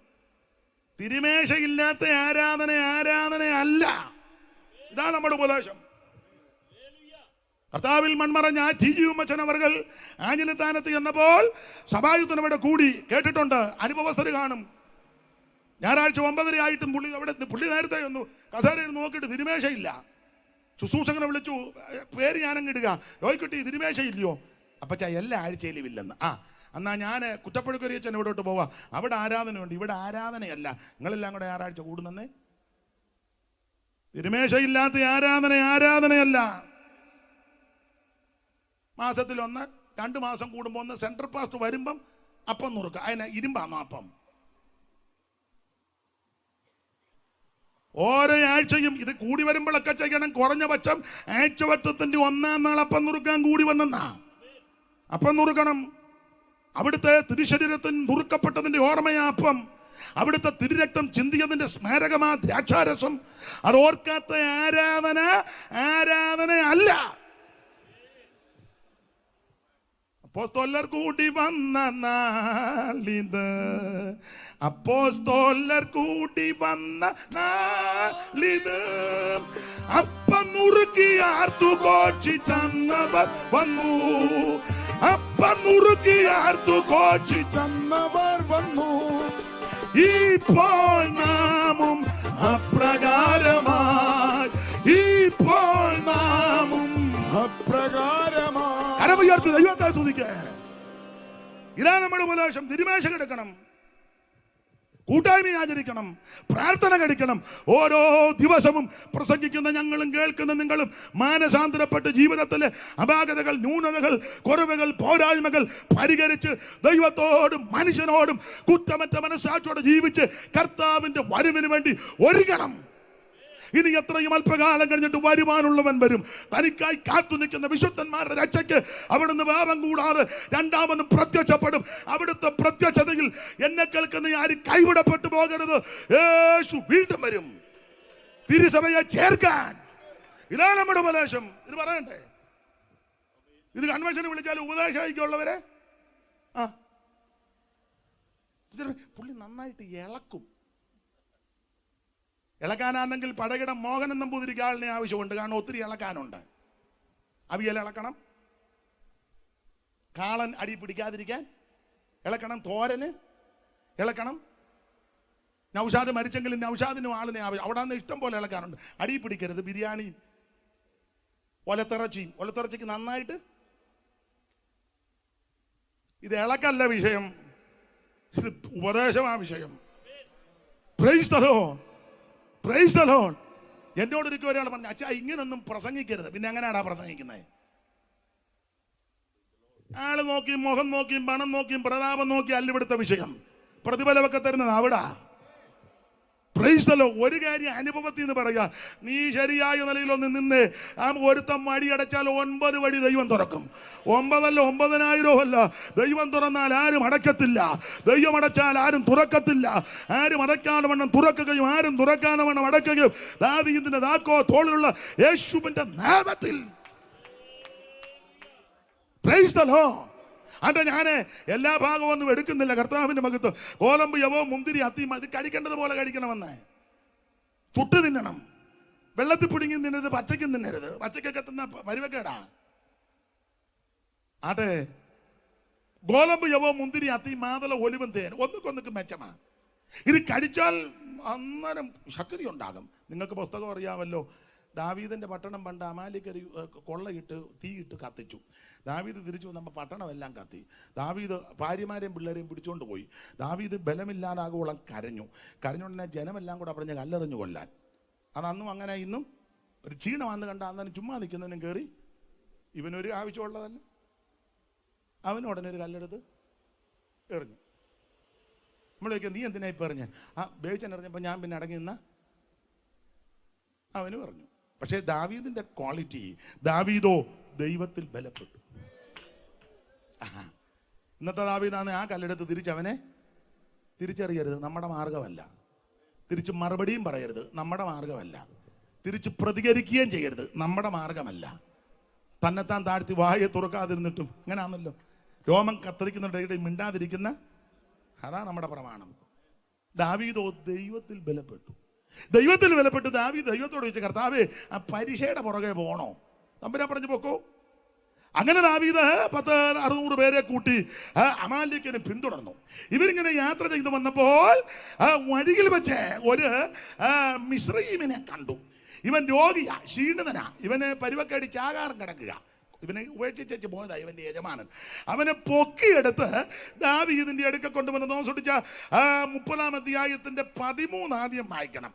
തിരുമേശയില്ലാത്ത ആരാധനയല്ല. ഇതാണ് നമ്മുടെ ഉപദേശം. കർത്താവിൽ മൺമറഞ്ഞ ടി.ജി. ഉമ്മച്ചൻ അവർകൾ ആഞ്ഞിലത്താനത്ത് ചെന്നപ്പോൾ സഭായുദ്ധനവിടെ കൂടി കേട്ടിട്ടുണ്ട്. അനുഭവസ്ഥര് കാണും. ഞായറാഴ്ച 9:30 ആയിട്ടും പുള്ളി നേരത്തെ ഒന്ന് കസേരയിൽ നോക്കിയിട്ട് തിരുമേശയില്ല. ശുശ്രൂഷകനെ വിളിച്ചു, പേര് ഞാനങ്ങിടുക, യോയ്ക്കുട്ടി തിരുമേശയില്ലയോ? അപ്പച്ചാ എല്ലാ ആഴ്ചയിലും ഇല്ലെന്ന്. എന്നാ ഞാൻ കുറ്റപ്പെടുക്കരിയച്ചൻ ഇവിടോട്ട് പോവാ, അവിടെ ആരാധനയുണ്ട്. ഇവിടെ ആരാധനയല്ല, നിങ്ങളെല്ലാം കൂടെ ഞായറാഴ്ച കൂടുന്നേ. തിരുമേശയില്ലാത്ത ആരാധനയല്ല. മാസത്തിൽ 1-2 മാസം കൂടുമ്പോ ഒന്ന് സെൻട്രൽ പാസ്റ്റ് വരുമ്പം അപ്പം നുറുക്കുക. അതിനെ ഇരുമ്പാന്നോ അപ്പം? ഓരോ ആഴ്ചയും ഇത് കൂടി വരുമ്പോഴൊക്കെ ചെയ്യണം. കുറഞ്ഞ പക്ഷം ആഴ്ചവട്ടത്തിന്റെ 1-ാം നാൾ അപ്പം നുറുക്കാൻ കൂടി വന്നെന്നാ. അപ്പം നുറുക്കണം. അവിടുത്തെ തിരുശരീരത്തിന് നുറുക്കപ്പെട്ടതിന്റെ ഓർമ്മയാ അപ്പം. അവിടുത്തെ തിരുരക്തം ചിന്തിയതിന്റെ സ്മാരകമാ ദ്രാക്ഷാരസം. അത് ഓർക്കാത്ത ആരാധനയല്ല. അപ്പോസ്തലർ കൂടി വന്ന നാളിത്, അപ്പോസ്തലർ കൂടി വന്ന നാളിത്, അപ്പം നുറുക്കി ആർത്തു ഘോഷിച്ചവർ വന്നു, അപ്പം നുറുക്കി ആർത്തു ഘോഷിച്ചവർ വന്നു. ഇപ്പോൾ നാമും അപ്രകാരമായി, ഇപ്പോൾ നാമും അപ്രകാരമായി. കരമുയർത്തി ദൈവത്തെ സ്തുതിക്കുക. ഇതാ നമ്മുടെ ഉപദേശം. തിരുമേശ കിടക്കണം, കൂട്ടായ്മ ആചരിക്കണം, പ്രാർത്ഥന കഴിക്കണം. ഓരോ ദിവസവും പ്രസംഗിക്കുന്ന ഞങ്ങളും കേൾക്കുന്ന നിങ്ങളും മാനസാന്തരപ്പെട്ട് ജീവിതത്തിലെ അപാകതകൾ, ന്യൂനതകൾ, കുറവുകൾ, പോരായ്മകൾ പരിഹരിച്ച് ദൈവത്തോടും മനുഷ്യനോടും കുറ്റമറ്റ മനസ്സാക്ഷിയോടെ ജീവിച്ച് കർത്താവിന്റെ വരവിന് വേണ്ടി ഒരുങ്ങണം. ഇനി എത്രയും അല്പകാലം കഴിഞ്ഞിട്ട് വരുവാനുള്ളവൻ വരും. തനിക്കായി കാത്തു നിൽക്കുന്ന വിശുദ്ധന്മാരുടെ രക്ഷയ്ക്ക് അവിടുന്ന് പാപം കൂടാതെ രണ്ടാമനും പ്രത്യക്ഷപ്പെടും. അവിടുത്തെ പ്രത്യക്ഷതയിൽ എന്നെ കേൾക്കുന്ന ആരും കൈവിടപ്പെട്ടു പോകരുത്. യേശു വീണ്ടും വരും തിരുസഭയെ ചേർക്കാൻ. ഇതാണ് നമ്മുടെ ഉപദേശം. ഇത് പറയണ്ടേ? ഇത് കൺവെൻഷന് വിളിച്ചാൽ ഉപദേശിക്കുള്ളവരെ പുള്ളി നന്നായിട്ട് ഇളക്കും. ഇളക്കാനാണെങ്കിൽ പടകിടം മോഹനൻ നമ്പൂതിരിക്ക് ആളിനെ ആവശ്യമുണ്ട്. കാരണം ഒത്തിരി ഇളക്കാനുണ്ട്. അവിയൽ ഇളക്കണം, കാളൻ അടി പിടിക്കാതിരിക്കാൻ ഇളക്കണം, തോരന് ഇളക്കണം. നൗഷാദ് മരിച്ചെങ്കിലും നൗഷാദിനും ആളിനെ ആവശ്യം. അവിടെ നിന്ന് ഇഷ്ടം പോലെ ഇളക്കാനുണ്ട്. അടി പിടിക്കരുത്. ബിരിയാണി, ഒലത്തിറച്ചിക്ക് നന്നായിട്ട്. ഇത് ഇളക്കല്ല വിഷയം, ഇത് ഉപദേശമാ വിഷയം. Praise the Lord, praise the Lord. എന്നോടൊരിക്കൽ ഒരാൾ പറഞ്ഞു, അച്ഛാ ഇങ്ങനൊന്നും പ്രസംഗിക്കരുത്. പിന്നെ എങ്ങനെയാടാ പ്രസംഗിക്കുന്നത്? ആള് നോക്കിയും മുഖം നോക്കിയും പണം നോക്കിയും പ്രതാപം നോക്കി അല്ല ഇവിടുത്തെ വിഷയം. പ്രതിഫലമൊക്കെ തരുന്നത് അവിടെ. Price the Lord. ഒരു കാര്യം അനുഭവത്തിൽ നിന്ന് പറയുക, നീ ശരിയായ നിലയിലൊന്ന് നിന്ന് ഒരുത്തം വഴി അടച്ചാൽ 9 വഴി ദൈവം തുറക്കും. 9 അല്ല 9,000 അല്ല. ദൈവം തുറന്നാൽ ആരും അടയ്ക്കത്തില്ല. ദൈവം അടച്ചാൽ ആരും തുറക്കത്തില്ല. ആരും അടയ്ക്കാതെ വണ്ണം തുറക്കുകയും ആരും തുറക്കാതെ വണ്ണം അടയ്ക്കുകയും ദാവീദിന്റെ താക്കോ തോളിലുള്ള യേശുവിന്റെ നാമത്തിൽ. Price the Lord. അതെ, ഞാൻ എല്ലാ ഭാഗവും ഒന്നും എടുക്കുന്നില്ല. കർത്താവിന്റെ മഹത്വം. ഗോതമ്പ്, യവോ, മുന്തിരി, അത്തി ഇത് കഴിക്കേണ്ടത് പോലെ കഴിക്കണമെന്ന്. ചുട്ട് തിന്നണം. വെള്ളത്തിൽ പിടുങ്ങി തിന്നരുത്, പച്ചയ്ക്കും തിന്നരുത്. പച്ചക്കൊക്കെ തിന്ന പരിവക്കേടാ. അതെ, ഗോതമ്പ്, യവോ, മുന്തിരി, അത്തി, മാതള, ഒലിവും, തേൻ ഒന്നുകൊന്നൊക്കെ മെച്ചമാ. ഇത് കഴിച്ചാൽ അന്നേരം ശക്തി ഉണ്ടാകും. നിങ്ങൾക്ക് പുസ്തകം അറിയാമല്ലോ. ദാവീദിന്റെ പട്ടണം പണ്ട് അമാലിക്കർ കൊള്ളയിട്ട് തീയിട്ട് കത്തിച്ചു. ദാവീദ് തിരിച്ചു വന്നപ്പോൾ പട്ടണമെല്ലാം കത്തി. ദാവീദ് ഭാര്യമാരെയും പിള്ളേരെയും പിടിച്ചുകൊണ്ട് പോയി. ദാവീദ് ബലമില്ലാതാകുവോളം കരഞ്ഞുകൊണ്ടന്നെ ജനമെല്ലാം കൂടെ പറഞ്ഞ് കല്ലെറിഞ്ഞു കൊല്ലാൻ. അത് അന്നും അങ്ങനെ ഇന്നും. ഒരു ക്ഷീണമാണെന്ന് കണ്ട അന്നേരം ചുമ്മാ നിൽക്കുന്നതിനും കയറി ഇവനൊരു ആവശ്യമുള്ളതല്ല, അവന് ഉടനെ ഒരു കല്ലെടുത്ത് എറിഞ്ഞു. നമ്മൾ ചോദിക്കുക, നീ എന്തിനാ ഇപ്പം എറിഞ്ഞ്? ബേച്ചൻ എറിഞ്ഞപ്പോൾ ഞാൻ പിന്നെ അടങ്ങി നിന്ന അവന് പറഞ്ഞു. പക്ഷേ ദാവീദിന്റെ ക്വാളിറ്റി, ദാവീദോ ദൈവത്തിൽ ബലപ്പെട്ടു. ഇന്നത്തെ ദാവീദാണ് ആ കല്ലെടുത്ത് തിരിച്ചവനെ തിരിച്ചറിയരുത്, നമ്മുടെ മാർഗമല്ല. തിരിച്ച് മറുപടിയും പറയരുത്, നമ്മുടെ മാർഗമല്ല. തിരിച്ച് പ്രതികരിക്കുകയും ചെയ്യരുത്, നമ്മുടെ മാർഗമല്ല. തന്നെത്താൻ താഴ്ത്തി വായെ തുറക്കാതിരുന്നിട്ടും അങ്ങനെയാണല്ലോ. രോമം കത്തിരിക്കുന്നുണ്ടെങ്കിൽ മിണ്ടാതിരിക്കുന്ന, അതാ നമ്മുടെ പ്രമാണം. ദാവീദോ ദൈവത്തിൽ ബലപ്പെട്ടു. ദൈവത്തിൽ ബലപ്പെട്ട് ദാവീദ് ദൈവത്തോട് ചോദിച്ചു, കർത്താവേ ആ പരീക്ഷയുടെ പുറകെ പോകണോ? തമ്പുരാൻ പറഞ്ഞു പൊക്കോ. അങ്ങനെ ദാവീദ് 600 പേരെ കൂട്ടി അമാലേക്കിനെ പിന്തുടർന്നു. ഇവരിങ്ങനെ യാത്ര ചെയ്തു വന്നപ്പോൾ വഴിയിൽ വെച്ച് ഒരു മിസ്രയീമിനെ കണ്ടു. ഇവൻ രോഗിയാ, ക്ഷീണിതനാ, ഇവന് പരിവക്കടിച്ച് ആകാരം കിടക്കുക. ഇവനെ ഉപേക്ഷിച്ചു പോയതാ ഇവന്റെ യജമാനൻ. അവനെ പൊക്കിയെടുത്ത് ദാവീദിന്റെ അടുക്ക കൊണ്ടുവന്ന് നോസൊടിച്ച 30-ാം അധ്യായത്തിന്റെ 13 ആദ്യം വായിക്കണം.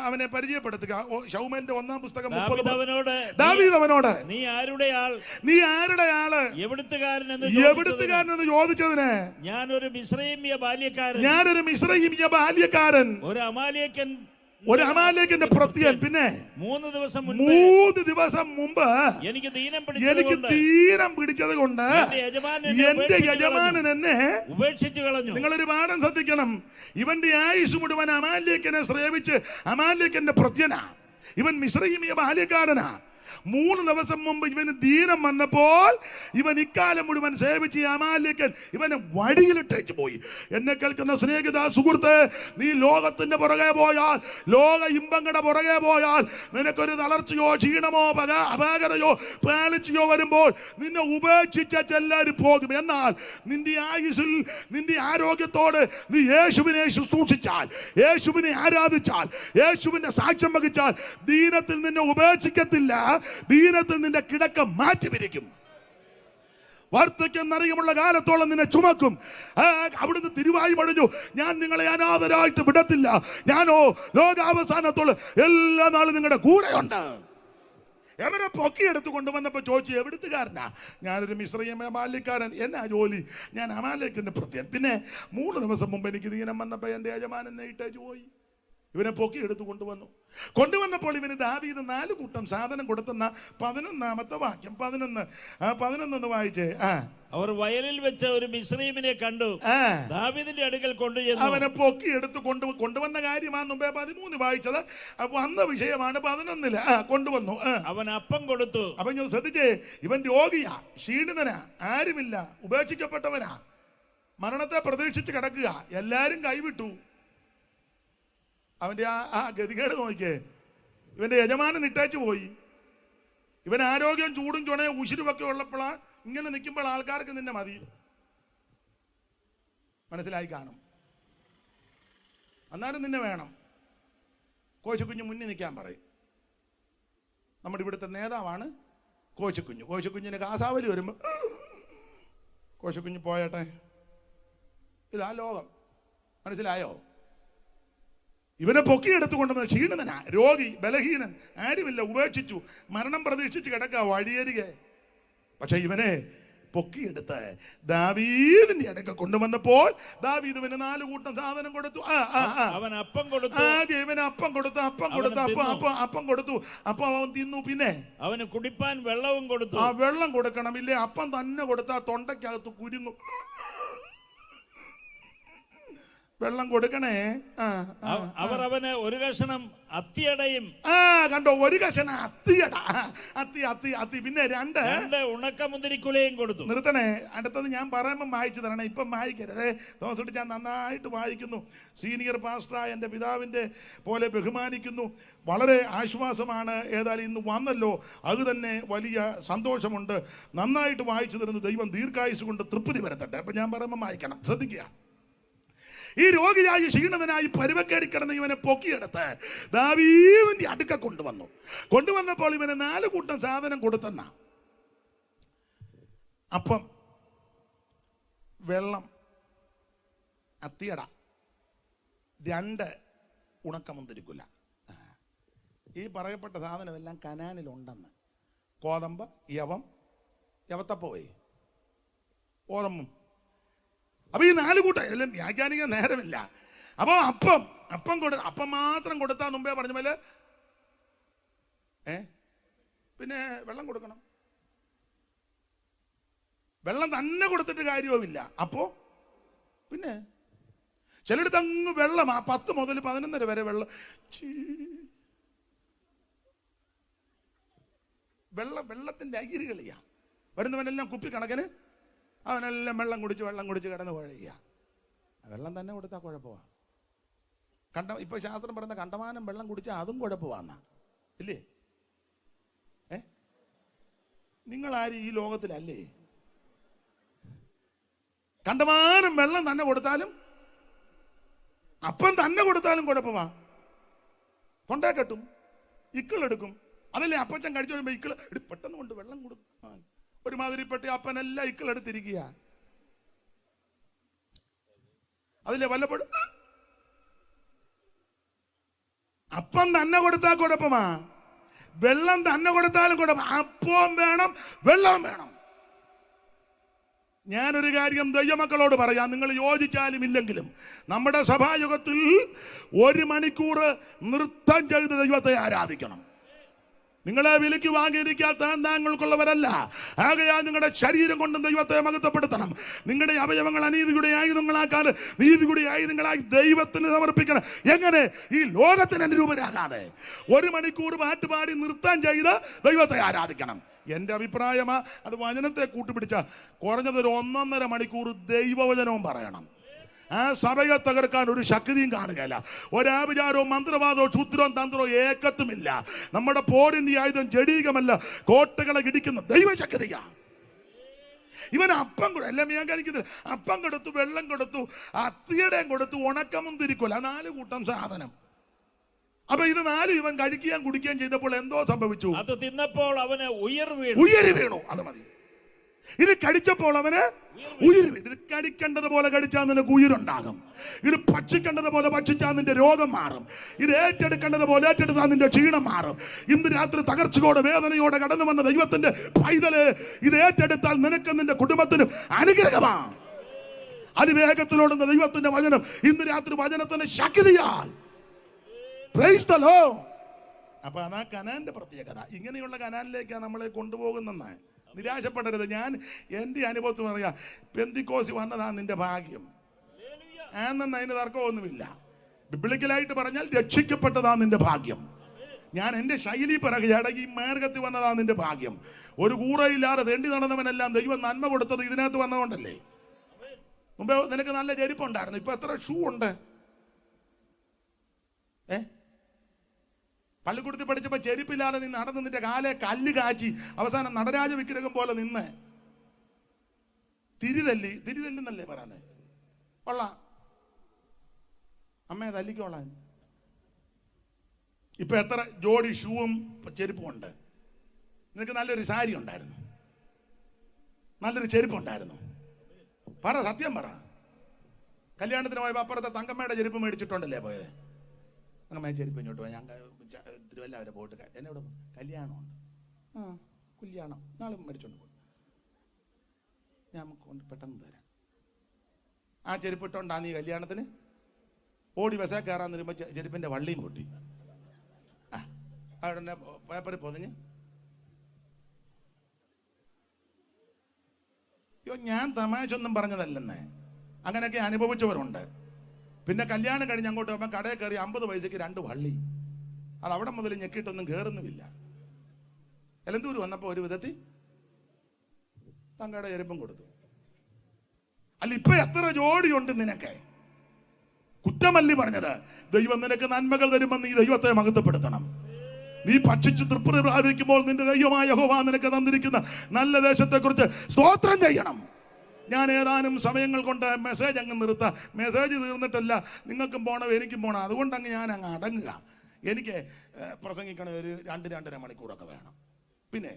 അവനെ പരിചയപ്പെടുത്തുക. ശൗമേന്റെ 1-ാം പുസ്തകം 30. ദാവീദ് അവനോട്, നീ ആരുടെ ആള്, എവിടുത്തുകാരനെന്ന് ചോദിച്ചതിന്, ഞാനൊരു മിസ്രയീമ്യ ബാല്യക്കാരൻ, ഒരു അമാലേക്കിന്റെ പ്രത്യൻ. പിന്നെ 3 ദിവസം മുമ്പ് എനിക്ക് ദീനം പിടിച്ചത് കൊണ്ട് എന്റെ യജമാനൻ എന്നെ ഉപേക്ഷിച്ചു കളഞ്ഞു. നിങ്ങളൊരു പാഠം ശ്രദ്ധിക്കണം. ഇവന്റെ ആയുസ് മുഴുവൻ അമാലേക്കിനെ ശ്രേവിച്ച് അമാലേക്കിന്റെ പ്രത്യനാ. ഇവൻ മിസ്രയീമ്യ ബാല്യക്കാരനാ. 3 ദിവസം മുമ്പ് ഇവന് ദീനം വന്നപ്പോൾ ഇവൻ ഇക്കാലം മുഴുവൻ സേവിച്ച് അമാലേക്കൻ ഇവനെ വടിയിലിട്ടേച്ച് പോയി. എന്നെ കേൾക്കുന്ന സ്നേഹിത സുഹൃത്ത്, നീ ലോകത്തിന്റെ പുറകെ പോയാൽ, ലോക ഇമ്പങ്ങളുടെ പുറകെ പോയാൽ, നിനക്കൊരു തളർച്ചയോ ക്ഷീണമോ അപാകതയോ പാലിച്ചയോ വരുമ്പോൾ നിന്നെ ഉപേക്ഷിച്ചെല്ലാവരും പോകും. എന്നാൽ നിന്റെ ആയുസ്സിൽ, നിന്റെ ആരോഗ്യത്തോട് നീ യേശുവിനെ ശുശ്രൂഷിച്ചാൽ, യേശുവിനെ ആരാധിച്ചാൽ, യേശുവിന്റെ സാക്ഷ്യം വഹിച്ചാൽ, ദീനത്തിൽ നിന്നെ ഉപേക്ഷിക്കത്തില്ല. ദീനത്തിൽ നിന്റെ കിടക്ക മാറ്റിപിരിക്കും. വാർദ്ധക്യമെന്നറിയുമുള്ള കാലത്തോളം നിന്നെ ചുമക്കും. അവിടുന്ന് തിരുവായി പണിഞ്ഞു, ഞാൻ നിങ്ങളെ അനാഥരായിട്ട് വിടത്തില്ല, ഞാനോ ലോകാവസാനത്തോളം എല്ലാ നാളും നിങ്ങളുടെ കൂടെയുണ്ട്. എവരെ പൊക്കിയെടുത്ത് കൊണ്ടുവന്നപ്പോൾ ചോദിച്ചു, എവിടുത്തുകാരനാ? ഞാനൊരു മിസ്രയീമ്യ ബാല്യക്കാരൻ, എന്നാ ജോലി? ഞാൻ അമാലേക്കിന്റെ പ്രത്യൻ. പിന്നെ 3 ദിവസം മുമ്പ് എനിക്ക് ദീനം വന്നപ്പോൾ എൻ്റെ യജമാനനെ ഇട്ടേച്ച് പോയി. ഇവനെ പൊക്കിയെടുത്ത് കൊണ്ടുവന്നപ്പോൾ ഇവന് ദാവീദ് 4 കൂട്ടം സാധനം കൊടുത്തെന്ന 11-ാമത്തെ വാക്യം. 11 വായിച്ചേ. അവർ വയലിൽ വെച്ച ഒരു മിസ്രയീമിനെ കണ്ടു, ദാവീദിന്റെ അടുക്കൽ കൊണ്ടുചെന്നു. അവനെ പൊക്കിയെടുത്ത് കൊണ്ടുവന്ന കാര്യമാണ് മുമ്പേ 13 വായിച്ചത്. വന്ന വിഷയമാണ് 11-ൽ കൊണ്ടുവന്നു. അവൻ അപ്പം കൊടുത്തു. അപ്പൊ ശ്രദ്ധിച്ചേ, ഇവൻ രോഗിയാ, ക്ഷീണിതനാ, ആരുമില്ല, ഉപേക്ഷിക്കപ്പെട്ടവനാ, മരണത്തെ പ്രതീക്ഷിച്ച് കിടക്കുക, എല്ലാരും കൈവിട്ടു. അവന്റെ ആ ഗതികേട് നോക്കിയേ. ഇവന്റെ യജമാനൻ ഇട്ടേച്ചു പോയി. ഇവൻ ആരോഗ്യം ചൂടും ചുണയും ഉശിരുമൊക്കെ ഉള്ളപ്പോഴാ ഇങ്ങനെ നിൽക്കുമ്പോൾ ആൾക്കാർക്ക് നിന്നെ മതി. മനസ്സിലായി കാണും. എന്നാലും നിന്നെ വേണം. കോശിക്കുഞ്ഞ് മുന്നിൽ നിൽക്കാൻ പറയും. നമ്മുടെ ഇവിടുത്തെ നേതാവാണ് കോശിക്കുഞ്ഞ്. കോശിക്കുഞ്ഞിന് കാസാവലി വരുമ്പോൾ കോശിക്കുഞ്ഞ് പോയട്ടെ. ഇതാ ലോകം. മനസ്സിലായോ? ഇവനെ പൊക്കിയെടുത്തു കൊണ്ടുവന്ന ക്ഷീണിതനാ, രോഗി, ബലഹീനൻ, ആരുമില്ല, ഉപേക്ഷിച്ചു, മരണം പ്രതീക്ഷിച്ച് കിടക്കുക വഴിയരികെ. പക്ഷെ ഇവനെ പൊക്കിയെടുത്ത് ദാവീദിന്റെ അടുക്ക കൊണ്ടുവന്നപ്പോൾ ദാവീദ് ഇവന് 4 കൂട്ടം സാധനം കൊടുത്തു. അവൻ അപ്പം കൊടുത്തു. ആദ്യം ഇവന് അപ്പം കൊടുത്തു. അപ്പം കൊടുത്തു. അപ്പം അവൻ തിന്നു. പിന്നെ അവന് കുടിപ്പാൻ വെള്ളവും കൊടുത്തു. ആ വെള്ളം കൊടുക്കണം. ഇല്ലേ അപ്പം തന്നെ കൊടുത്താ തൊണ്ടയ്ക്കകത്ത് കുരുങ്ങും. വെള്ളം കൊടുക്കണേ. അവർ അവന് ഒരു കഷണം അത്തിയടയും. കണ്ടോ, ഒരു കഷണം അത്തിയട. അത്തി. പിന്നെ 2 ഉണക്കമുന്തിരിക്കുലയും കൊടുത്തു. നിർത്തണേ. അടുത്തത് ഞാൻ പറയുമ്പോൾ വായിച്ചു തരണേ. ഇപ്പം വായിക്കരുത്. തോന്നിട്ട് ഞാൻ നന്നായിട്ട് വായിക്കുന്നു. സീനിയർ പാസ്റ്ററായ എൻ്റെ പിതാവിൻ്റെ പോലെ ബഹുമാനിക്കുന്നു. വളരെ ആശ്വാസമാണ്. ഏതായാലും ഇന്ന് വന്നല്ലോ, അത് തന്നെ വലിയ സന്തോഷമുണ്ട്. നന്നായിട്ട് വായിച്ചു തരുന്നു. ദൈവം ദീർഘായുസ് കൊണ്ട് തൃപ്തി വരുത്തട്ടെ. അപ്പം ഞാൻ പറയുമ്പോൾ വായിക്കണം, ശ്രദ്ധിക്കുക. ഈ രോഗിയായി ക്ഷീണിതനായി പരുവക്കേടി കിടന്ന് ഇവനെ പൊക്കിയെടുത്ത് ദാവീദിന്റെ അടുക്ക കൊണ്ടുവന്നപ്പോൾ ഇവന് 4 കൂട്ടം സാധനം കൊടുത്തെന്ന. അപ്പം, വെള്ളം, അത്തിയട, 2 ഉണക്കമുന്തിരിക്കുല. ഈ പറയപ്പെട്ട സാധനമെല്ലാം കനാനിലുണ്ടെന്ന്. കോതമ്പ്, യവത്തപ്പോയി, ഓറമ്മും. അപ്പൊ ഈ 4 കൂട്ടം എല്ലാം വ്യാഖ്യാനിക്കാൻ നേരമില്ല. അപ്പൊ അപ്പം മാത്രം കൊടുത്താൽ മുമ്പേ പറഞ്ഞ പോലെ പിന്നെ വെള്ളം കൊടുക്കണം. വെള്ളം തന്നെ കൊടുത്തിട്ട് കാര്യവുമില്ല. അപ്പോ പിന്നെ ചിലടത്ത് അങ്ങ് വെള്ളം 10 മുതൽ 11 വരെ വെള്ളത്തിന്റെ അകിരികളിയാ. വരുന്നവനെല്ലാം കുപ്പിക്കണക്കിന് അവനെല്ലാം വെള്ളം കുടിച്ച് കിടന്ന് കുഴയുക. വെള്ളം തന്നെ കൊടുത്താൽ കുഴപ്പമാണ്. ഇപ്പൊ ശാസ്ത്രം പറയുന്ന കണ്ടമാനം വെള്ളം കുടിച്ചാൽ അതും കുഴപ്പമാണെന്നാ. ഇല്ലേ? നിങ്ങളാരും ഈ ലോകത്തിലല്ലേ? കണ്ടമാനം വെള്ളം തന്നെ കൊടുത്താലും അപ്പം തന്നെ കൊടുത്താലും കുഴപ്പമാ. തൊണ്ടേ കെട്ടും, ഇക്കിളെടുക്കും. അതല്ലേ അപ്പച്ചൻ കഴിച്ചു വരുമ്പോ ഇക്കിള് പെട്ടെന്ന് കൊണ്ട് വെള്ളം കൊടുക്കും. ഒരുമാതിരിപ്പെട്ട അപ്പനെല്ലാം ഇക്കിളെടുത്തിരിക്കുക. അതിലെ വല്ലപ്പോഴും അപ്പം തന്നെ കൊടുത്താൽ കുഴപ്പമാ. വെള്ളം തന്നെ കൊടുത്താലും കുഴപ്പം. അപ്പവും വേണം, വെള്ളവും വേണം. ഞാനൊരു കാര്യം ദൈവമക്കളോട് പറയാം, നിങ്ങൾ യോജിച്ചാലും ഇല്ലെങ്കിലും. നമ്മുടെ സഭായുഗത്തിൽ 1 മണിക്കൂർ നൃത്തം ചെയ്ത് ദൈവത്തെ ആരാധിക്കണം. നിങ്ങളെ വിലയ്ക്ക് വാങ്ങിയിരിക്കാൻ താങ്ങൾക്കുള്ളവരല്ല. ആകയാൽ നിങ്ങളുടെ ശരീരം കൊണ്ടും ദൈവത്തെ മഹത്വപ്പെടുത്തണം. നിങ്ങളുടെ അവയവങ്ങൾ അനീതിയുടെ ആയുധങ്ങളാക്കാൻ നീതിയുടെ ആയുധങ്ങളായി ദൈവത്തിന് സമർപ്പിക്കണം. എങ്ങനെ? ഈ ലോകത്തിന് അനുരൂപരാകാതെ 1 മണിക്കൂർ പാട്ടുപാടി നൃത്തം ചെയ്ത് ദൈവത്തെ ആരാധിക്കണം. എൻ്റെ അഭിപ്രായമാ. അത് വചനത്തെ കൂട്ടുപിടിച്ച കുറഞ്ഞത് 1.5 മണിക്കൂർ ദൈവവചനവും പറയണം. ആ സഭയെ തകർക്കാൻ ഒരു ശക്തിയും കാണുകയില്ല. ഒരാഭിചാരവും മന്ത്രവാദവും ക്ഷുദ്രവും തന്ത്രവും ഏക്കത്തുമില്ല. നമ്മുടെ പോരിന്റെ ആയുധം ജഡീകമല്ല, കോട്ടകളെ ഇടിക്കുന്ന ദൈവശക്തിയാണ്. ഇവൻ അപ്പം എല്ലാം ഞാൻ കഴിക്കുന്നത്. അപ്പം കൊടുത്തു, വെള്ളം കൊടുത്തു, അത്തിയടയും കൊടുത്തു, ഉണക്കമുന്തിരിക്കുല, 4 കൂട്ടം സാധനം. അപ്പൊ ഇത് 4 ഇവൻ കഴിക്കുകയും കുടിക്കുകയും ചെയ്തപ്പോൾ എന്തോ സംഭവിച്ചു. അത് തിന്നപ്പോൾ അവന് ഉയരി വീണു. അത് മതി. ഇത് കടിച്ചപ്പോൾ അവന് ഉയിർ വീണു. ഇത് കടിക്കേണ്ടതുപോലെ കടിച്ചാൽ നിനക്ക് ഉயிருണ്ടാകും. ഇത് ഭക്ഷിക്കേണ്ടതുപോലെ ഭക്ഷിച്ചാൽ നിന്റെ രോഗം മാറും. ഇത് ഏറ്റെടുക്കേണ്ടതുപോലെ ഏറ്റെടുത്താൽ നിന്റെ ക്ഷീണം മാറും. ഇന്ന് രാത്രി തകർച്ചയോടെ വേദനയോടെ കടന്നു വന്ന ദൈവത്തിന്റെ പൈതല്, ഇത് ഏറ്റെടുത്താൽ നിനക്ക് നിന്റെ കുടുംബത്തിനും അനുഗ്രഹമാണ്. അതിവേഗത്തിലോടുന്ന ദൈവത്തിന്റെ വചനം ഇന്ന് രാത്രി വചനത്തിന്റെ ശക്തിയാൽ. Price the Lord. അപ്പൊ അതാ കനാന്റെ പ്രത്യേകത. ഇങ്ങനെയുള്ള കനാനിലേക്കാണ് നമ്മളെ കൊണ്ടുപോകുന്നെന്ന് നിരാശപ്പെടരുത്. ഞാൻ എൻ്റെ അനുഭവത്തിൽ പറയാം, പെന്തിക്കോസി വന്നതാ നിന്റെ ഭാഗ്യം. അതിന് തർക്കമൊന്നുമില്ല. ബിബ്ലിക്കലായിട്ട് പറഞ്ഞാൽ രക്ഷിക്കപ്പെട്ടതാ നിന്റെ ഭാഗ്യം. ഞാൻ എൻ്റെ ശൈലി പറയുകയാണ്, ഈ മാർഗത്തിൽ വന്നതാ നിന്റെ ഭാഗ്യം. ഒരു കൂറയില്ലാതെ തെണ്ടി നടന്നവനെല്ലാം ദൈവം നന്മ കൊടുത്തത് ഇതിനകത്ത് വന്നതുകൊണ്ടല്ലേ. മുമ്പേ നിനക്ക് നല്ല ചെരുപ്പുണ്ടായിരുന്നു, ഇപ്പൊ എത്ര ഷൂ ഉണ്ട്? പള്ളിക്കൂടത്തിൽ പഠിച്ചപ്പോ ചെരുപ്പില്ലാതെ നീ നടന്ന് നിന്റെ കാലെ കല്ല് കാച്ചി അവസാനം നടരാജ വിഗ്രഹം പോലെ നിന്ന് തിരിതല്ലെന്നല്ലേ പറയാനേ കൊള്ളാം, അമ്മയെ തല്ലിക്കോളാൻ. ഇപ്പൊ എത്ര ജോഡി ഷൂവും ചെരുപ്പും ഉണ്ട്. നിനക്ക് നല്ലൊരു സാരി ഉണ്ടായിരുന്നു, നല്ലൊരു ചെരുപ്പുണ്ടായിരുന്നു, പറ, സത്യം പറ. കല്യാണത്തിന് പോയപ്പോ അപ്പുറത്തെ തങ്കമ്മയുടെ ചെരുപ്പ് മേടിച്ചിട്ടുണ്ടല്ലേ പോയത്? തങ്കമ്മ ചെരുപ്പ് ഇങ്ങോട്ട് പോയി, ഞാൻ തിരുവല്ല വരെ പോയിട്ട് എന്നോട് കല്യാണമുണ്ട്, കല്യാണം നാളെ മേടിച്ചോണ്ട് പോയി, ഞാൻ കൊണ്ട് പെട്ടെന്ന് തരാം. ആ ചെരുപ്പിട്ടോണ്ടാ നീ കല്യാണത്തിന് ഓടി ബസ്സേ കയറാൻ വരുമ്പോ ചെരുപ്പിന്റെ വള്ളിയും പൊട്ടി. അവിടെ പേപ്പറിൽ പൊതിഞ്ഞ് ഞാൻ തമാശ ഒന്നും പറഞ്ഞതല്ലെന്നേ, അങ്ങനെയൊക്കെ അനുഭവിച്ചവരുണ്ട്. പിന്നെ കല്യാണം കഴിഞ്ഞ് അങ്ങോട്ട് പോകുമ്പോൾ കടയിൽ കയറി 50 പൈസക്ക് 2 വള്ളി. അത് അവിടെ മുതൽ ഞെക്കിയിട്ടൊന്നും കയറുന്നുമില്ല. എലന്തൂര് വന്നപ്പോ ഒരു വിധത്തിൽ തങ്കയുടെ ചെരുപ്പം കൊടുത്തു. അല്ല, ഇപ്പൊ എത്ര ജോഡിയുണ്ട് നിനക്ക്? കുറ്റമല്ലി പറഞ്ഞത്. ദൈവം നിനക്ക് നന്മകൾ തരുമെന്ന് നീ ദൈവത്തെ മഹത്വപ്പെടുത്തണം. നീ ഭക്ഷിച്ച് തൃപ്തി പ്രാപിക്കുമ്പോൾ നിന്റെ ദൈവമായ യഹോവ നിനക്ക് തന്നിരിക്കുന്ന നല്ല ദേശത്തെക്കുറിച്ച് സ്തോത്രം ചെയ്യണം. ഞാൻ ഏതാനും സമയങ്ങൾ കൊണ്ട് മെസ്സേജ് അങ്ങ് നിർത്താം. മെസ്സേജ് തീർന്നിട്ടല്ല, നിങ്ങൾക്കും പോകണം എനിക്കും പോകണം. അതുകൊണ്ട് ഞാൻ അങ്ങ് അടങ്ങുക. എനിക്ക് പ്രസംഗിക്കണ ഒരു 2-2.5 മണിക്കൂറൊക്കെ വേണം. പിന്നെ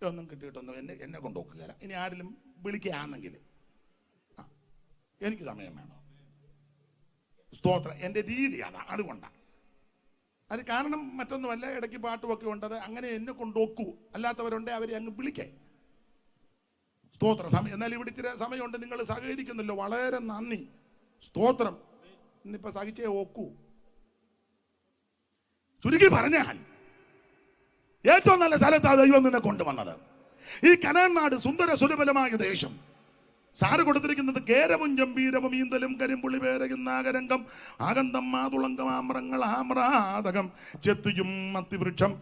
ഒന്നും കിട്ടിയിട്ടൊന്നും എന്നെ കൊണ്ട് നോക്കുകയില്ല. ഇനി ആരെങ്കിലും വിളിക്കുകയാണെങ്കിൽ എനിക്ക് സമയം വേണം. സ്തോത്രം എൻ്റെ രീതി അതാണ്. അതുകൊണ്ടാണ്. അത് കാരണം മറ്റൊന്നുമല്ല. ഇടയ്ക്ക് പാട്ടുമൊക്കെ ഉണ്ടത്. അങ്ങനെ എന്നെ കൊണ്ടുവെക്കൂ. അല്ലാത്തവരുണ്ടെ അവരെ അങ്ങ് വിളിക്കേ. സ്തോത്രം. സമയം എന്നാൽ ഇവിടെ ഇച്ചിരി സമയമുണ്ട്. നിങ്ങൾ സഹകരിക്കുന്നല്ലോ, വളരെ നന്ദി. സ്തോത്രം. ഇന്നിപ്പോ സഹിച്ചേ ഒക്കൂ. ചുരുക്കി പറഞ്ഞാൽ ഏറ്റവും നല്ല സ്ഥലത്താണ് ദൈവം നിന്നെ കൊണ്ടുവന്നത്. ഈ കനാൻ നാട് സുന്ദര സുലഭലമായ ദേശം. സാറ് കൊടുത്തിരിക്കുന്നത് കേരവും ജംബീരവും ഈന്തലും കരിമ്പുള്ളി പേരകുന്നാകരംഗം ആകന്തം മാതുളങ്കം ആമ്രങ്ങൾ ആമ്രാതകം ചെത്തിയും മത്തിവൃക്ഷം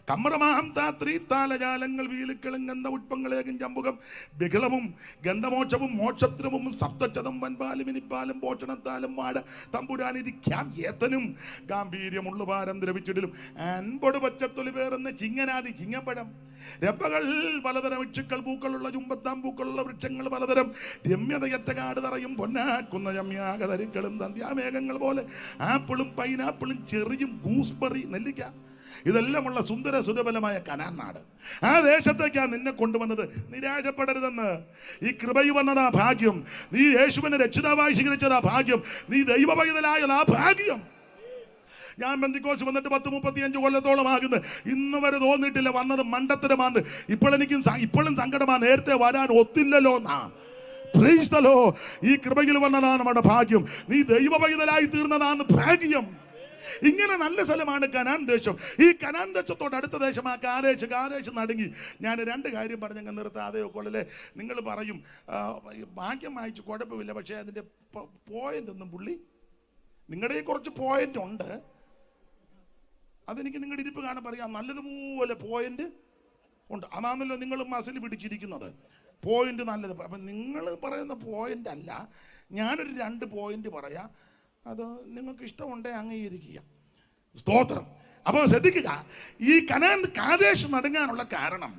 കമ്രമാം താത്രി താലജാലങ്ങൾ വീലുക്കളും ഗന്ധ ഉഷ്പങ്ങളേകും ചമ്പുകം ബിഗളവും ഗന്ധമോക്ഷവും മോക്ഷത്രവും സപ്തച്ചതം വൻപാലും ഇനിപ്പാലും പോഷണത്താലും വാട തമ്പുരാനിരിക്കാം ഏത്തനും ഗാംഭീര്യമുള്ള ഭാരം ദ്രവിച്ചിടിലും അൻപൊട് പച്ചത്തൊലി പേർന്ന് ചിങ്ങനാദി ചിങ്ങപ്പഴം രപ്പകൾ പലതരം വൃക്ഷക്കൾ പൂക്കളുള്ള ചുമ്പത്താം പൂക്കളുള്ള വൃക്ഷങ്ങൾ പലതരം രമ്യതയറ്റ കാട് തറയും പൊന്നാക്കുന്ന രമ്യാകതരുക്കളും തന്ത്യാമേഘങ്ങൾ പോലെ ആപ്പിളും പൈനാപ്പിളും ചെറിയും ഗൂസ്ബെറി നെല്ലിക്ക ഇതെല്ലാമുള്ള സുന്ദര സുരബലമായ കനാൻ നാട്. ആ ദേശത്തേക്കാണ് നിന്നെ കൊണ്ടുവന്നത്. നിരാശപ്പെടരുതെന്ന്. ഈ കൃപയിൽ വന്നതാ ഭാഗ്യം. നീ യേശുവിനെ രക്ഷിതാവായി സ്വീകരിച്ചതാ ഭാഗ്യം. നീ ദൈവപൈതലായതാ ഭാഗ്യം. ഞാൻ പെന്തിക്കോസ് വന്നിട്ട് 10-35 കൊല്ലത്തോളം ആകുന്നു. ഇന്ന് വരെ തോന്നിയിട്ടില്ല വന്നത് മണ്ടത്തരമാണ്. ഇപ്പോഴും സങ്കടമാണ്. നേരത്തെ വരാൻ ഒത്തില്ലല്ലോ എന്നാ. Price the Lord. ഈ കൃപയിൽ വന്നതാണ് നമ്മുടെ ഭാഗ്യം. നീ ദൈവപൈതലായി തീർന്നതാണ് ഭാഗ്യം. ഇങ്ങനെ നല്ല സ്ഥലമാണ് കനാൻ ദേശം. ഈ കനാൻ ദേശത്തോട് അടുത്ത ദേശം ആ കാദേശ് നടുങ്ങി. ഞാൻ 2 കാര്യം പറഞ്ഞങ്ങ് നിർത്താതെ കൊള്ളല്ലേ. നിങ്ങൾ പറയും വാക്യം വായിച്ചു കുഴപ്പമില്ല, പക്ഷേ അതിൻ്റെ പോയിന്റ് ഒന്നും പുള്ളി നിങ്ങളുടെ കുറച്ച് പോയിന്റ് ഉണ്ട്. അതെനിക്ക് നിങ്ങളുടെ ഇരിപ്പ് കാണാൻ പറയാം. നല്ലതുപോലെ പോയിന്റ് ഉണ്ട്. അതാണല്ലോ നിങ്ങൾ മസിൽ പിടിച്ചിരിക്കുന്നത്. പോയിന്റ് നല്ലത്. അപ്പം നിങ്ങൾ പറയുന്ന പോയിന്റ് അല്ല, ഞാനൊരു 2 പോയിന്റ് പറയാം. അത് നിങ്ങൾക്ക് ഇഷ്ടമുണ്ടേ അംഗീകരിക്കുക. സ്തോത്രം. അപ്പോൾ ശ്രദ്ധിക്കുക, ഈ കനാൻ കാദേശ് നടുങ്ങാനുള്ള കാരണം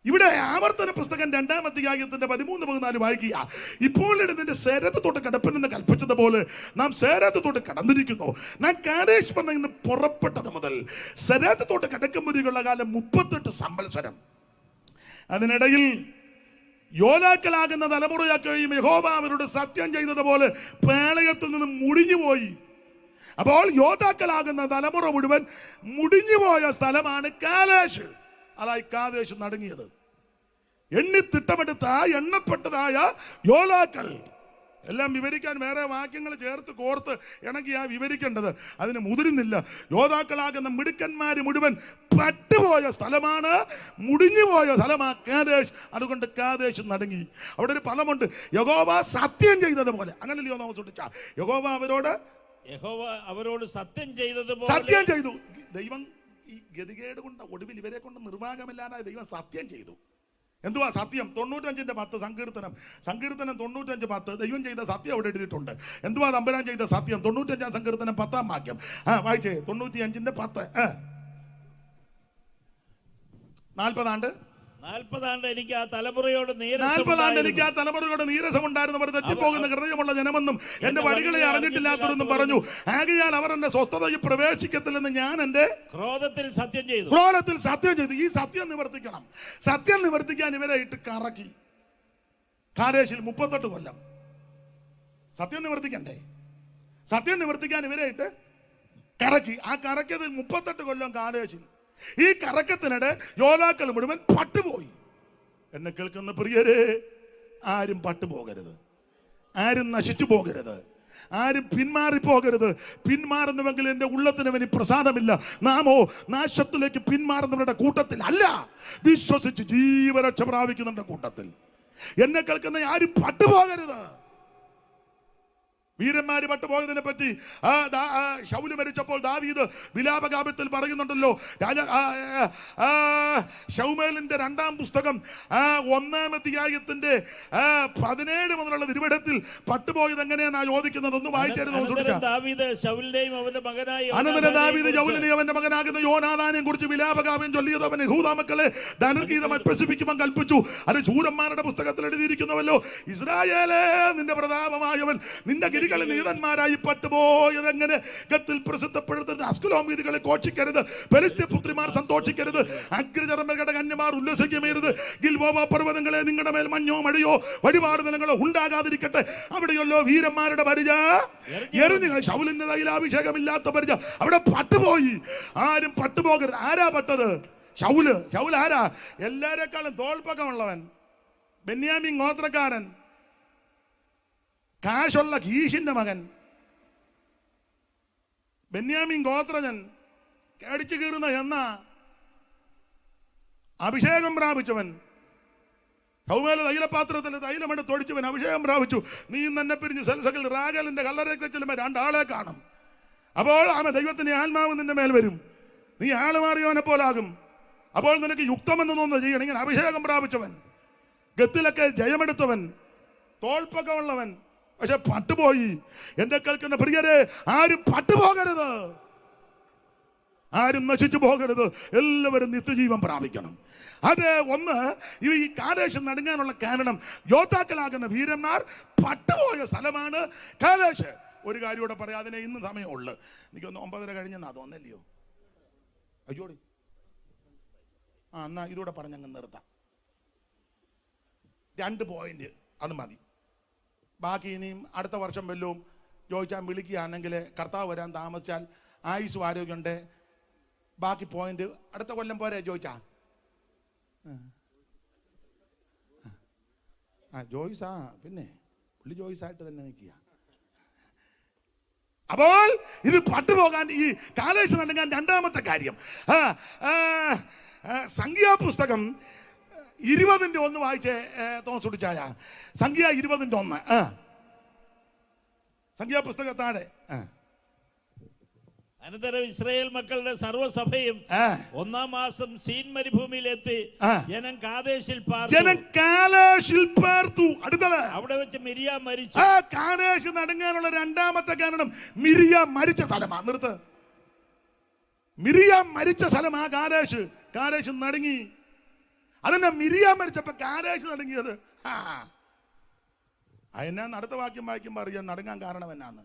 ഇവിടെ ആവർത്തന പുസ്തകം 2-ാം അധ്യായത്തിന്റെ 13-14 വായിക്കുക. ഇപ്പോൾ നിന്റെ സേരത്ത് തൊട്ട് കടപ്പനെന്ന് കൽപ്പിച്ചതുപോലെ നാം സേരത്ത് തൊട്ട് കടന്നിരിക്കുന്നു. നാം കാദേശ് പറഞ്ഞ പുറപ്പെട്ടത് മുതൽ സേരത്ത് തൊട്ട് കടക്കുമ്പോഴുള്ള കാലം 38 സംവത്സരം. അതിനിടയിൽ യോദ്ധാക്കളാകുന്ന തലമുറയാക്കുകയും യഹോവ അവരോട് സത്യം ചെയ്തതുപോലെ പ്രളയത്തിൽ നിന്ന് മുടിഞ്ഞുപോയി. അപ്പോൾ യോദ്ധാക്കളാകുന്ന തലമുറ മുഴുവൻ മുടിഞ്ഞുപോയ സ്ഥലമാണ് കാദേശ്. അതായി കാദേശ് നടുങ്ങിയത്. എണ്ണപ്പെട്ടതായ യോദ്ധാക്കൾ എല്ലാം വിവരിക്കാൻ വേറെ വാക്യങ്ങൾ ചേർത്ത് കോർത്ത് ഇണക്കിയാ വിവരിക്കേണ്ടത്. അതിന് മുതിരുന്നില്ല. യോദ്ധാക്കളാകുന്ന മിടുക്കന്മാര് മുഴുവൻ പട്ടുപോയ സ്ഥലമാണ്, മുടിഞ്ഞുപോയ സ്ഥലമാണ് കാദേശ്. അതുകൊണ്ട് കാദേശ് നടുങ്ങി. അവിടെ ഒരു പദമുണ്ട്, യഹോവ സത്യം ചെയ്തതുപോലെ. അങ്ങനെയല്ലയോ നാം ശ്രദ്ധിച്ച യഹോവ അവരോട് സത്യം ചെയ്തു. ദൈവം ഈ ഗതികേട് കൊണ്ട് ഒടുവിൽ ഇവരെ കൊണ്ട് നിർവാഹമില്ലാതെ ദൈവം സത്യം ചെയ്തു. എന്തുവാ സത്യം? 95:10 സങ്കീർത്തനം 95:10 ദൈവം ചെയ്ത സത്യം അവിടെ എഴുതിയിട്ടുണ്ട്. എന്തുവാ തമ്പുരാൻ ചെയ്ത സത്യം? 95 സങ്കീർത്തനം 10 വാക്യം. വായിച്ചേ. 95:10. 40 ആണ്ട് എനിക്ക് ആ തലമുറയോട് 40 ആണ്ട് എനിക്ക് ആ തലമുറയോട് നീരസമുണ്ടായിരുന്നവർ തെറ്റിപ്പോകുന്ന ഹൃദയമുള്ള ജനമെന്നും എന്റെ വഴികളെ അറിഞ്ഞിട്ടില്ലാത്തവരെന്നും പറഞ്ഞു. ആകയാൽ അവർ എന്റെ സ്വസ്ഥതയിൽ പ്രവേശിക്കത്തില്ലെന്ന് ഞാൻ എന്റെ ക്രോധത്തിൽ സത്യം ചെയ്തു. ഈ സത്യം നിവർത്തിക്കണം. സത്യം നിവർത്തിക്കാൻ ഇവരെ ഇട്ട് കറക്കി. കാദേശിൽ 38 കൊല്ലം സത്യം നിവർത്തിക്കണ്ടേ? സത്യം നിവർത്തിക്കാൻ ഇവരെ ഇട്ട് കറക്കി. ആ കറക്കിയതിൽ 38 കൊല്ലം കാദേശിൽ. ഈ കറക്കത്തിനിടെ യോദ്ധാക്കൾ മുഴുവൻ പട്ടുപോയി. എന്നെ കേൾക്കുന്ന പ്രിയരെ, ആരും പട്ടുപോകരുത്, ആരും നശിച്ചു പോകരുത്, ആരും പിന്മാറിപ്പോകരുത്. പിന്മാറുന്നുവെങ്കിൽ എൻ്റെ ഉള്ളത്തിന് വേണ്ടി പ്രസാദമില്ല. നാമോ നാശത്തിലേക്ക് പിന്മാറുന്നവരുടെ കൂട്ടത്തിൽ അല്ല, വിശ്വസിച്ച് ജീവരക്ഷ പ്രാപിക്കുന്നവരുടെ കൂട്ടത്തിൽ. എന്നെ കേൾക്കുന്ന ആരും പട്ടുപോകരുത്. വീരന്മാര് പട്ടുപോയതിനെ പറ്റി ശൗല് മരിച്ചപ്പോൾ ദാവീദ് വിലാപഗാപത്തിൽ പറയുന്നുണ്ടല്ലോ. ശൗമേലിന്റെ 2-ാം പുസ്തകം 1-ാം അധ്യായത്തിന്റെ 17 മുതലുള്ള തിരുവചനത്തിൽ പട്ടുപോയത് എങ്ങനെയാ ചോദിക്കുന്നത്? ഒന്ന് വായിച്ചായിരുന്നു. അനന്തരം ദാവീദ് ശൗലിനെയും അവന്റെ മകനാകുന്ന യോനാഥാനെയും കുറിച്ച് വിലാപഗാപം ചൊല്ലിയത് അവൻ യഹൂദാ മക്കളെ ധനുർഗീതം അഭ്യസിപ്പിക്കുവാൻ കൽപ്പിച്ചു. അത് ശൂരന്മാരുടെ പുസ്തകത്തിൽ എഴുതിയിരിക്കുന്നുവല്ലോ. ഇസ്രായേലേ, നിന്റെ പ്രതാപമായവൻ നിന്റെ നീതന്മാരായി പട്ടുപോയതെങ്ങനെ? ഗത്തിൽ പ്രസിദ്ധപ്പെടുത്തുന്ന അസ്കലോം വീഥികളെ ഘോഷിക്കരുത്. ഫെലിസ്ത്യ പുത്രിമാർ സന്തോഷിക്കരുത്. അഗ്രചർമ്മരുടെ കന്യമാർ ഉല്ലസിക്കരുത്. ഗിൽബോവ പർവ്വതങ്ങളെ, നിങ്ങളുടെ മേൽ മഞ്ഞോ മഴയോ വഴിപാട് നിലങ്ങളോ ഉണ്ടാകാതിരിക്കട്ടെ. അവിടെയല്ലോ വീരന്മാരുടെ പരിച എറിഞ്ഞു. ശൗലിന്റെ തൈലാഭിഷേകമില്ലാത്ത പരിച അവിടെ പട്ടുപോയി. ആരും പട്ടുപോകരുത്. ആരാ പട്ടത്? ശൗല്. ആരാ? എല്ലാരെക്കാളും തോൾപ്പക്കമുള്ളവൻ, ബെന്യാമീൻ ഗോത്രക്കാരൻ, കാശുള്ള കീശിന്റെ മകൻ, ബെന്യാമീൻ ഗോത്രജൻ, കടിച്ചു കീറുന്ന എന്ന അഭിഷേകം പ്രാപിച്ചവൻ, ശൗമേല തൈലപാത്രത്തിൽ തൈലമെടുത്ത് തൊടിച്ചവൻ അഭിഷേകം പ്രാപിച്ചു. നീ തന്നെ പിരിഞ്ഞ് സെൽസകിൽ റാഗലിന്റെ കല്ലറയ്ക്ക് ചെല്ലുമ്പോൾ 2 ആളെ കാണും. അപ്പോൾ ആമ ദൈവത്തിന്റെ ആത്മാവ് നിന്റെ മേൽ വരും. നീ ആള് മാറിയവനെ പോലാകും. അപ്പോൾ നിനക്ക് യുക്തമെന്ന് തോന്നുന്നത് ചെയ്യണം. ഇങ്ങനെ അഭിഷേകം പ്രാപിച്ചവൻ, ഗത്തിലൊക്കെ ജയമെടുത്തവൻ, തോൾപ്പക്കമുള്ളവൻ, പക്ഷെ പട്ടുപോയി. എന്റെ കേൾക്കുന്ന പ്രിയരെ, ആരും പട്ടുപോകരുത്, ആരും നശിച്ചു പോകരുത്. എല്ലാവരും നിത്യജീവൻ പ്രാപിക്കണം. അത് ഒന്ന്. ഈ കാദേശ് നടുങ്ങാനുള്ള കാരണം യോദ്ധാക്കളാകുന്ന വീരന്മാർ പട്ടുപോയ സ്ഥലമാണ് കാദേശ്. ഒരു കാര്യം കൂടെ പറയാം, അതിനെ ഇന്ന് സമയമുള്ളു. എനിക്കൊന്ന് 9:30 കഴിഞ്ഞെന്നാ തോന്നല്ലയോ? അയ്യോടി. എന്നാ ഇതൂടെ പറഞ്ഞങ്ങ് നിർത്താം. 2 പോയിന്റ് അത് മതി. ബാക്കി ഇനിയും അടുത്ത വർഷം വല്ലതും ചോദിച്ചാൽ വിളിക്കുകയാണെങ്കിൽ, കർത്താവ് വരാൻ താമസിച്ചാൽ ആയുസ്സും ആരോഗ്യമുണ്ട്, ബാക്കി പോയിന്റ് അടുത്ത കൊല്ലം പോരെ ചോദിച്ചാ. ജോയിസാ, പിന്നെ പുള്ളി ജോയിസായിട്ട് തന്നെ നിൽക്കുക. അപ്പോൾ ഇത് പട്ടുപോകാൻ ഈ കാലേശ് നടക്കാൻ 2-ാമത്തെ കാര്യം. സംഖ്യാപുസ്തകം 20:1 വായിച്ചേ തോന്നിച്ചായ. സംഖ്യ 20:1. സംഖ്യാപുസ്തക താഴെ. അനന്തരം ഇസ്രായേൽ മക്കളുടെ സർവ്വസഭയും 1-ാം മാസം സീൻ മരുഭൂമിയിലെത്തി ജനം കാദേശിൽ പാർത്തു. അടുത്തത് അവിടെ വെച്ച് മിരിയാം മരിച്ചു. കാദേശ് നടുങ്ങാനുള്ള 2-ാമത്തെ കാരണം മിരിയാം മരിച്ച സ്ഥലമാണ്. നിർത്ത്. മിരിയാം മരിച്ച സ്ഥലമാ കാദേശ്. കാദേശ് നടുങ്ങി. അതെന്നാ മിരിയാം മരിച്ചപ്പോ കാദേശ് നടുങ്ങിയത്? അതിനാന്ന് അടുത്ത വാക്യം വായിക്കുമ്പോ അറിയാൻ നടുങ്ങാൻ കാരണം എന്നാന്ന്.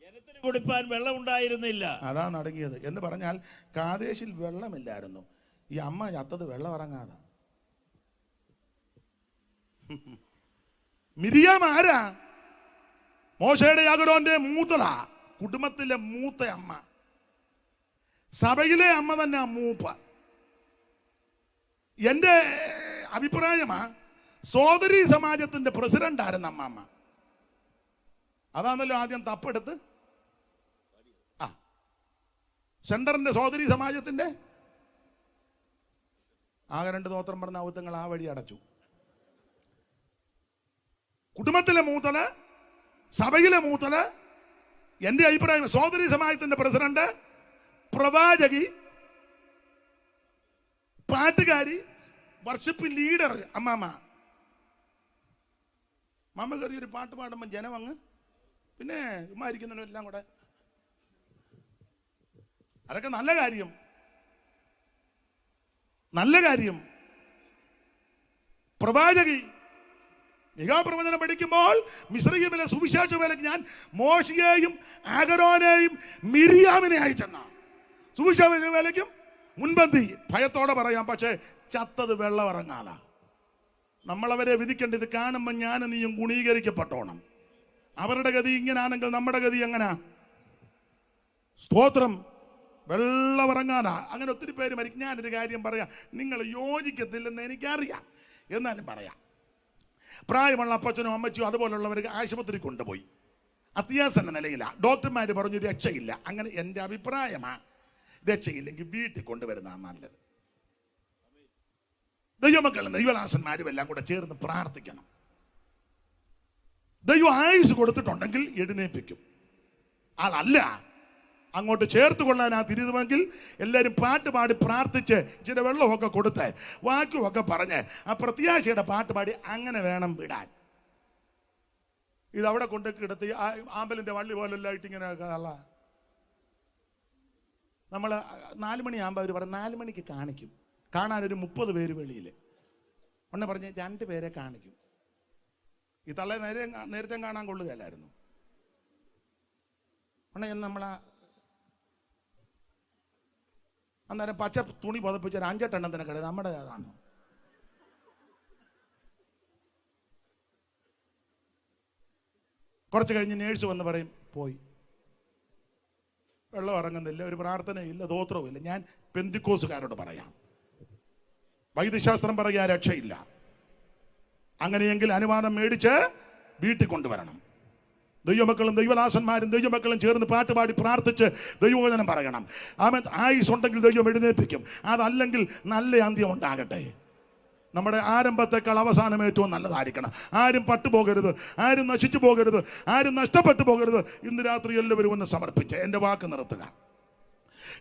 ജനത്തിന് കുടിപ്പാൻ വെള്ളം ഉണ്ടായിരുന്നില്ല, അതാ നടുങ്ങിയത്. എന്ന് പറഞ്ഞാൽ കാദേശിൽ വെള്ളമില്ലായിരുന്നു. ഈ അമ്മ ചത്തത് വെള്ളം ഇറങ്ങാതെ. മിരിയാം ആരാ? മോശയുടെ അഹരോന്റെ മൂത്തതാ. കുടുംബത്തിലെ മൂത്ത അമ്മ. സഭയിലെ അമ്മ തന്നെ മൂപ്പ. എന്റെ അഭിപ്രായമാ, സോദരി സമാജത്തിന്റെ പ്രസിഡന്റ് ആയിരുന്നു അമ്മാമ്മ. അതാണല്ലോ ആദ്യം തപ്പെടുത്ത് സെന്ററിന്റെ സോദരി സമാജത്തിന്റെ ആകെ 2 തോത്രം പറഞ്ഞ ഔത്തങ്ങൾ ആ വഴി അടച്ചു. കുടുംബത്തിലെ മൂത്തല്, സഭയിലെ മൂത്തല്, എന്റെ അഭിപ്രായം സോദരി സമാജത്തിന്റെ പ്രസിഡന്റ്, പ്രവാചകി, പാട്ടുകാരി, വർഷിപ്പ് ലീഡർ അമ്മാമ്മ കയറി ഒരു പാട്ട് പാടുമ്പോൾ ജനം അങ്ങ് പിന്നെ ഉമ്മായിരിക്കുന്നതിനും എല്ലാം കൂടെ. അതൊക്കെ നല്ല കാര്യം, നല്ല കാര്യം. പ്രവാചകി മികാപ്രവചനം പഠിക്കുമ്പോൾ മിസ്രയീമിലെ സുവിശേഷ വേലയ്ക്ക് ഞാൻ മോശയെയും അഹരോനെയും മിരിയാമിനെ അയച്ചെന്ന സുവിശേഷ വേലയ്ക്കും മുൻപന്തി. ഭയത്തോടെ പറയാം, പക്ഷേ ചത്തത് വെള്ളമിറങ്ങാല. നമ്മളവരെ വിധിക്കേണ്ടത് കാണുമ്പോൾ ഞാനും നീയും ഗുണീകരിക്കപ്പെട്ടോണം. അവരുടെ ഗതി ഇങ്ങനാണെങ്കിൽ നമ്മുടെ ഗതി എങ്ങനാ? സ്തോത്രം. വെള്ളമിറങ്ങാനാ. അങ്ങനെ ഒത്തിരി പേര് മരിക്കും. ഞാനൊരു കാര്യം പറയാം, നിങ്ങൾ യോജിക്കത്തില്ലെന്ന് എനിക്കറിയാം, എന്നാലും പറയാം. പ്രായമുള്ള അപ്പച്ചനും അമ്മച്ചിയും അതുപോലുള്ളവർക്ക് ആശുപത്രി കൊണ്ടുപോയി, അത്യാസന്ന നിലയില്ല, ഡോക്ടർമാർ പറഞ്ഞു രക്ഷയില്ല. അങ്ങനെ എൻ്റെ അഭിപ്രായമാ, രക്ഷയില്ലെങ്കിൽ വീട്ടിൽ കൊണ്ടുവരുന്നതാണ് നല്ലത്. ദൈവമക്കളും ദൈവദാസന്മാരും എല്ലാം കൂടെ ചേർന്ന് പ്രാർത്ഥിക്കണം. ദൈവം ആയുസ് കൊടുത്തിട്ടുണ്ടെങ്കിൽ എഴുന്നേൽപ്പിക്കും. അതല്ല അങ്ങോട്ട് ചേർത്ത് കൊള്ളാനാ തിരുതുമെങ്കിൽ എല്ലാവരും പാട്ട് പാടി പ്രാർത്ഥിച്ച് ഇച്ചിരി വെള്ളമൊക്കെ കൊടുത്ത് വാക്കുമൊക്കെ പറഞ്ഞ് ആ പ്രത്യാശയുടെ പാട്ട് പാടി അങ്ങനെ വേണം വിടാൻ. ഇതവിടെ കൊണ്ട് കിടത്തി ആമ്പലിന്റെ വള്ളി പോലെല്ലാം ഇട്ടിങ്ങനെ അല്ല. നമ്മൾ 4 മണിയാകുമ്പോൾ അവർ പറയും 4 മണിക്ക് കാണിക്കും. കാണാനൊരു 30 പേര് വെളിയിൽ ഒന്ന് പറഞ്ഞ് 2 പേരെ കാണിക്കും. ഈ തള്ളെ നേരത്തെ കാണാൻ കൊള്ളുകയല്ലായിരുന്നു. എന്ന് നമ്മളാ അന്നേരം പച്ച തുണി പുതപ്പിച്ച 5-8 എണ്ണത്തിന് കിട നമ്മുടെ അതാണ്. കുറച്ച് കഴിഞ്ഞ് നേഴ്സ് വന്ന് പറയും പോയി, വെള്ളം ഇറങ്ങുന്നില്ല, ഒരു പ്രാർത്ഥനയില്ല, ദോത്രവും ഇല്ല. ഞാൻ പെന്തിക്കോസുകാരോട് പറയാം, വൈദ്യശാസ്ത്രം പറയാൻ രക്ഷയില്ല. അങ്ങനെയെങ്കിൽ അനുവാദം മേടിച്ച് വീട്ടിൽ കൊണ്ടുവരണം. ദൈവമക്കളും ദൈവദാസന്മാരും ദൈവമക്കളും ചേർന്ന് പാട്ട് പാടി പ്രാർത്ഥിച്ച് ദൈവവചനം പറയണം. ആമേൻ. ആയുസ് ഉണ്ടെങ്കിൽ ദൈവം എഴുന്നേൽപ്പിക്കും. അതല്ലെങ്കിൽ നല്ല അന്ത്യം ഉണ്ടാകട്ടെ. നമ്മുടെ ആരംഭത്തെക്കാൾ അവസാനം ഏറ്റവും നല്ലതായിരിക്കണം. ആരും പട്ടുപോകരുത്, ആരും നശിച്ചു പോകരുത്, ആരും നഷ്ടപ്പെട്ടു പോകരുത്. ഇന്ന് രാത്രി എല്ലാവരും ഒന്ന് സമർപ്പിച്ച് എൻ്റെ വാക്ക് നിർത്തുക.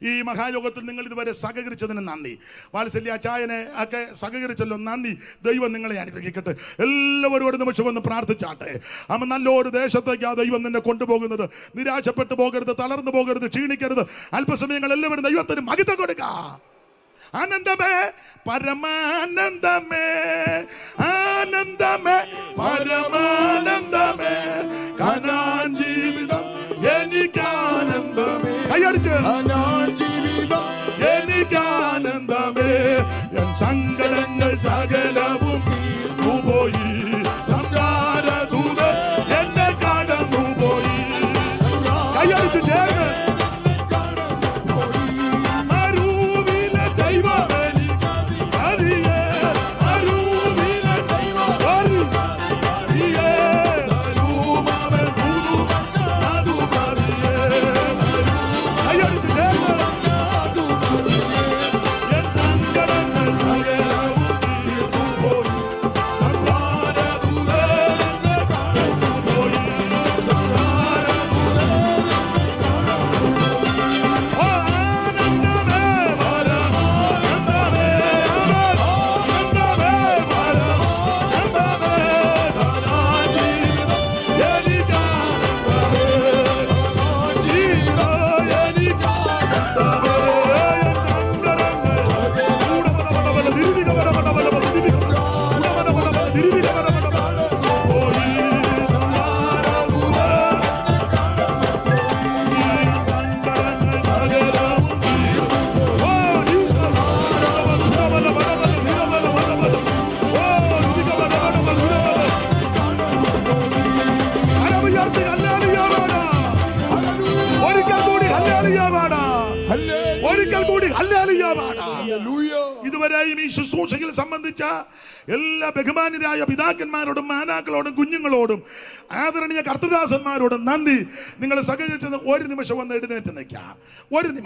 ഈ മഹായോഗത്തിൽ നിങ്ങൾ ഇതുവരെ സഹകരിച്ചതിന് നന്ദി. വാത്സല്യ ചായനെ ഒക്കെ സഹകരിച്ചല്ലോ, നന്ദി. ദൈവം നിങ്ങളെ അനുഗ്രഹിക്കട്ടെ. എല്ലാവരും ഒരു നിമിഷം ഒന്ന് പ്രാർത്ഥിച്ചാട്ടെ. അമ്മ നല്ലൊരു ദേശത്തേക്ക് ആ ദൈവം നിന്നെ കൊണ്ടുപോകുന്നത്. നിരാശപ്പെട്ടു പോകരുത്, തളർന്നു പോകരുത്, ക്ഷീണിക്കരുത്. അല്പസമയങ്ങൾ എല്ലാവരും ദൈവത്തിന് മഹിത കൊടുക്കുക. ആനന്ദമേ പരമാനന്ദമേ, ആനന്ദമേ പരമാനന്ദമേ, കനാൻ ജീവിതം എനിക്കാനന്ദമേ. കൈയടിച്ച് കനാൻ ജീവിതം എനിക്കാനന്ദമേ, എൻ സങ്കടങ്ങൾ സകലവും തീർന്നുപോയി, സംസാരദൂതൻ എന്നെ കടന്നുപോയി. കൈയടിച്ച് ചേർന്ന് ഇതുവരെയും ഈ ശുശ്രൂഷയിൽ സംബന്ധിച്ച എല്ലാ ബഹുമാന്യരായ പിതാക്കന്മാരോടും മാനാക്കളോടും കുഞ്ഞുങ്ങളോടും ആദരണീയ കർത്തദാസന്മാരോടും നന്ദി. നിങ്ങൾ സഹകരിച്ചത് ഒരു നിമിഷം വന്ന് എഴുന്നേറ്റ് നിൽക്കാം. ഒരു നിമിഷം.